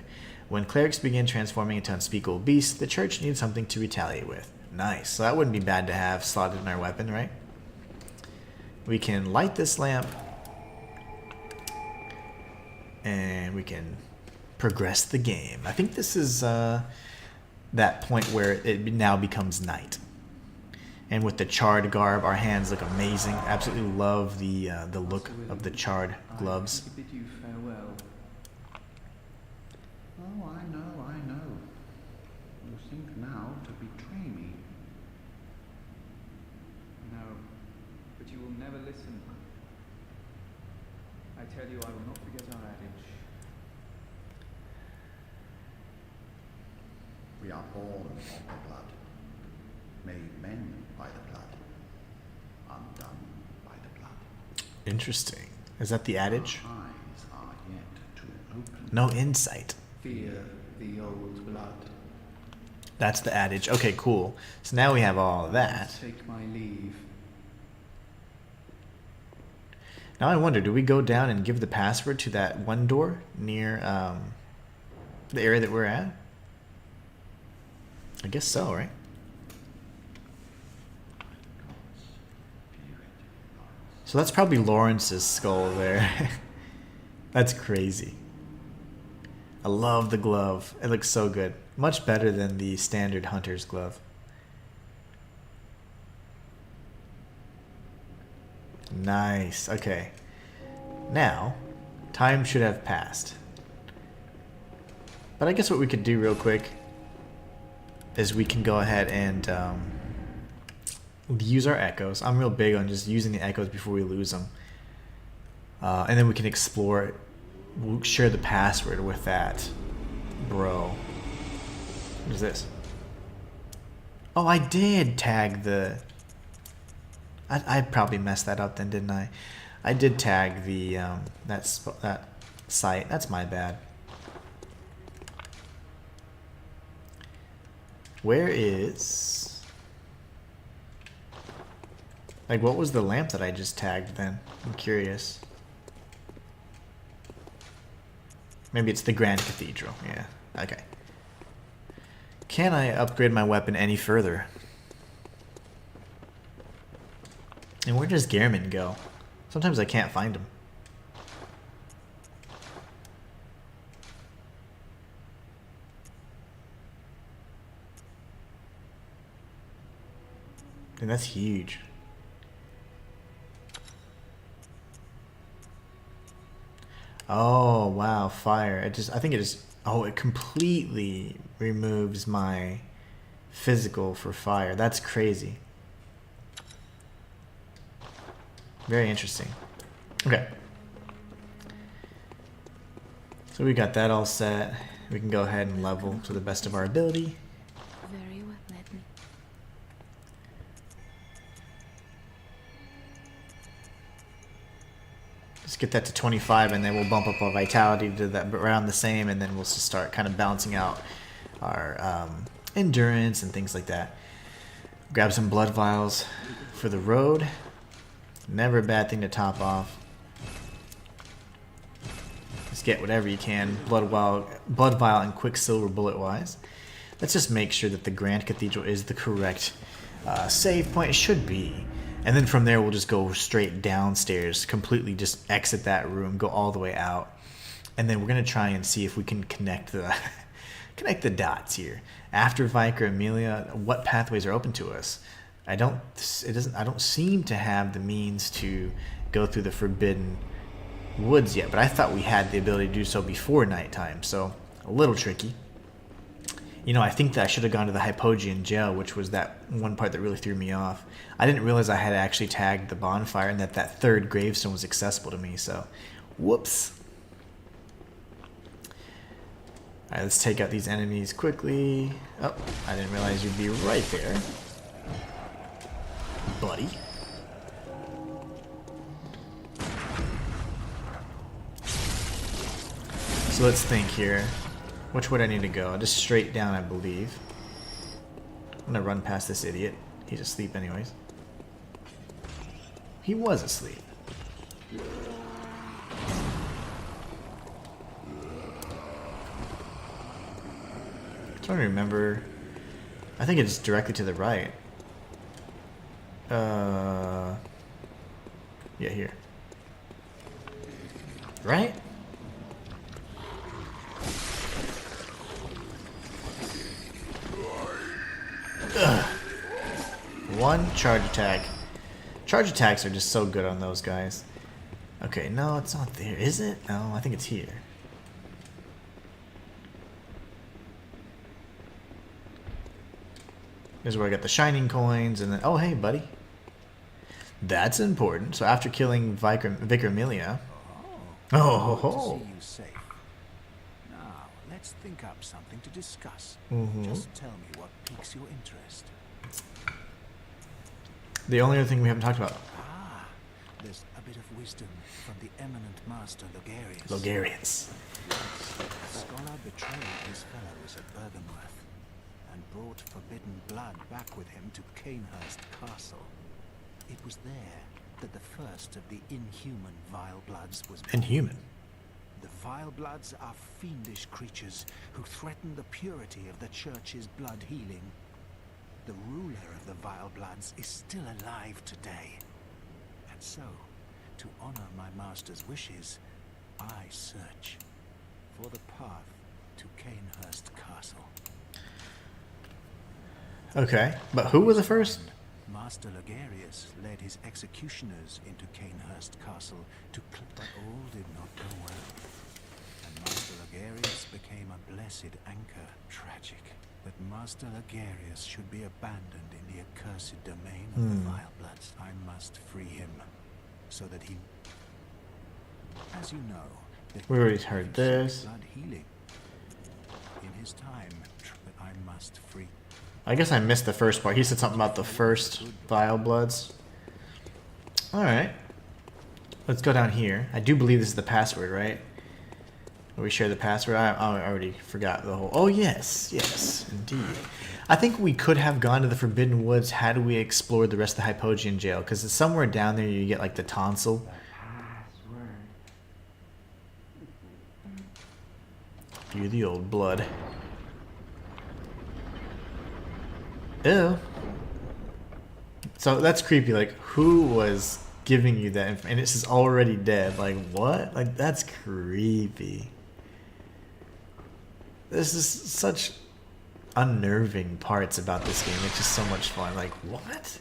When clerics begin transforming into unspeakable beasts, the church needs something to retaliate with. Nice. So that wouldn't be bad to have slotted in our weapon, right? We can light this lamp, and we can progress the game. I think this is that point where it now becomes night. And with the charred garb, our hands look amazing. Absolutely love the look of the charred gloves. I bid you farewell. Oh, I know. You think now to betray me. No, but you will never listen. I tell you, I will not forget our adage. We are born of the blood, made men by the blood, undone by the blood. Interesting. Is that the adage? Our eyes are yet to open. No insight. Fear the old blood. That's the adage. Okay, cool. So now we have all of that. Take my leave. Now I wonder, do we go down and give the password to that one door near the area that we're at? I guess so, right? So that's probably Lawrence's skull there. That's crazy. I love the glove. It looks so good. Much better than the standard hunter's glove. Nice. Okay. Now, time should have passed. But I guess what we could do real quick is we can go ahead and use our echoes. I'm real big on just using the echoes before we lose them. And then we can explore it. We'll share the password with that bro. What is this? Oh, I did tag the... I probably messed that up then, didn't I? I did tag the that site. That's my bad. Where is... Like, what was the lamp that I just tagged then? I'm curious. Maybe it's the Grand Cathedral. Yeah, okay. Can I upgrade my weapon any further? And where does Gehrman go? Sometimes I can't find him. And that's huge. Oh, wow, fire. I think it just, oh, it completely removes my physical for fire. That's crazy. Very interesting. Okay. So we got that all set. We can go ahead and level to the best of our ability. Very well, let me. Just get that to 25 and then we'll bump up our vitality to that around the same, and then we'll just start kind of balancing out our endurance and things like that. Grab some blood vials for the road. Never a bad thing to top off. Just get whatever you can, blood vial and quicksilver bullet wise. Let's just make sure that the Grand Cathedral is the correct save point. It should be. And then from there we'll just go straight downstairs, completely just exit that room, go all the way out. And then we're gonna try and see if we can connect the dots here. After Vicar Amelia, what pathways are open to us? I don't seem to have the means to go through the Forbidden Woods yet, but I thought we had the ability to do so before nighttime, so a little tricky. You know, I think that I should have gone to the Hypogean jail, which was that one part that really threw me off. I didn't realize I had actually tagged the bonfire and that third gravestone was accessible to me, so whoops. Alright, let's take out these enemies quickly. Oh, I didn't realize you'd be right there, buddy. So let's think here. Which way do I need to go? Just straight down, I believe. I'm gonna run past this idiot. He's asleep anyways. He was asleep. I'm trying to remember. I think it's directly to the right. Yeah, here. Right? Ugh. One charge attack. Charge attacks are just so good on those guys. Okay, no, it's not there. Is it? No, I think it's here. This is where I got the shining coins, and then oh hey, buddy. That's important. So after killing Vicar Amelia. Oh, Good to see you safe. Now, let's think up something to discuss. Just tell me what piques your interest. The only other thing we haven't talked about. Ah, there's a bit of wisdom from the eminent master Logarius. Logarians. The scholar betrayed his fellows at Bergenworth and brought forbidden blood back with him to Canehurst Castle. It was there that the first of the Inhuman Vile Bloods was born. Inhuman. The Vile Bloods are fiendish creatures who threaten the purity of the Church's blood healing. The ruler of the Vile Bloods is still alive today. And so, to honor my master's wishes, I search for the path to Canehurst Castle. Okay, but who was the first? Master Logarius led his executioners into Canehurst Castle but all did not go well. And Master Logarius became a blessed anchor. Tragic that Master Logarius should be abandoned in the accursed domain of the Vile Bloods. I must free him, so that he... As you know... We already heard this. Blood healing. In his time, but I must free... I guess I missed the first part. He said something about the first Vile Bloods. Alright. Let's go down here. I do believe this is the password, right? We share the password. I already forgot the whole... Oh, yes. Yes, indeed. I think we could have gone to the Forbidden Woods had we explored the rest of the Hypogean jail. Because it's somewhere down there you get, like, the tonsil. You're the old blood. Ew. So that's creepy. Like, who was giving you that and it's just already dead? Like, what? Like, that's creepy. This is such unnerving parts about this game. It's just so much fun. Like, what?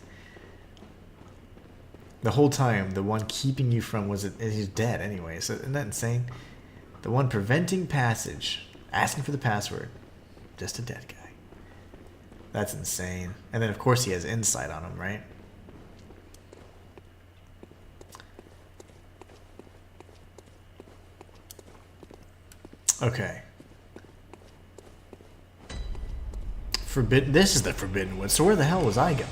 The whole time, the one keeping you from he's dead anyway. So isn't that insane? The one preventing passage, asking for the password, just a dead guy. That's insane. And then, of course, he has insight on him, right? Okay. This is the Forbidden Woods. So where the hell was I going?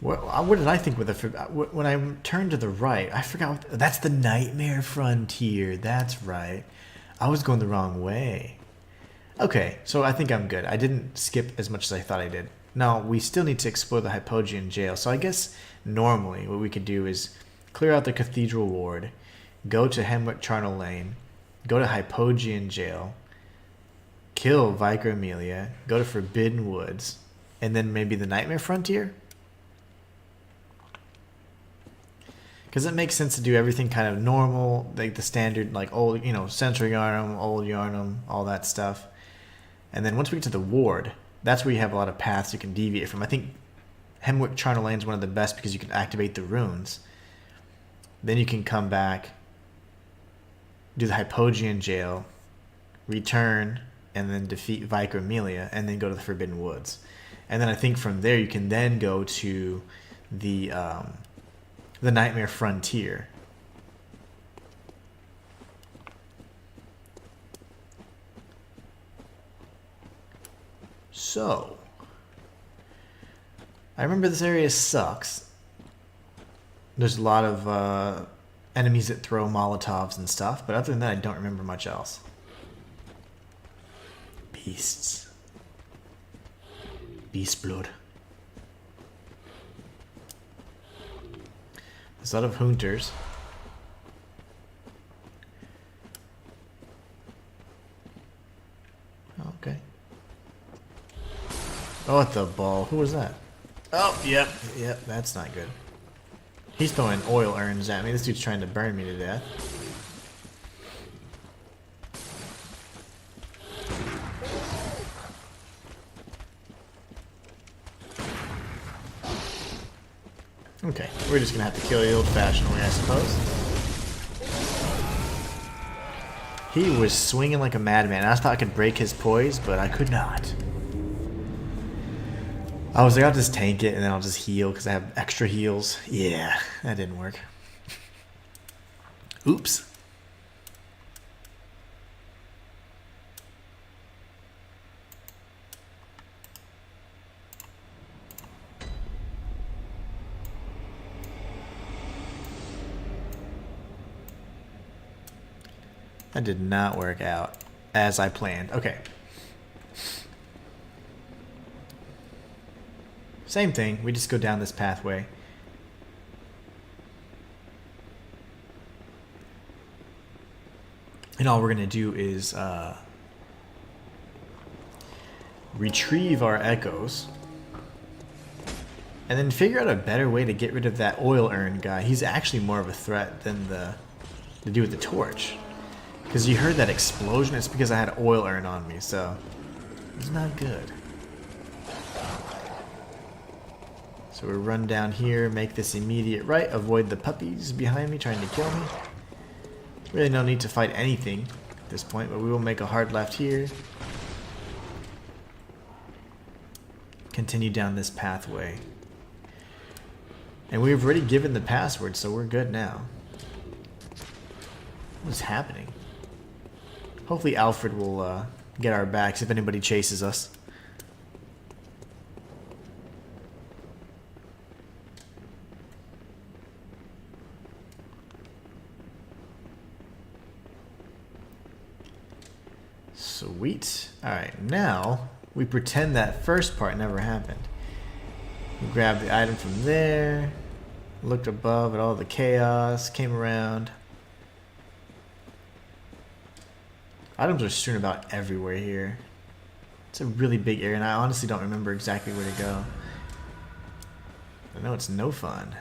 What did I think with the... When I turned to the right, I forgot that's the Nightmare Frontier. That's right. I was going the wrong way. Okay, so I think I'm good. I didn't skip as much as I thought I did. Now, we still need to explore the Hypogean jail. So I guess normally what we could do is clear out the Cathedral Ward, go to Hemwick Charnel Lane, go to Hypogean jail, kill Vicar Amelia, go to Forbidden Woods, and then maybe the Nightmare Frontier? Because it makes sense to do everything kind of normal, like the standard, like old, Central Yharnam, Old Yharnam, all that stuff. And then once we get to the ward, that's where you have a lot of paths you can deviate from. I think Hemwick Charnel Lane is one of the best because you can activate the runes. Then you can come back, do the Hypogean jail, return, and then defeat Vicar Amelia, and then go to the Forbidden Woods. And then I think from there you can then go to the Nightmare Frontier. So, I remember this area sucks. There's a lot of enemies that throw Molotovs and stuff, but other than that, I don't remember much else. Beasts. Beast blood. There's a lot of hunters. Okay. Oh, what the ball? Who was that? Oh, yep, that's not good. He's throwing oil urns at me. This dude's trying to burn me to death. Okay, we're just gonna have to kill the old-fashioned way, I suppose. He was swinging like a madman. I thought I could break his poise, but I could not. I was like, I'll just tank it and then I'll just heal because I have extra heals. Yeah, that didn't work. Oops. That did not work out as I planned. Okay. Same thing. We just go down this pathway. And all we're going to do is retrieve our echoes. And then figure out a better way to get rid of that oil urn guy. He's actually more of a threat than the dude with the torch. Because you heard that explosion, it's because I had oil urn on me, so it's not good. So we run down here, make this immediate right, avoid the puppies behind me trying to kill me. Really no need to fight anything at this point, but we will make a hard left here. Continue down this pathway. And we've already given the password, so we're good now. What's happening? Hopefully Alfred will get our backs if anybody chases us. Sweet. Alright, now we pretend that first part never happened. We grabbed the item from there, looked above at all the chaos, came around. Items are strewn about everywhere here. It's a really big area, and I honestly don't remember exactly where to go. I know it's no fun.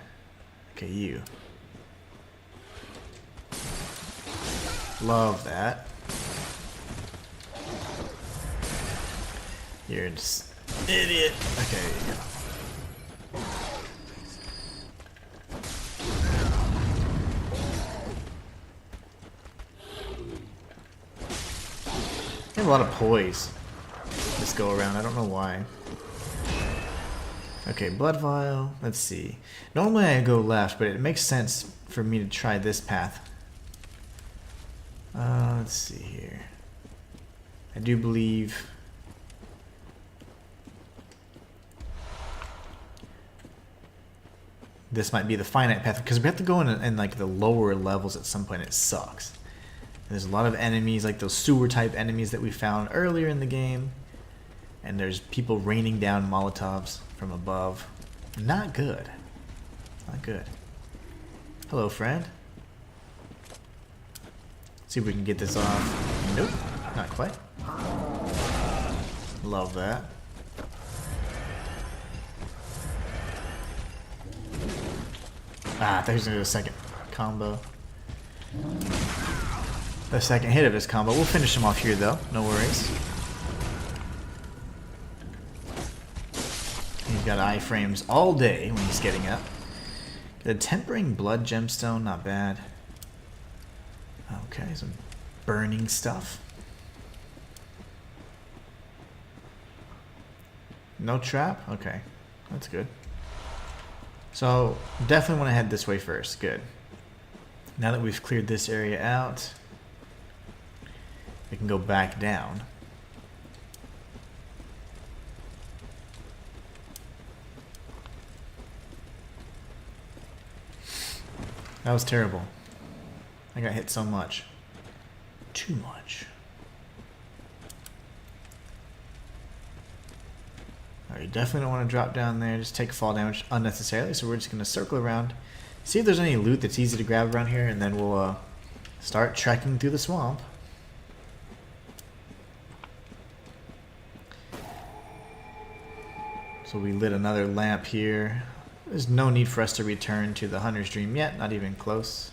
Okay, you. Love that. You're just idiot. Okay, there you go. I have a lot of poise this go around. I don't know why. Okay, blood vial. Let's see. Normally I go left, but it makes sense for me to try this path. Let's see here. I do believe this might be the finite path because we have to go in like the lower levels at some point. It sucks. There's a lot of enemies, like those sewer type enemies that we found earlier in the game. And there's people raining down Molotovs from above. Not good. Not good. Hello, friend. Let's see if we can get this off. Nope, not quite. Love that. Ah, I thought he was going to do a second combo. The second hit of his combo. We'll finish him off here, though. No worries. He's got iframes all day when he's getting up. Got a tempering blood gemstone. Not bad. Okay, some burning stuff. No trap? Okay, that's good. So, definitely want to head this way first. Good. Now that we've cleared this area out, we can go back down. That was terrible. I got hit so much. Too much. Alright, you definitely don't want to drop down there. Just take fall damage unnecessarily. So we're just going to circle around. See if there's any loot that's easy to grab around here. And then we'll start trekking through the swamp. So we lit another lamp here. There's no need for us to return to the Hunter's Dream yet. Not even close.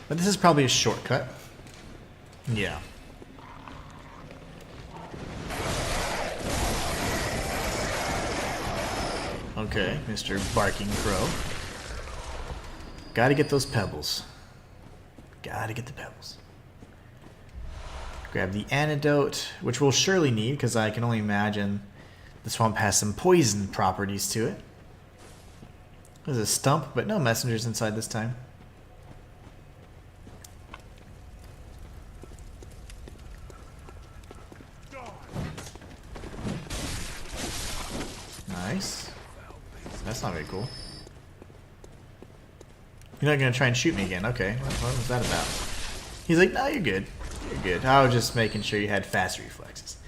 But this is probably a shortcut. Yeah. Okay, Mr. Barking Crow. Gotta get those pebbles. Gotta get the pebbles. Grab the antidote, which we'll surely need, because I can only imagine the swamp has some poison properties to it. There's a stump, but no messengers inside this time. Nice. That's not very cool. You're not gonna try and shoot me again. Okay, what was that about? He's like, no, you're good. You're good. I was just making sure you had fast reflexes.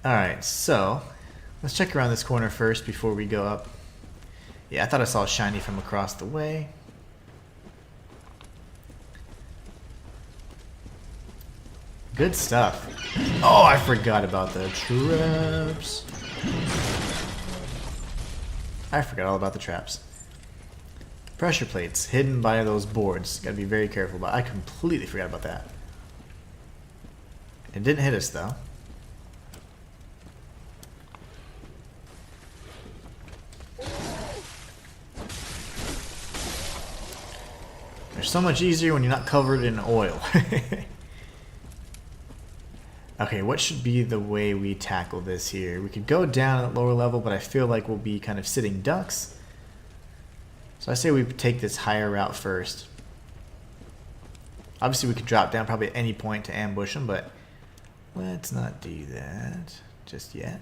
Alright, so let's check around this corner first before we go up. Yeah, I thought I saw a shiny from across the way. Good stuff. Oh, I forgot about the traps. I forgot all about the traps. Pressure plates hidden by those boards. Gotta be very careful about. I completely forgot about that. It didn't hit us though. They're so much easier when you're not covered in oil. Okay, what should be the way we tackle this here? We could go down at lower level, but I feel like we'll be kind of sitting ducks. So I say we take this higher route first. Obviously we could drop down probably at any point to ambush them, but let's not do that just yet.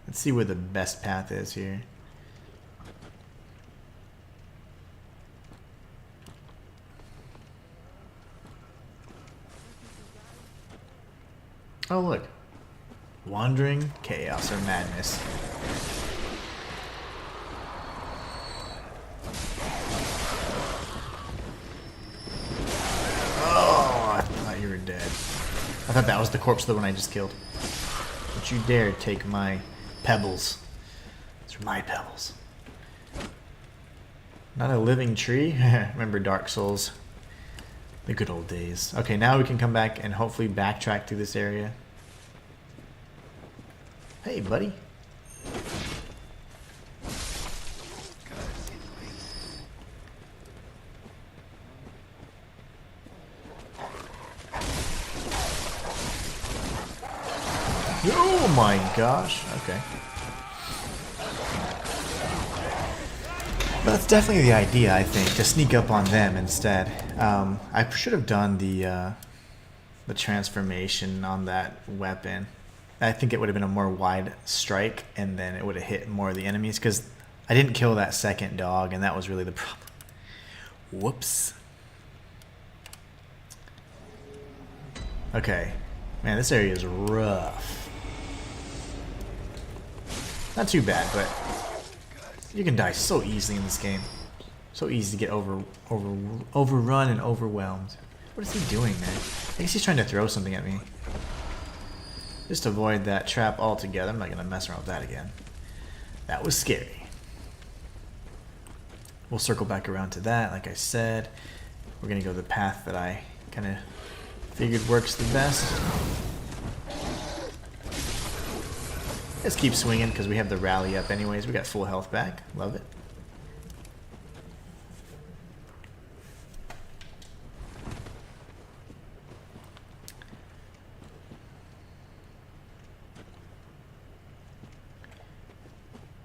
Let's see where the best path is here. Oh look, wandering chaos or madness. Oh, I thought you were dead. I thought that was the corpse of the one I just killed. Don't you dare take my pebbles. These are my pebbles. Not a living tree? Remember Dark Souls. The good old days. Okay, now we can come back and hopefully backtrack through this area. Hey, buddy. Oh my gosh. Okay. But that's definitely the idea, I think, to sneak up on them instead. I should have done the transformation on that weapon. I think it would have been a more wide strike, and then it would have hit more of the enemies, because I didn't kill that second dog, and that was really the problem. Whoops. Okay. Man, this area is rough. Not too bad, but you can die so easily in this game. So easy to get overrun and overwhelmed. What is he doing, man? I guess he's trying to throw something at me. Just avoid that trap altogether. I'm not going to mess around with that again. That was scary. We'll circle back around to that, like I said. We're going to go the path that I kind of figured works the best. Let's keep swinging because we have the rally up anyways. We got full health back. Love it.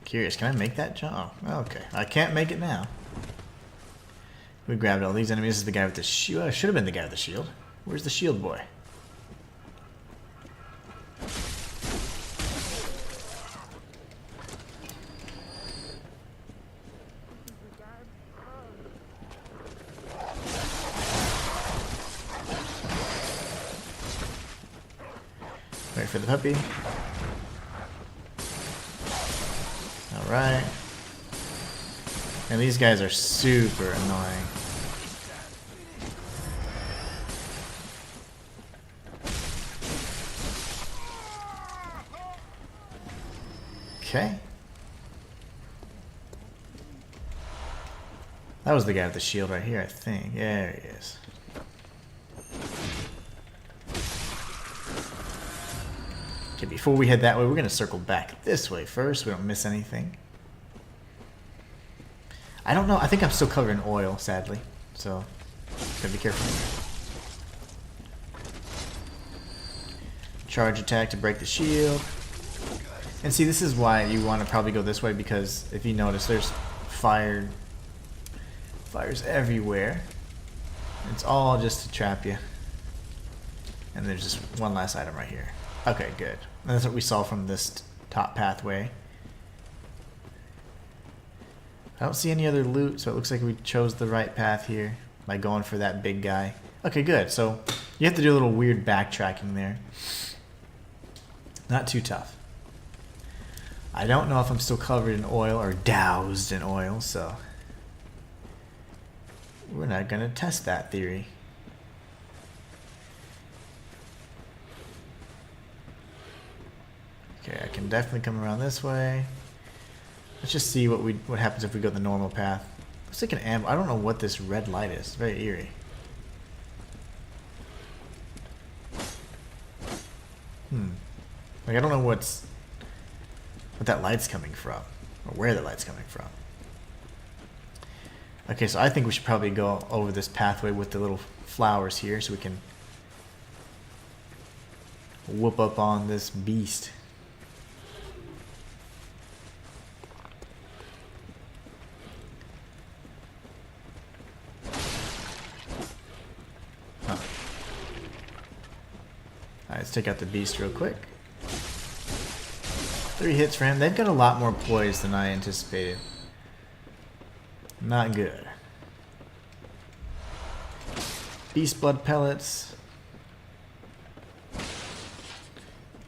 Curious, can I make that jump? Oh, okay. I can't make it now. We grabbed all these enemies. This is the guy with the shield. I should have been the guy with the shield. Where's the shield boy? for the puppy. Alright. And these guys are super annoying. Okay. That was the guy with the shield right here, I think. Yeah, there he is. Okay, before we head that way, we're going to circle back this way first so we don't miss anything. I don't know. I think I'm still covered in oil, sadly. So, gotta be careful. Charge attack to break the shield. And see, this is why you want to probably go this way, because if you notice, there's fires everywhere. It's all just to trap you. And there's just one last item right here. Okay, good. And that's what we saw from this top pathway. I don't see any other loot, so it looks like we chose the right path here by going for that big guy. Okay, good. So you have to do a little weird backtracking there. Not too tough. I don't know if I'm still covered in oil or doused in oil, so we're not going to test that theory. Okay, I can definitely come around this way. Let's just see what happens if we go the normal path. Looks like an amber. I don't know what this red light is. It's very eerie. Like, I don't know what that light's coming from, or where the light's coming from. Okay, so I think we should probably go over this pathway with the little flowers here so we can whoop up on this beast. Huh. Alright, let's take out the beast real quick. 3 hits for him. They've got a lot more poise than I anticipated. Not good. Beast blood pellets.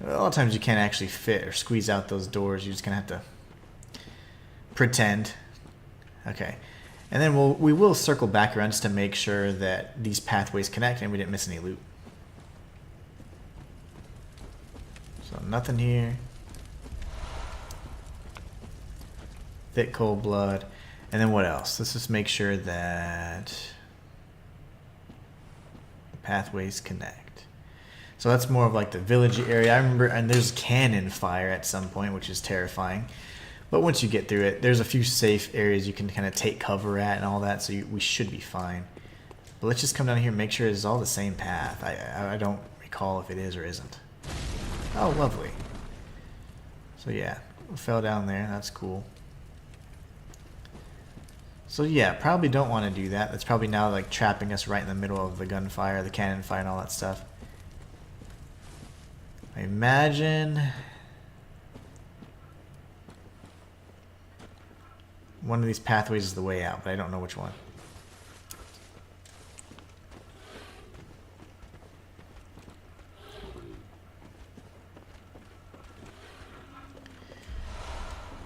A lot of times you can't actually fit or squeeze out those doors. You're just gonna have to pretend. Okay. And then we will circle back around just to make sure that these pathways connect and we didn't miss any loot. So nothing here. Thick cold blood. And then what else? Let's just make sure that the pathways connect. So that's more of like the village area. I remember, and there's cannon fire at some point, which is terrifying. But once you get through it, there's a few safe areas you can kind of take cover at and all that, so we should be fine. But let's just come down here and make sure it's all the same path. I don't recall if it is or isn't. Oh, lovely. So yeah, we fell down there. That's cool. So yeah, probably don't want to do that. That's probably now like trapping us right in the middle of the gunfire, the cannon fire, and all that stuff. I imagine one of these pathways is the way out, but I don't know which one.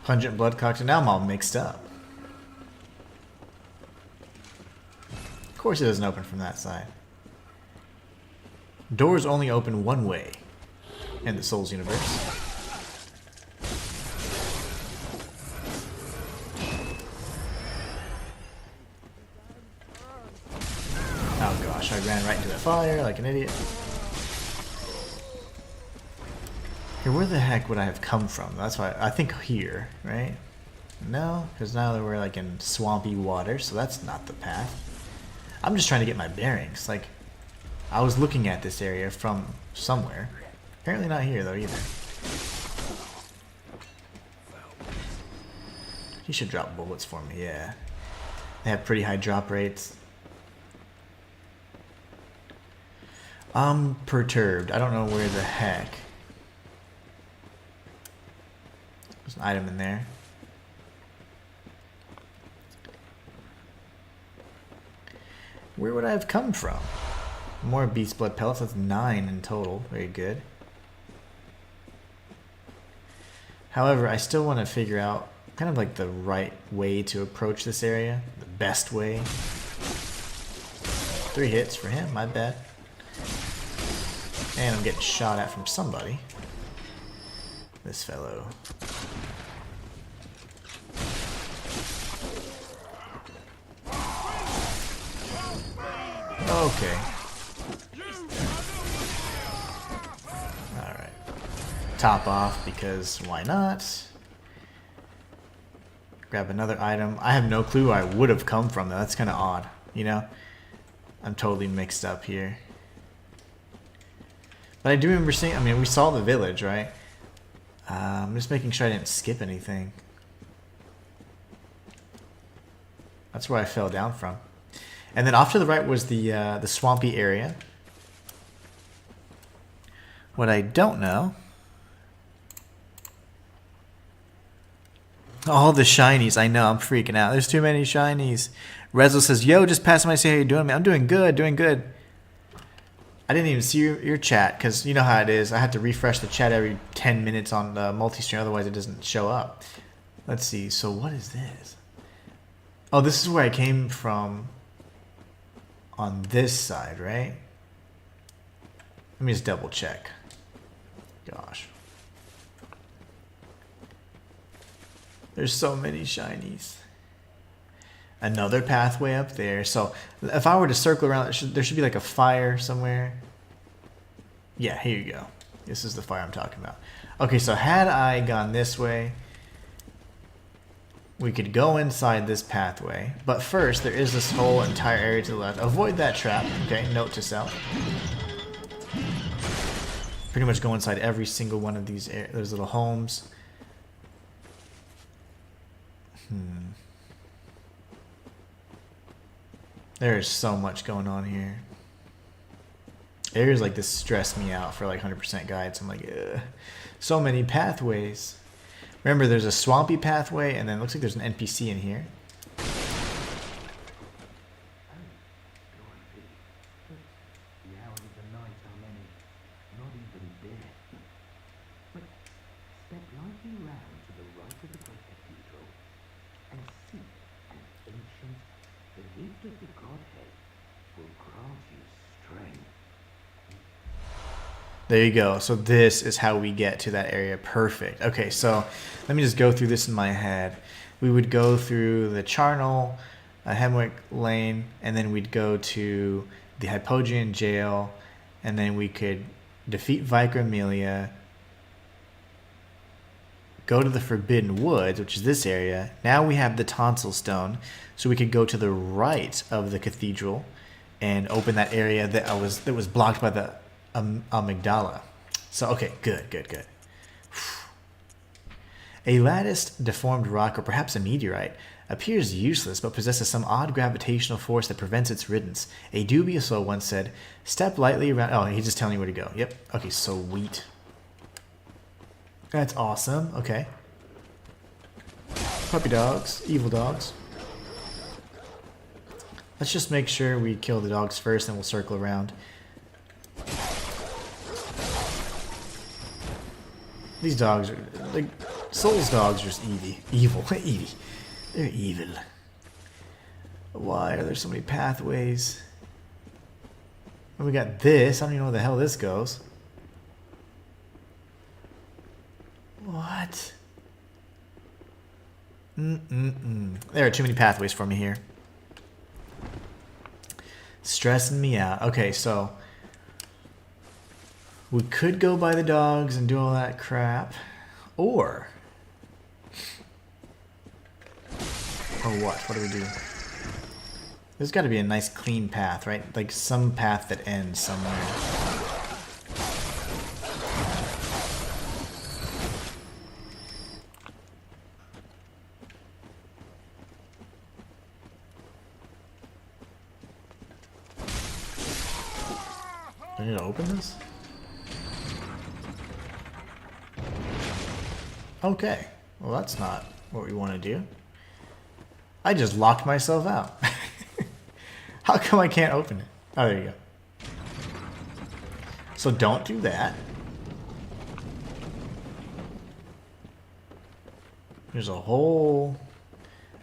Pungent blood cocktail. Now I'm all mixed up. Of course it doesn't open from that side. Doors only open one way in the Souls universe. Oh gosh, I ran right into the fire like an idiot. Here, where the heck would I have come from? That's why I think here, right? No, because now that we're like in swampy water, so that's not the path. I'm just trying to get my bearings. Like, I was looking at this area from somewhere. Apparently not here though either. He should drop bullets for me, yeah. They have pretty high drop rates. I'm perturbed. I don't know where the heck. There's an item in there. Where would I have come from? More beast blood pellets. That's 9 in total. Very good. However, I still want to figure out kind of like the right way to approach this area. The best way. 3 hits for him, my bad. And I'm getting shot at from somebody. This fellow. Okay. Alright. Top off because why not? Grab another item. I have no clue where I would have come from though. That's kind of odd, you know? I'm totally mixed up here. But I do remember seeing, I mean, we saw the village, right? I'm just making sure I didn't skip anything. That's where I fell down from. And then off to the right was the swampy area. What I don't know... All the shinies. I know, I'm freaking out. There's too many shinies. Rezo says, yo, just pass by, say how you doing, man. I'm doing good, doing good. I didn't even see your chat, because you know how it is. I have to refresh the chat every 10 minutes on the multi-stream, otherwise it doesn't show up. Let's see, so what is this? Oh, this is where I came from on this side, right? Let me just double check. Gosh. There's so many shinies. Another pathway up there. So if I were to circle around, there should be like a fire somewhere. Yeah, here you go. This is the fire I'm talking about. Okay, so had I gone this way, we could go inside this pathway. But first, there is this whole entire area to the left. Avoid that trap. Okay, note to self. Pretty much go inside every single one of these those little homes. There is so much going on here. Areas like this stress me out for like 100% guides. I'm like, ugh. So many pathways. Remember, there's a swampy pathway, and then it looks like there's an NPC in here. There you go. So this is how we get to that area. Perfect. Okay, so let me just go through this in my head. We would go through the Charnel, Hemwick Lane, and then we'd go to the Hypogean Jail, and then we could defeat Vicar Amelia, go to the Forbidden Woods, which is this area. Now we have the Tonsil Stone, so we could go to the right of the cathedral and open that area that was blocked by the amygdala. So okay, good. A latticed, deformed rock, or perhaps a meteorite, appears useless but possesses some odd gravitational force that prevents its riddance. A dubious soul once said, "Step lightly around." Oh, he's just telling you where to go. Yep. Okay, sweet. That's awesome. Okay. Puppy dogs, evil dogs. Let's just make sure we kill the dogs first, and we'll circle around. These dogs are like Souls dogs are just evil. They're evil. Why are there so many pathways? And we got this. I don't even know where the hell this goes. What? There are too many pathways for me here. Stressing me out. Okay, so we could go by the dogs and do all that crap. Or what? What do we do? There's got to be a nice clean path, right? Like some path that ends somewhere. Do I need to open this? Okay. Well, that's not what we want to do. I just locked myself out. How come I can't open it? Oh, there you go. So don't do that. There's a whole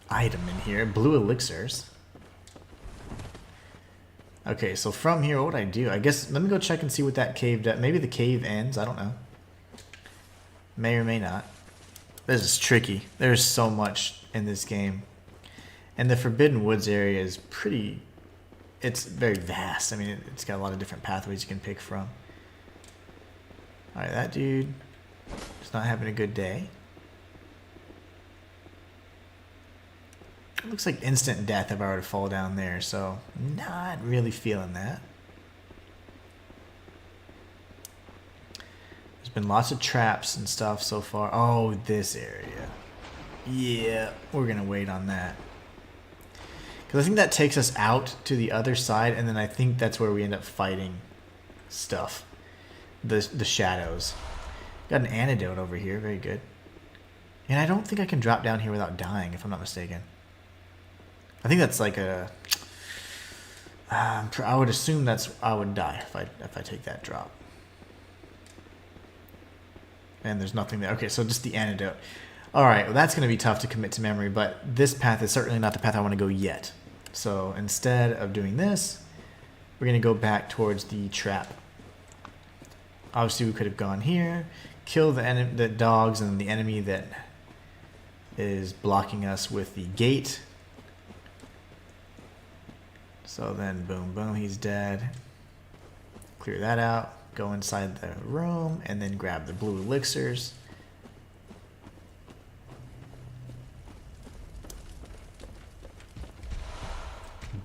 item in here. Blue elixirs. Okay, so from here, what would I do? I guess, let me go check and see what that cave does. Maybe the cave ends. I don't know. May or may not. This is tricky. There's so much in this game. And the Forbidden Woods area is pretty... It's very vast. I mean, it's got a lot of different pathways you can pick from. Alright, that dude is not having a good day. It looks like instant death if I were to fall down there, so not really feeling that. There's been lots of traps and stuff so far. Oh, this area. Yeah, we're gonna wait on that. Because I think that takes us out to the other side, and then I think that's where we end up fighting stuff. The shadows. Got an antidote over here, very good. And I don't think I can drop down here without dying, if I'm not mistaken. I think that's like a... I would assume that's... I would die if I take that drop. And there's nothing there. Okay, so just the antidote. Alright, well that's going to be tough to commit to memory, but this path is certainly not the path I want to go yet. So instead of doing this, we're going to go back towards the trap. Obviously we could have gone here, kill the dogs and the enemy that is blocking us with the gate. So then boom, boom, he's dead. Clear that out, go inside the room, and then grab the blue elixirs.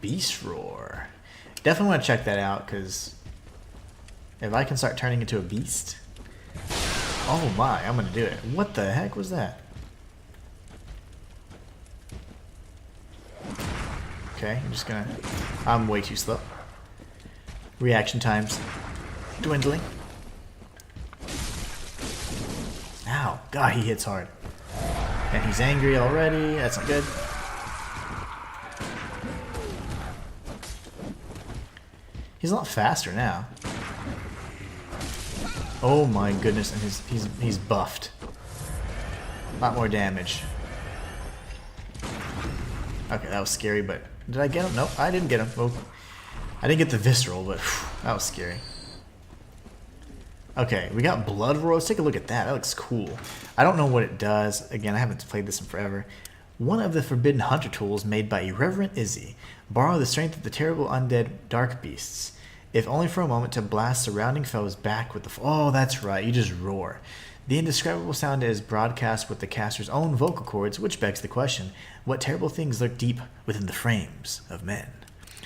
Beast Roar. Definitely want to check that out, because if I can start turning into a beast, oh my, I'm going to do it. What the heck was that? Okay, I'm just going to... I'm way too slow. Reaction time's dwindling. Ow. God, he hits hard. And he's angry already. That's not good. He's a lot faster now. Oh my goodness, and he's buffed. A lot more damage. Okay, that was scary, but did I get him? Nope, I didn't get him. Well, I didn't get the visceral, but whew, that was scary. Okay, we got Blood Roar. Let's take a look at that. That looks cool. I don't know what it does. Again, I haven't played this in forever. One of the forbidden hunter tools made by Irreverent Izzy. Borrow the strength of the terrible undead dark beasts, if only for a moment, to blast surrounding foes back with the... Oh, that's right, you just roar. The indescribable sound is broadcast with the caster's own vocal cords, which begs the question, what terrible things lurk deep within the frames of men?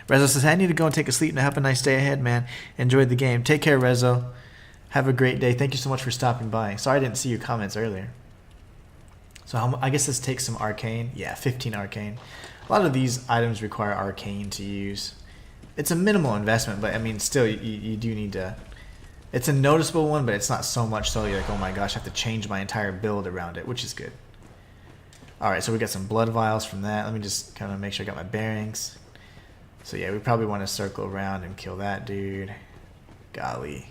Rezo says, I need to go and take a sleep and have a nice day ahead, man. Enjoyed the game. Take care, Rezo. Have a great day. Thank you so much for stopping by. Sorry I didn't see your comments earlier. So I guess this takes some arcane. Yeah, 15 arcane. A lot of these items require arcane to use. It's a minimal investment, but I mean, still, you do need to... It's a noticeable one, but it's not so much so you're like, oh my gosh, I have to change my entire build around it, which is good. Alright, so we got some blood vials from that. Let me just kind of make sure I got my bearings. So yeah, we probably want to circle around and kill that dude. Golly.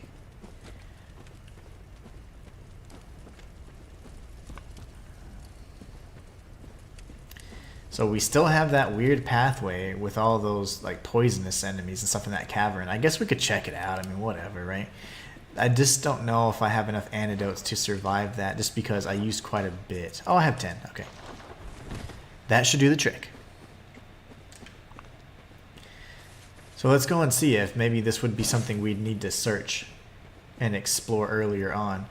So we still have that weird pathway with all those like poisonous enemies and stuff in that cavern. I guess we could check it out. I mean, whatever, right? I just don't know if I have enough antidotes to survive that, just because I used quite a bit. Oh, I have 10. Okay. That should do the trick. So let's go and see if maybe this would be something we'd need to search and explore earlier on.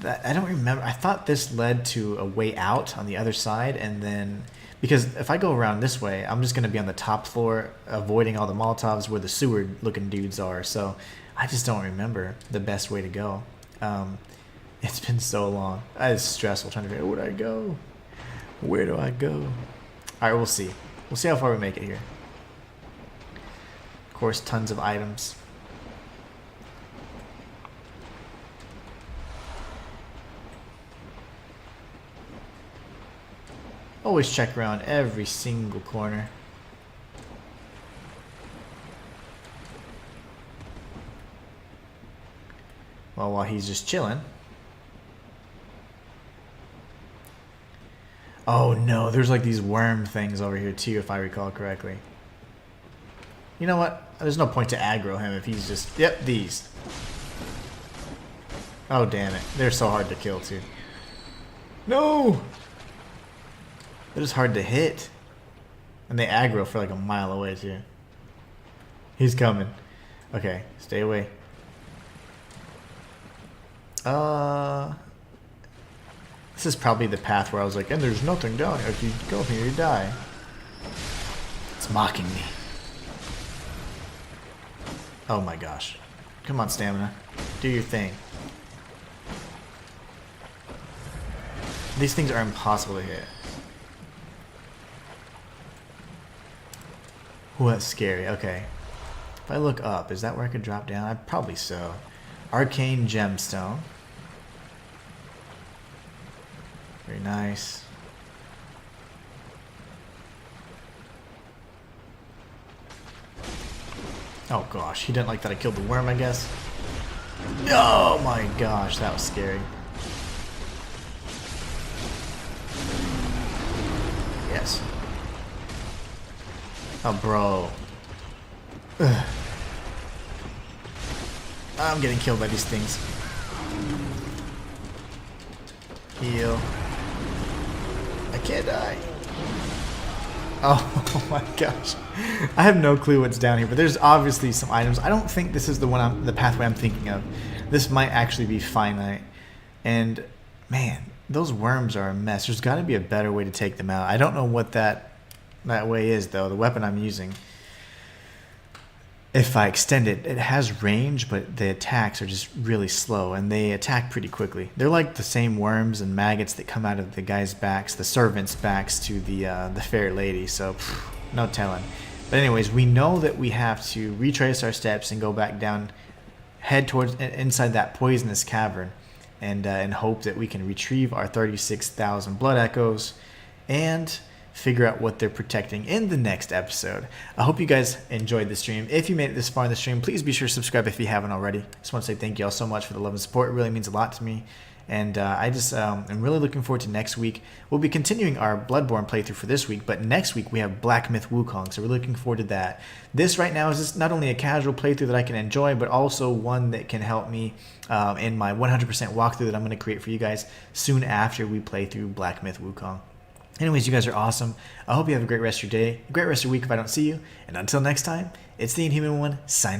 I don't remember. I thought this led to a way out on the other side, and then... Because if I go around this way, I'm just going to be on the top floor, avoiding all the Molotovs where the sewer-looking dudes are. So I just don't remember the best way to go. It's been so long. It's stressful trying to figure out where do I go? Where do I go? All right, we'll see. We'll see how far we make it here. Of course, tons of items. Always check around every single corner. Well, while he's just chilling. Oh no, there's like these worm things over here too, if I recall correctly. You know what? There's no point to aggro him if he's just... Yep, these. Oh, damn it. They're so hard to kill, too. No! They're just hard to hit. And they aggro for like a mile away, too. He's coming. Okay, stay away. This is probably the path where I was like, and there's nothing down here. If you go here, you die. It's mocking me. Oh my gosh. Come on, stamina. Do your thing. These things are impossible to hit. Ooh, that's scary. Okay. If I look up, is that where I could drop down? Probably so. Arcane Gemstone. Very nice. Oh gosh, he didn't like that I killed the worm, I guess. Oh my gosh, that was scary. Yes. Oh, bro. Ugh. I'm getting killed by these things. Heal. I can't die. Oh my gosh. I have no clue what's down here, but there's obviously some items. I don't think this is the pathway I'm thinking of. This might actually be finite. And man, those worms are a mess. There's got to be a better way to take them out. I don't know what that way is though. The weapon I'm using, if I extend it, it has range, but the attacks are just really slow, and they attack pretty quickly. They're like the same worms and maggots that come out of the guys' backs, the servants' backs to the fair lady, so no telling. But anyways, we know that we have to retrace our steps and go back down, head towards inside that poisonous cavern, and hope that we can retrieve our 36,000 blood echoes and figure out what they're protecting in the next episode. I hope you guys enjoyed the stream. If you made it this far in the stream, please be sure to subscribe if you haven't already. Just want to say thank you all so much for the love and support. It really means a lot to me. And I just am really looking forward to next week. We'll be continuing our Bloodborne playthrough for this week, but next week we have Black Myth Wukong, so we're looking forward to that. This right now is just not only a casual playthrough that I can enjoy, but also one that can help me in my 100% walkthrough that I'm going to create for you guys soon after we play through Black Myth Wukong. Anyways, you guys are awesome. I hope you have a great rest of your day, a great rest of your week if I don't see you. And until next time, it's the Inhuman One signing